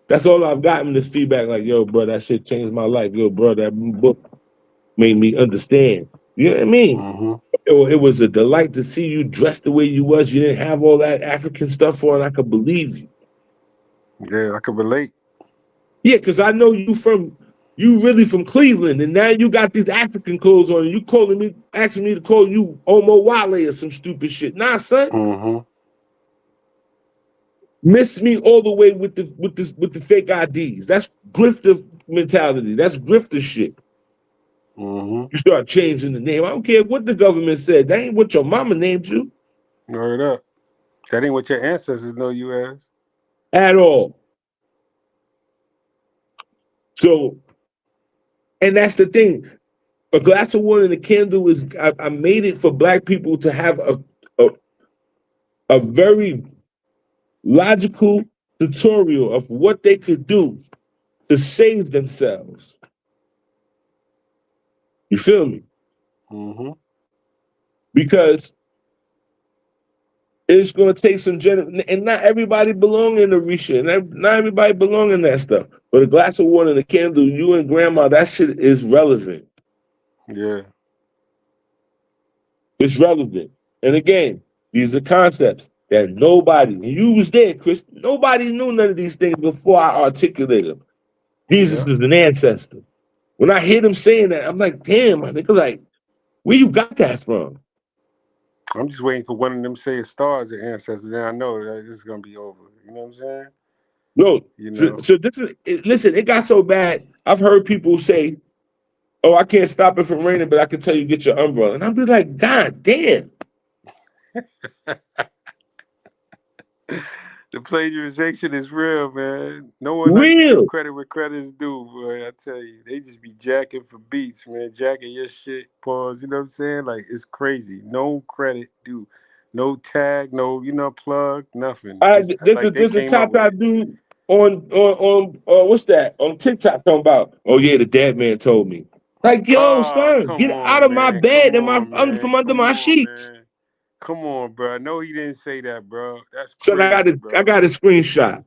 that's all I've gotten, this feedback like, yo, bro, that shit changed my life. Yo, bro, that book made me understand. You know what I mean? It was a delight to see you dressed the way you was. You didn't have all that African stuff on. I could believe you. Yeah, I could relate. Yeah, because I know you really from Cleveland, and now you got these African clothes on, and you calling me, asking me to call you Omo Wale or some stupid shit. Nah, son. Miss me all the way with the fake IDs. That's grifter mentality. That's grifter shit. You start changing the name. I don't care what the government said. That ain't what your mama named you. Word up. That ain't what your ancestors know you as. At all. So, and that's the thing. A glass of water and a candle is, I made it for Black people to have a very logical tutorial of what they could do to save themselves. You feel me? Because it's going to take some and not everybody belong in the Risha, and not everybody belong in that stuff. But a glass of water and a candle, you and grandma, that shit is relevant. Yeah. It's relevant. And again, these are concepts that nobody, and you was there, Chris, nobody knew none of these things before I articulated them. Jesus is an ancestor. When I hear them saying that, I'm like, damn, my nigga, like, where you got that from? I'm just waiting for one of them to say a star as an ancestor. Then I know that this is gonna be over. You know what I'm saying? No. You know. So this is listen. It got so bad. I've heard people say, "Oh, I can't stop it from raining, but I can tell you get your umbrella." And I'll be like, "God damn." The plagiarization is real, man. No one likes to give credit where credit is due, boy. I tell you, they just be jacking for beats, man. Jacking your shit, pause. You know what I'm saying? Like, it's crazy. No credit due. No tag, no, plug, nothing. There's a top dude on what's that? On TikTok talking about, oh yeah, the dead man told me. Like, yo, son, get out of my bed and from under my sheets. Man. Come on, bro. I know he didn't say that, bro. That's crazy. So I got a screenshot.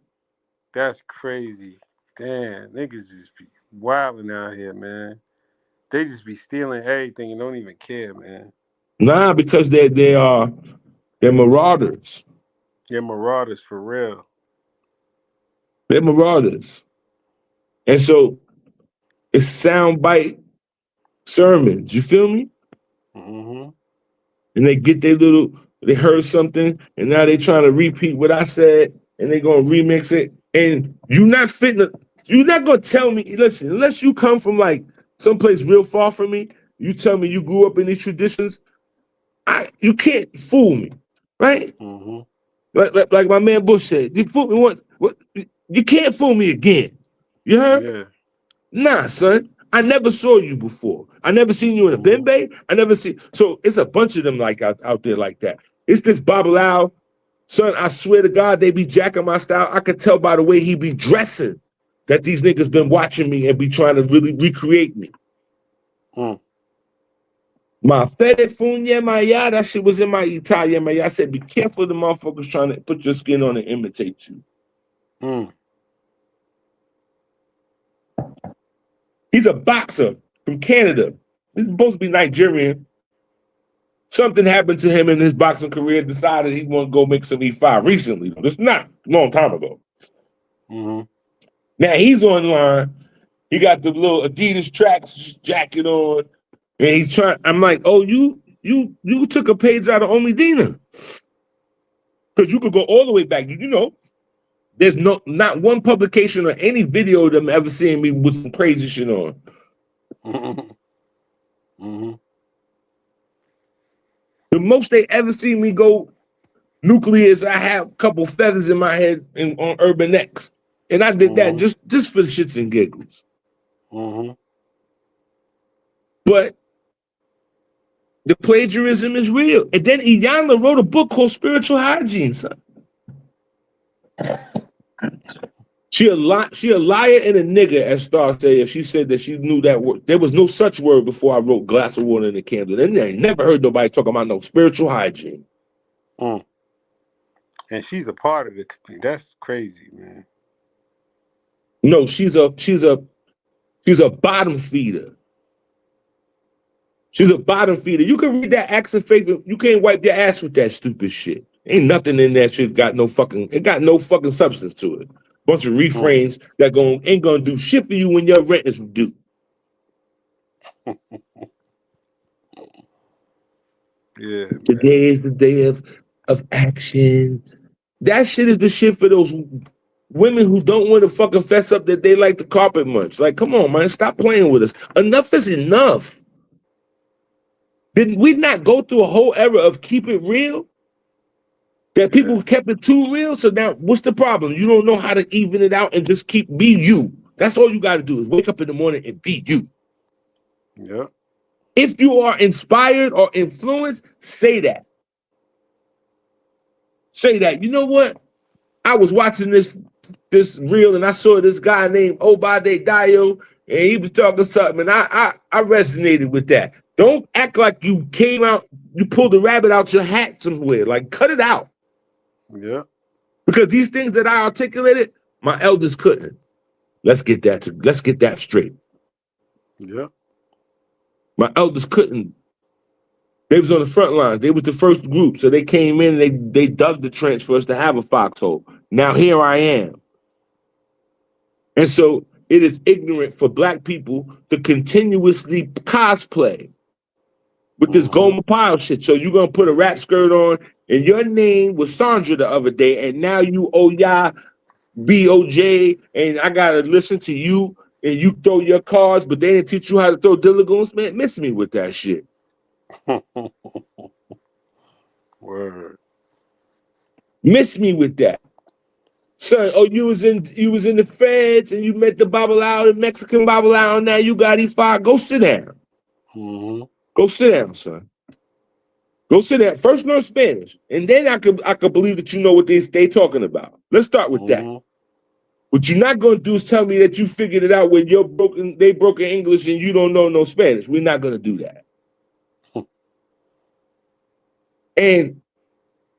That's crazy. Damn, niggas just be wilding out here, man. They just be stealing everything and don't even care, man. Nah, because they're marauders. They're marauders for real. They're marauders. And so it's soundbite sermons. You feel me? And they get they heard something, and now they trying to repeat what I said, and they gonna remix it. And you not fitting You're not gonna tell me, listen, unless you come from like someplace real far from me, you tell me you grew up in these traditions, you can't fool me, right? Mm-hmm. Like my man Bush said, you fool me once, you can't fool me again. You heard? Yeah. Nah, son. I never saw you before. I never seen you in a bimbe. I never see. So it's a bunch of them like out there like that. It's this Babalao. Son, I swear to God, they be jacking my style. I could tell by the way he be dressing that these niggas been watching me and be trying to really recreate me. My Fede Funya Maya, that shit was in my Italian Maya. I said, be careful of the motherfuckers trying to put your skin on and imitate you. He's a boxer from Canada. He's supposed to be Nigerian. Something happened to him in his boxing career, decided he wanted to go make some E5 recently. It's not a long time ago. Now he's online. He got the little Adidas tracks jacket on, and he's trying. I'm like, oh, you took a page out of Only Dina, because you could go all the way back. You know, there's not one publication or any video of them ever seeing me with some crazy shit on. The most they ever see me go nuclear is I have a couple feathers in my head on Urban X, and I did that just for shits and giggles. But the plagiarism is real. And then Iyanla wrote a book called Spiritual Hygiene, son. She a liar and a nigga, as Star said, if she said that she knew that word. There was no such word before I wrote Glass of Water in the Candle. And I never heard nobody talk about no spiritual hygiene. And she's a part of it. That's crazy, man. No, she's a bottom feeder. She's a bottom feeder. You can read that Acts of Faith. You can't wipe your ass with that stupid shit. Ain't nothing in that shit got no fucking substance to it. Bunch of refrains that ain't gonna do shit for you when your rent is due. Yeah. Today is the day of action. That shit is the shit for those women who don't want to fucking fess up that they like the carpet munch. Like, come on, man, stop playing with us. Enough is enough. Did we not go through a whole era of keep it real? That people kept it too real. So now what's the problem? You don't know how to even it out and just be you. That's all you got to do is wake up in the morning and be you. Yeah. If you are inspired or influenced, say that. Say that. You know what? I was watching this reel and I saw this guy named Oba Ade Dayo and he was talking something and I resonated with that. Don't act like you came out, you pulled the rabbit out your hat somewhere. Like, cut it out. Yeah. Because these things that I articulated, my elders couldn't. Let's get that straight. Yeah. My elders couldn't. They was on the front lines. They was the first group. So they came in and they dug the trench for us to have a foxhole. Now here I am. And so it is ignorant for black people to continuously cosplay with this Goma Pile shit. So you're gonna put a rap skirt on, and your name was Sandra the other day, and now you Oya BOJ, and I gotta listen to you, and you throw your cards, but they didn't teach you how to throw dillagoons. Man, miss me with that shit. Word. Miss me with that. Son, oh, you was in the feds and you met the Babalao, the Mexican Babalao, and now you got E5. Go sit down. Go sit down, son. Go sit down. First learn Spanish. And then I could believe that you know what they talking about. Let's start with that. What you're not gonna do is tell me that you figured it out when they broken English and you don't know no Spanish. We're not gonna do that. And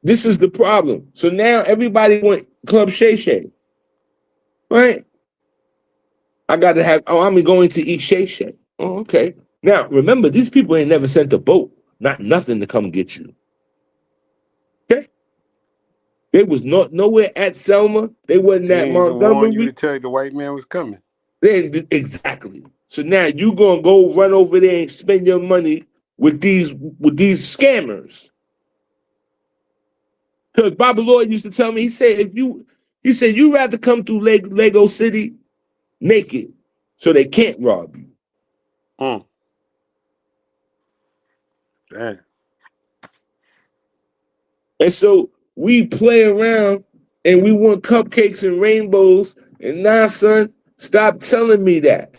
this is the problem. So now everybody went Club Shay Shay. Right? I'm going to eat Shay Shay. Oh, okay. Now, remember, these people ain't never sent a boat, nothing to come get you. Okay? They was nowhere at Selma. They wasn't at Montgomery. You to tell you the white man was coming. Exactly. So now you gonna go run over there and spend your money with these scammers. Because Baba Lloyd used to tell me, he said, you rather come through Lego City naked so they can't rob you. Damn. And so we play around and we want cupcakes and rainbows. And now, son, stop telling me that.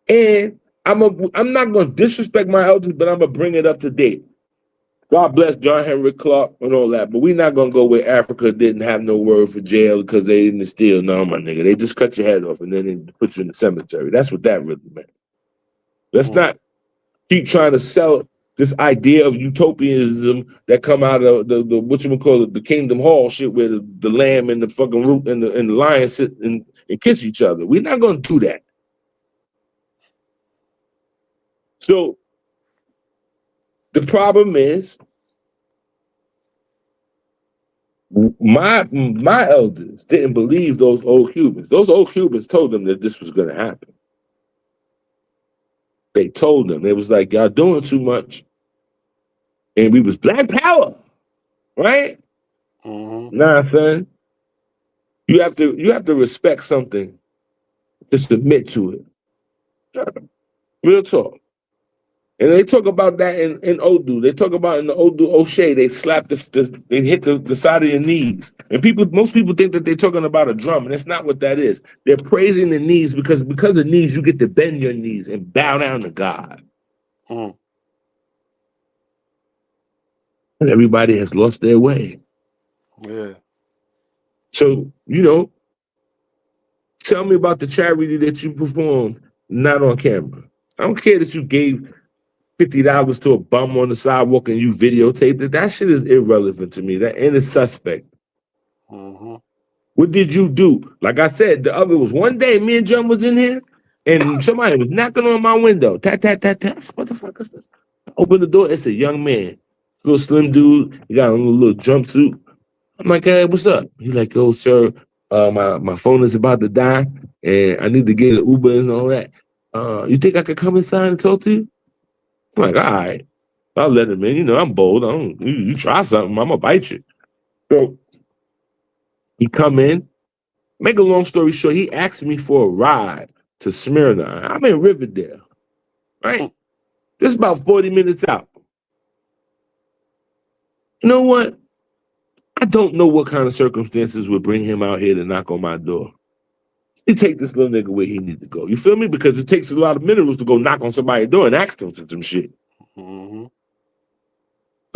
And I'm not going to disrespect my elders, but I'm going to bring it up to date. God bless John Henry Clark and all that, but we're not going to go where Africa didn't have no word for jail because they didn't steal. No, my nigga. They just cut your head off and then they put you in the cemetery. That's what that really meant. Let's not keep trying to sell this idea of utopianism that come out of the whatchamacallit, the Kingdom Hall shit where the lamb and the fucking root and the lion sit and kiss each other. We're not going to do that. So the problem is my elders didn't believe those old Cubans. Those old Cubans told them that this was going to happen. They told them. It was like, y'all doing too much. And we was black power, right? Nah, son. You have to respect something to submit to it. Real talk. And they talk about that in Odu. They talk about in the Odu O'Shea, they slap they hit the side of your knees. And most people think that they're talking about a drum, and that's not what that is. They're praising the knees because of knees, you get to bend your knees and bow down to God. And everybody has lost their way. Yeah. So, tell me about the charity that you performed, not on camera. I don't care that you gave $50 to a bum on the sidewalk and you videotaped it. That shit is irrelevant to me. That and it's suspect. What did you do? Like I said, the other was one day me and John was in here and somebody was knocking on my window. Tat, tat, tat, tat. What the fuck is this? I open the door. It's a young man. Little slim dude. He got on a little jumpsuit. I'm like, hey, what's up? He's like, oh, sir, my phone is about to die and I need to get an Uber and all that. You think I could come inside and talk to you? I'm like, all right, I'll let him in. I'm bold. You try something, I'm gonna bite you. So he come in. Make a long story short, he asked me for a ride to Smyrna. I'm in Riverdale, right? Just about 40 minutes out. You know what? I don't know what kind of circumstances would bring him out here to knock on my door. He take this little nigga where he need to go. You feel me? Because it takes a lot of minerals to go knock on somebody's door and ask them for some shit. So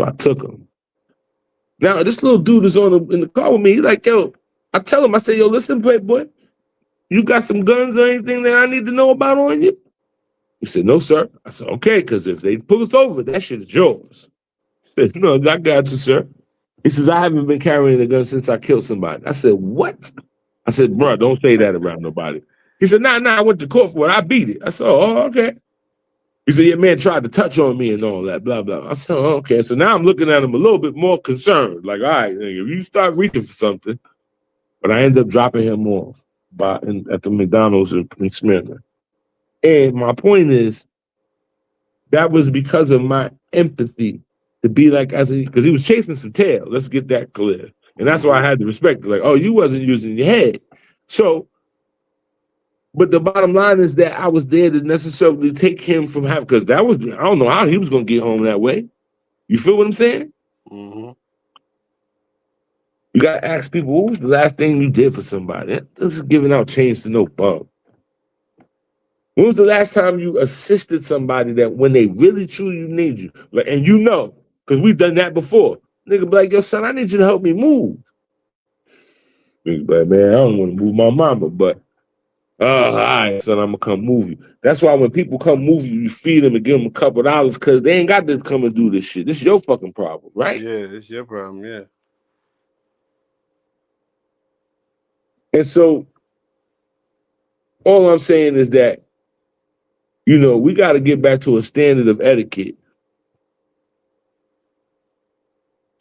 I took him. Now this little dude is in the car with me. He's like, yo, I tell him, I say, yo, listen, Playboy, you got some guns or anything that I need to know about on you? He said, no, sir. I said, okay, because if they pull us over, that shit is yours. He said, no, I got you, sir. He says, I haven't been carrying a gun since I killed somebody. I said, what? I said, bro, don't say that around nobody. He said, nah, I went to court for it. I beat it. I said, oh, okay. He said, your man tried to touch on me and all that, blah, blah. I said, oh, okay. So now I'm looking at him a little bit more concerned. Like, all right, if you start reaching for something. But I ended up dropping him off at the McDonald's in Smyrna. And my point is, that was because of my empathy to be like, because he was chasing some tail. Let's get that clear. And that's why I had to respect it. Like, oh, you wasn't using your head. So, but the bottom line is that I was there to necessarily take him from having, because I don't know how he was going to get home that way. You feel what I'm saying? You got to ask people, what was the last thing you did for somebody? This is giving out change to no bum. When was the last time you assisted somebody that when they really truly need you? Like, and because we've done that before. Nigga be like, yo, son, I need you to help me move. Nigga be like, man, I don't want to move my mama, but all right, son, I'm going to come move you. That's why when people come move you, you feed them and give them a couple of dollars because they ain't got to come and do this shit. This is your fucking problem, right? Yeah, it's your problem, yeah. And so all I'm saying is that, we got to get back to a standard of etiquette.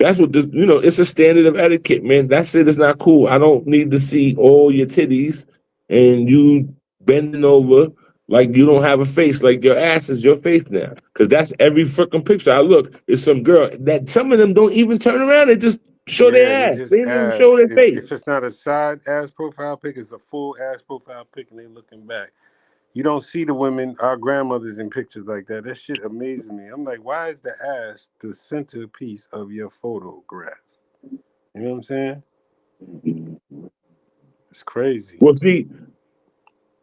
That's what this, it's a standard of etiquette, man. That shit is not cool. I don't need to see all your titties and you bending over like you don't have a face, like your ass is your face now. Because that's every freaking picture I look. It's some girl that some of them don't even turn around. They just Show Yeah, their they ass. just They didn't even show ass. their face. If it's not a side ass profile pic, it's a full ass profile pic, and they looking back. You don't see the women, our grandmothers, in pictures like that. That shit amazes me. I'm like, why is the ass the centerpiece of your photograph? You know what I'm saying? It's crazy. Well, see,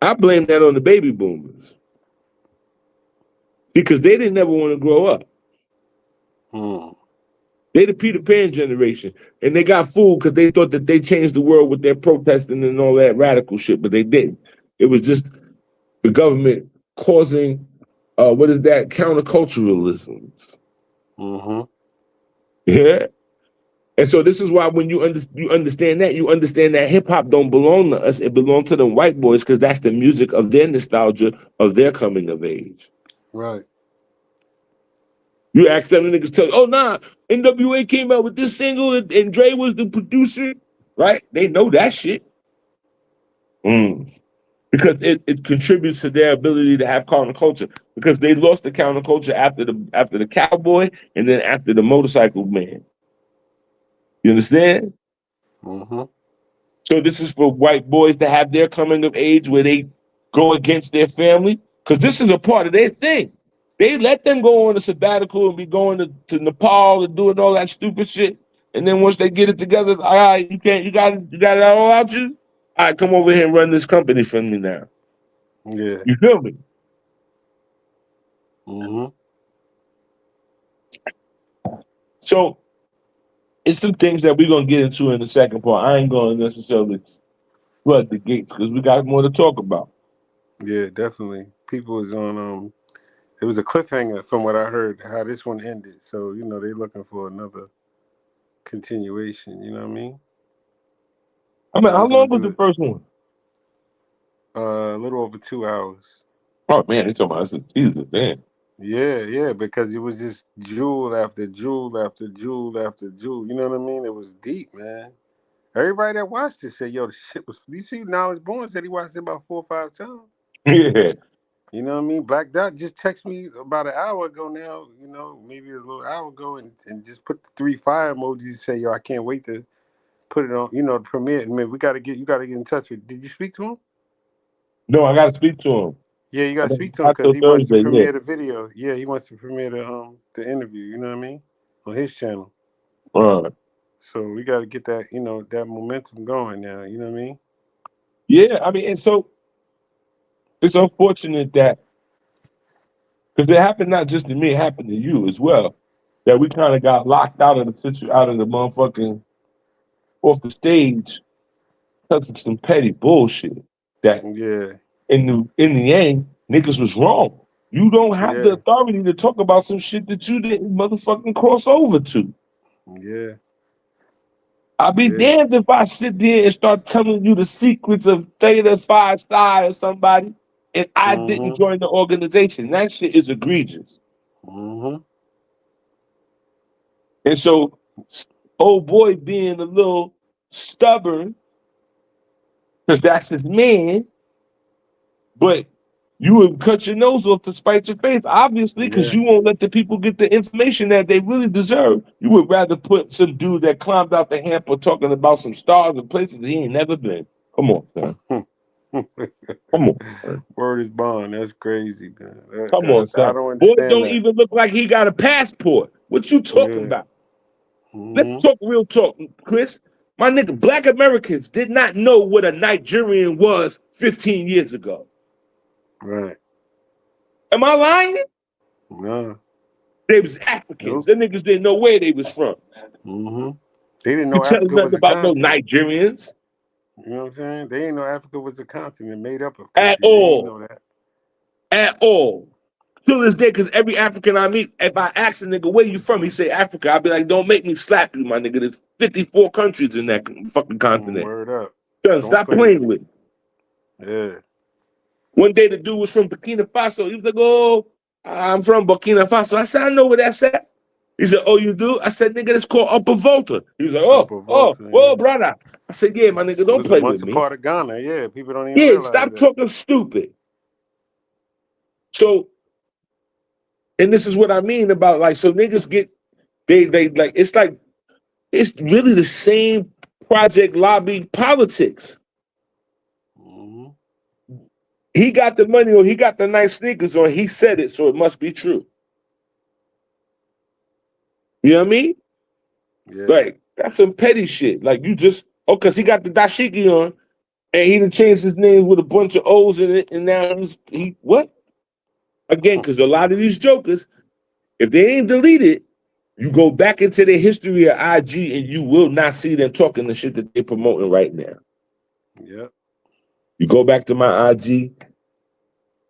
I blame that on the baby boomers because they didn't ever want to grow up. Mm. They the Peter Pan generation, and they got fooled because they thought that they changed the world with their protesting and all that radical shit, but they didn't. It was just the government causing what is that counterculturalisms. Mm-hmm. Yeah. And so this is why when you understand that hip hop don't belong to us, it belongs to them white boys because that's the music of their nostalgia of their coming of age. Right. You ask them, the niggas tell you, oh nah, NWA came out with this single and Dre was the producer, right? They know that shit. Because it contributes to their ability to have counterculture. Because they lost the counterculture after the cowboy and then after the motorcycle man. You understand? Mm-hmm. So this is for white boys to have their coming of age where they go against their family. Because this is a part of their thing. They let them go on a sabbatical and be going to Nepal and doing all that stupid shit. And then once they get it together, all right, you got it all out you? All right, come over here and run this company for me now. Yeah. You feel me? Mm-hmm. So it's some things that we're gonna get into in the second part. I ain't gonna necessarily flood the gates because we got more to talk about. Yeah, definitely. People was on it was a cliffhanger from what I heard how this one ended. So, they looking for another continuation, you know what I mean? I mean, How how they gonna long was do the it? first one? A little over 2 hours. Oh man, it's talking about Jesus, man. Yeah, because it was just jewel after jewel after jewel after jewel. You know what I mean? It was deep, man. Everybody that watched it said, yo, the shit was. You see, Knowledge Born said he watched it about 4 or 5 times. Yeah. You know what I mean? Black Dot just texted me about an hour ago now, maybe a little hour ago, and just put the 3 fire emojis and say, yo, I can't wait to put it on, the premiere. Man, you got to get in touch with. Did you speak to him? No, I gotta speak to him. Yeah, you got to speak to him Not because till he wants to Thursday, yeah. premiere the video. Yeah, he wants to premiere the interview, you know what I mean? On his channel. So we got to get that, that momentum going now. You know what I mean? Yeah, I mean, and so it's unfortunate that because it happened not just to me, it happened to you as well. That we kind of got locked out of the motherfucking off the stage because of some petty bullshit. That Yeah, in the end, niggas was wrong. You don't have the yeah, authority to talk about some shit that you didn't motherfucking cross over to. yeah, I'll be yeah. damned if I sit there and start telling you the secrets of Theta Phi Psi or somebody, and I didn't Mm-hmm. join the organization. That shit is egregious. Mm-hmm. And so, old boy being a little stubborn, because that's his man, but you would cut your nose off to spite your face, obviously, because Yeah. you won't let the people get the information that they really deserve. You would rather put some dude that climbed out the hamper talking about some stars and places he ain't never been. Come on, son. Come on, son. Word is bond. That's crazy, man. Come on, I son. don't Boy understand don't that. even look like he got a passport. What you talking Yeah. about? Let's Mm-hmm. talk real talk, Chris. My nigga, black Americans did not know what a Nigerian was 15 years ago. Right. Am I lying? No. They was Africans. Nope. The niggas didn't know where they was from. Mm-hmm. They didn't You know tell me Africa nothing was a about no continent. Nigerians You know what I'm saying? They didn't know Africa was a continent made up of at countries. They didn't all. know that. At all. Till this day, because every African I meet, if I ask a nigga, where you from? He say Africa. I'll be like, don't make me slap you, my nigga. There's 54 countries in that fucking continent. Word up. Son, Don't stop play with playing me. with me. Yeah. One day the dude was from Burkina Faso. He was like, oh, I'm from Burkina Faso. I said, I know where that's at. He said, oh, you do? I said, nigga, it's called Upper Volta. He was like, Upper Volta, whoa, yeah. brother. I said, yeah, my nigga, It don't was a play with once a me. part of Ghana, yeah. People don't even Yeah, realize stop that. talking stupid. So, and this is what I mean about like, so niggas get, they like, it's like It's really the same project lobby politics. He got the money or he got the nice sneakers or he said it, so it must be true. You know what I mean? Yeah. Like, that's some petty shit. Like, you just, because he got the dashiki on and he done changed his name with a bunch of O's in it, and now he what? Again, because a lot of these jokers, if they ain't deleted, you go back into the history of IG and you will not see them talking the shit that they're promoting right now. Yeah. You go back to my IG,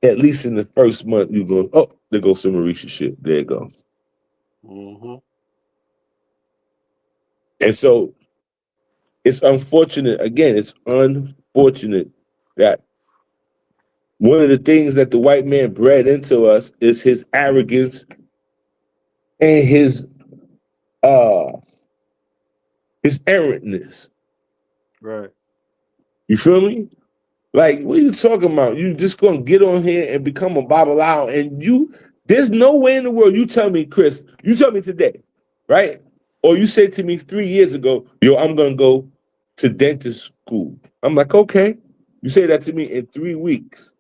at least in the first month, you go, oh, there goes some Marisha shit. There you go. And so it's unfortunate, again, it's unfortunate that one of the things that the white man bred into us is his arrogance and his errantness. Right. You feel me? Like, what are you talking about? You just gonna get on here and become a babalao, and there's no way in the world you tell me, Chris, you tell me today, right? Or you say to me 3 years ago, yo, I'm gonna go to dentist school. I'm like, okay. You say that to me in 3 weeks.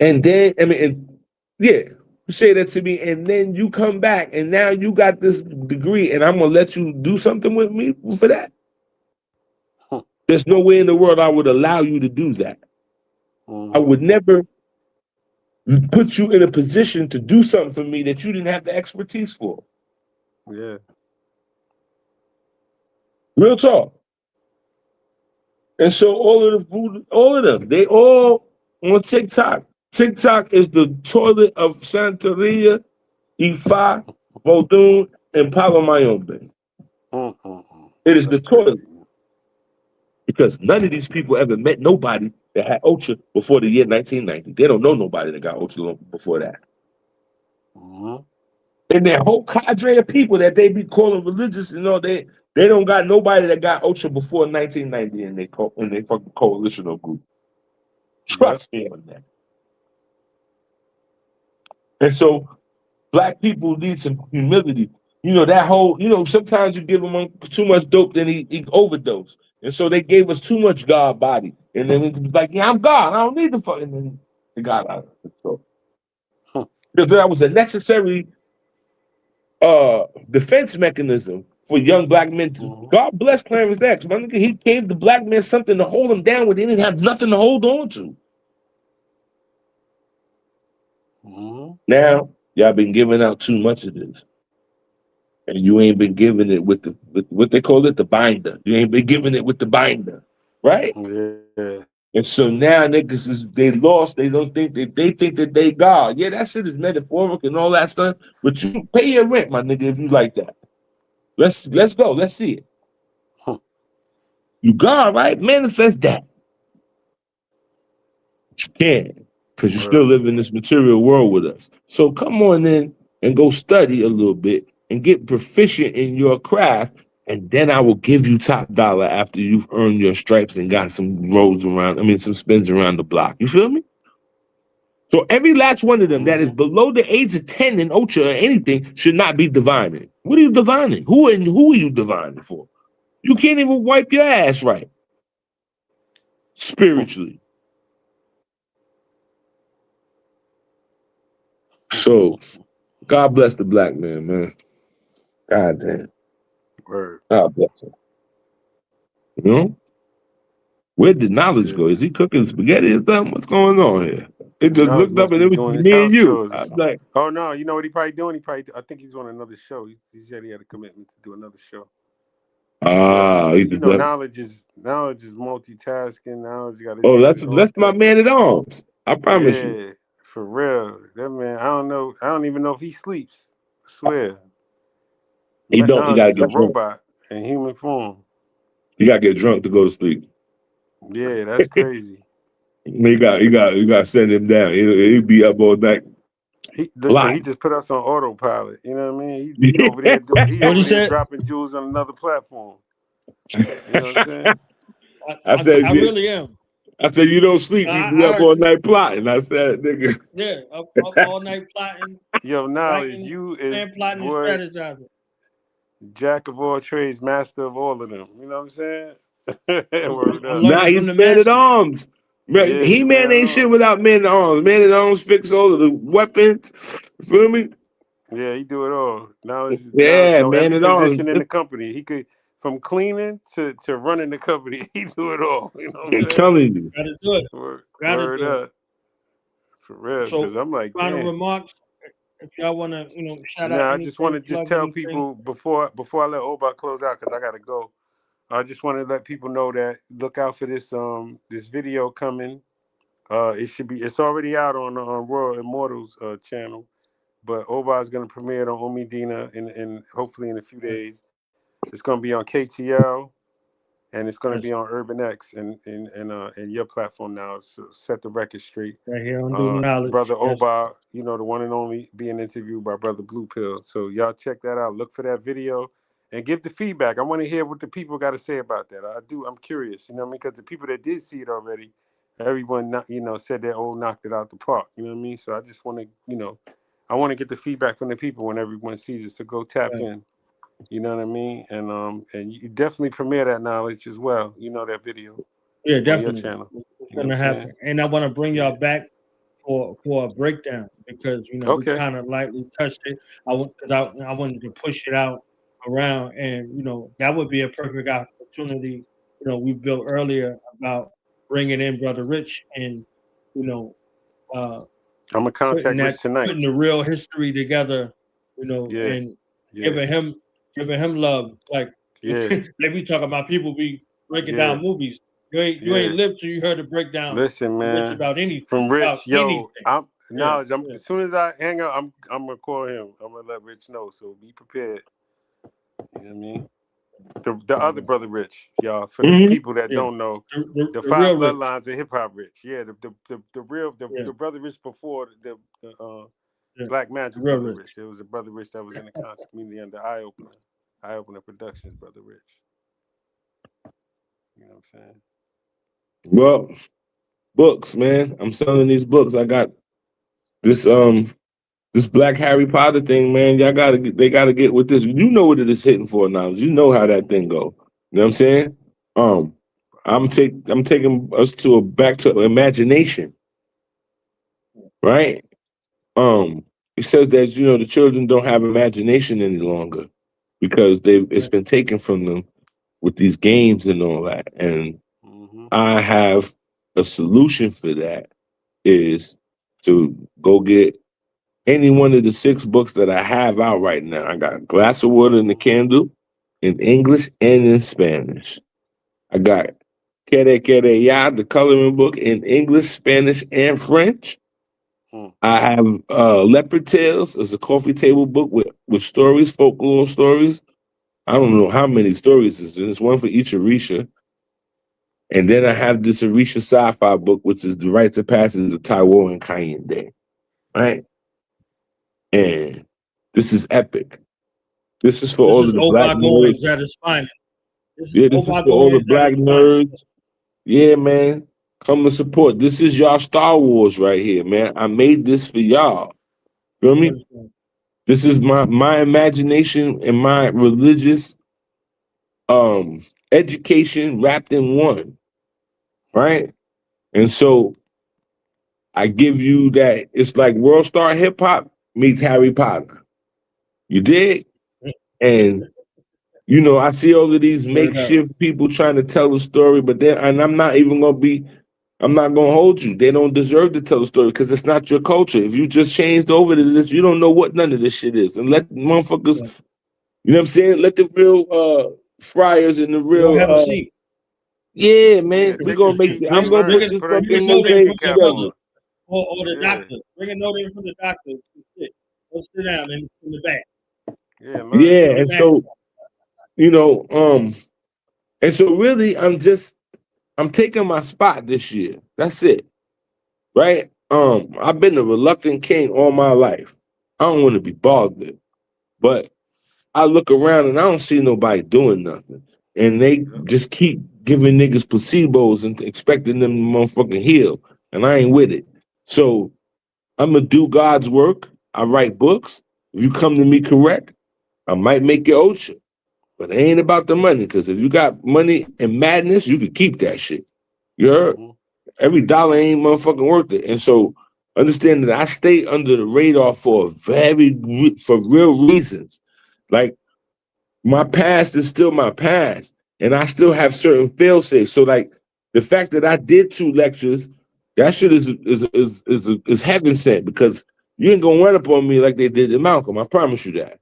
And then, you say that to me, and then you come back, and now you got this degree, and I'm gonna let you do something with me for that? There's no way in the world I would allow you to do that. I would never put you in a position to do something for me that you didn't have the expertise for. Yeah. Real talk. And so all of them, they all on TikTok. TikTok is the toilet of Santeria, Ifa, Vodun, and Palomayombe. It is the toilet. Because none of these people ever met nobody that had Ocha before the year 1990. They don't know nobody that got Ocha before that. And their whole cadre of people that they be calling religious, they don't got nobody that got Ocha before 1990 in their fucking coalitional group. Trust me on that. And so black people need some humility. That whole, sometimes you give them too much dope, then he overdose. And so they gave us too much God body. And then it's like, yeah, I'm God. I don't need the fucking. And then they got out of it. So, because that was a necessary defense mechanism for young black men. God bless Clarence X. My nigga, he gave the black men something to hold them down when they didn't have nothing to hold on to. Now, y'all been giving out too much of this. And you ain't been giving it with what they call it, the binder. You ain't been giving it with the binder, right? Yeah. And so now niggas they lost. They don't think they think that they God. Yeah, that shit is metaphoric and all that stuff. But you pay your rent, my nigga, if you like that. Let's go. Let's see it. You God, right? Manifest that. But you can't, because you still live in this material world with us. So come on in and go study a little bit and get proficient in your craft, and then I will give you top dollar after you've earned your stripes and got some some spins around the block. You feel me? So every last one of them that is below the age of 10 in Ocha or anything should not be divining. What are you divining? Who are you divining for? You can't even wipe your ass right. Spiritually. So, God bless the black man. God damn. Word. God bless him. Where did knowledge go? Is he cooking spaghetti or something? What's going on here? It just looked up and it was me and you. I was like, oh no, you know what he probably doing? I think he's on another show. He said he had a commitment to do another show. Knowledge is multitasking. Knowledge got his that's my man at arms. I promise you. Yeah, for real. That man, I don't know. I don't even know if he sleeps. I swear. He don't. He gotta get a robot in human form. You gotta get drunk to go to sleep. Yeah, that's crazy. You got to send him down. He'll be up all night. He just put us on autopilot. You know what I mean? He over there dropping jewels on another platform. You know what I'm saying? I really am. I said, you don't sleep. You be up all night plotting. I said, nigga. Yeah, up all night plotting. Yo, knowledge, you is plotting and strategizing. Jack of all trades, master of all of them. You know what I'm saying? Word I'm up. Now learning he's from the man at master. arms. Yeah, he's He-Man man at ain't shit arms. without man at arms. Man at arms fix all of the weapons. You feel me? Yeah, he do it all. Now Yeah, so man every at arms. position in the company, he could from cleaning to running the company, he do it all. You know what I'm I'm saying? telling you. Gotta do it. Gotta Word do it. up. For real. So, Cause I'm like, final damn. remarks. If y'all want to, shout out Now I just want anything, to just plug tell anything. people before I let Oba close out, because I gotta go. I just want to let people know that look out for this video coming. It's already out on the Royal Immortals channel, but Oba is gonna premiere it on Omidina in hopefully in a few days. It's gonna be on KTL. And it's going to be on Urban X and your platform now. So set the record straight. Right here on New Knowledge. Brother Yes. Oba, the one and only, being interviewed by Brother Blue Pill. So y'all check that out. Look for that video and give the feedback. I want to hear what the people got to say about that. I'm curious, because the people that did see it already, everyone, said that knocked it out the park. You know what I mean? So I just want to, I want to get the feedback from the people when everyone sees it. So go tap in. You know what I mean? And you definitely premiere that knowledge as well. That video. Yeah, definitely. On your channel. It's gonna happen. And I want to bring y'all back for a breakdown because we kind of lightly touched it. I wanted to push it out around, and that would be a perfect opportunity. We built earlier about bringing in Brother Rich and I'm gonna contact Rich tonight. Putting the real history together, and giving him love. Like like we talk about people be breaking down movies. You ain't lived till you heard a breakdown. Listen, man, about anything. From Rich, anything. I'm knowledge. As soon as I hang up, I'm gonna call him. I'm gonna let Rich know. So be prepared. You know what I mean? The other brother Rich, y'all. For the people that don't know, the 5 bloodlines of hip hop Rich. Yeah, the real the brother Rich before the Black Magic brother Rich. It was a brother Rich that was in the conscious community under Eye Opener Productions, brother Rich. You know what I'm saying? Well, books, man. I'm selling these books. I got this Black Harry Potter thing, man. They gotta get with this. You know what it is hitting for now. You know how that thing go. You know what I'm saying? I'm taking us back to imagination. Right? It says that the children don't have imagination any longer because it's been taken from them with these games and all that. And I have a solution for that is to go get any one of the 6 books that I have out right now. I got Glass of Water and the Candle in English and in Spanish. I got Kere Kere Ya, the coloring book in English, Spanish, and French. I have Leopard Tales as a coffee table book with stories, folklore stories. I don't know how many stories it's in. It's one for each Orisha. And then I have this Orisha sci-fi book, which is The Rites of Passage of Taiwo and Kayende. Right? And this is epic. This is for all of the black nerds. At his finest. This is for all the black nerds. Yeah, man. Come to support. This is y'all Star Wars right here, man. I made this for y'all. Feel me? This is my imagination and my religious education wrapped in one. Right? And so I give you that. It's like World Star Hip Hop meets Harry Potter. You dig? And I see all of these makeshift people trying to tell a story, but I'm not gonna hold you. They don't deserve to tell a story because it's not your culture. If you just changed over to this, you don't know what none of this shit is. And let motherfuckers, you know what I'm saying? Let the real friars and the real have a seat. Yeah, man. We're gonna make it. I'm gonna put this fucking mosaic together. Or the doctor. Bring a note in from the doctor. Go sit down in the back. Yeah, and so and so really I'm taking my spot this year. That's it. Right? I've been a reluctant king all my life. I don't want to be bothered. But I look around and I don't see nobody doing nothing. And they just keep giving niggas placebos and expecting them to motherfucking heal. And I ain't with it. So I'm gonna do God's work. I write books. If you come to me correct, I might make you OSHA. But it ain't about the money, because if you got money and madness, you can keep that shit. You heard? Every dollar ain't motherfucking worth it. And so understand that I stay under the radar for real reasons. Like, my past is still my past, and I still have certain fail safes. So like the fact that I did 2 lectures, that shit is heaven sent, because you ain't gonna run up on me like they did to Malcolm. I promise you that.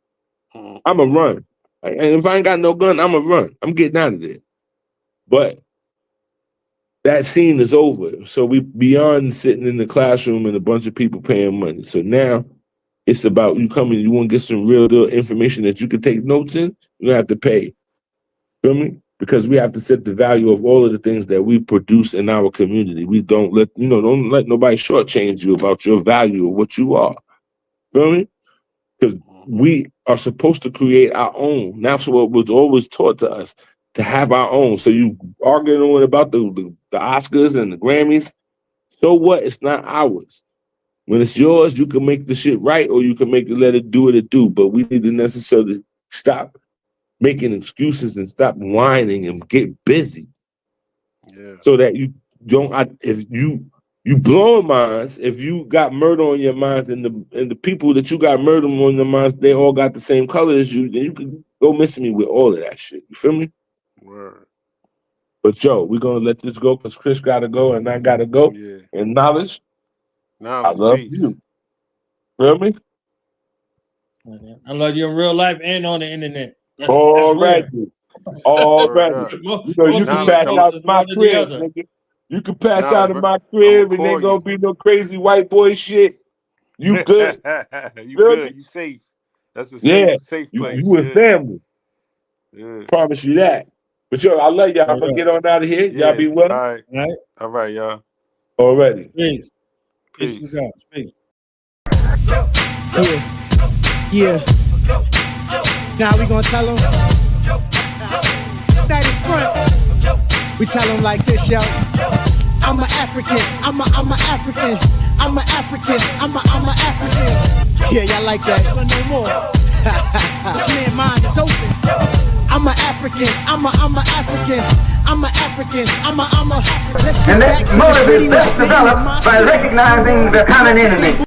I'ma run. And if I ain't got no gun, I'ma run. I'm getting out of there. But that scene is over. So we beyond sitting in the classroom and a bunch of people paying money. So now it's about you coming, you want to get some real deal information that you can take notes in, you have to pay. Feel me? Because we have to set the value of all of the things that we produce in our community. We don't let nobody shortchange you about your value or what you are. Feel me? Because we are supposed to create our own. That's what was always taught to us, to have our own. So you arguing about the Oscars and the Grammys, so what? It's not ours. When it's yours, you can make the shit right, or you can let it do what it do. But we need to necessarily stop making excuses and stop whining and get busy. Yeah. So that you don't. If you blowing minds, if you got murder on your minds, and the people that you got murder on your minds, they all got the same color as you, then you can go missing me with all of that shit. You feel me? Word. But yo, we're gonna let this go because Chris gotta go and I gotta go. Yeah. And knowledge. I love you. Feel me? I love you in real life and on the internet. All right. All right. You can pass out of my crib, nigga. You can pass out of my crib and ain't gonna be no crazy white boy shit. You good. You good. You safe. That's a safe place. You a family. Yeah. Promise you that. But yo, I love y'all. I'm gonna get on out of here. Y'all be well. All right, y'all. Already. Peace. Peace. Peace. Yeah. Now we gonna tell them. That in front. We tell them like this, yo. I'm an African. I'm a African. I'm an African. I'm a African. Yeah, y'all like that? No more. This man's mind is open. I'm an African. I'm a African. I'm an African. I'm a. Let's get back to the gritty. And that motive is best developed by recognizing the common enemy.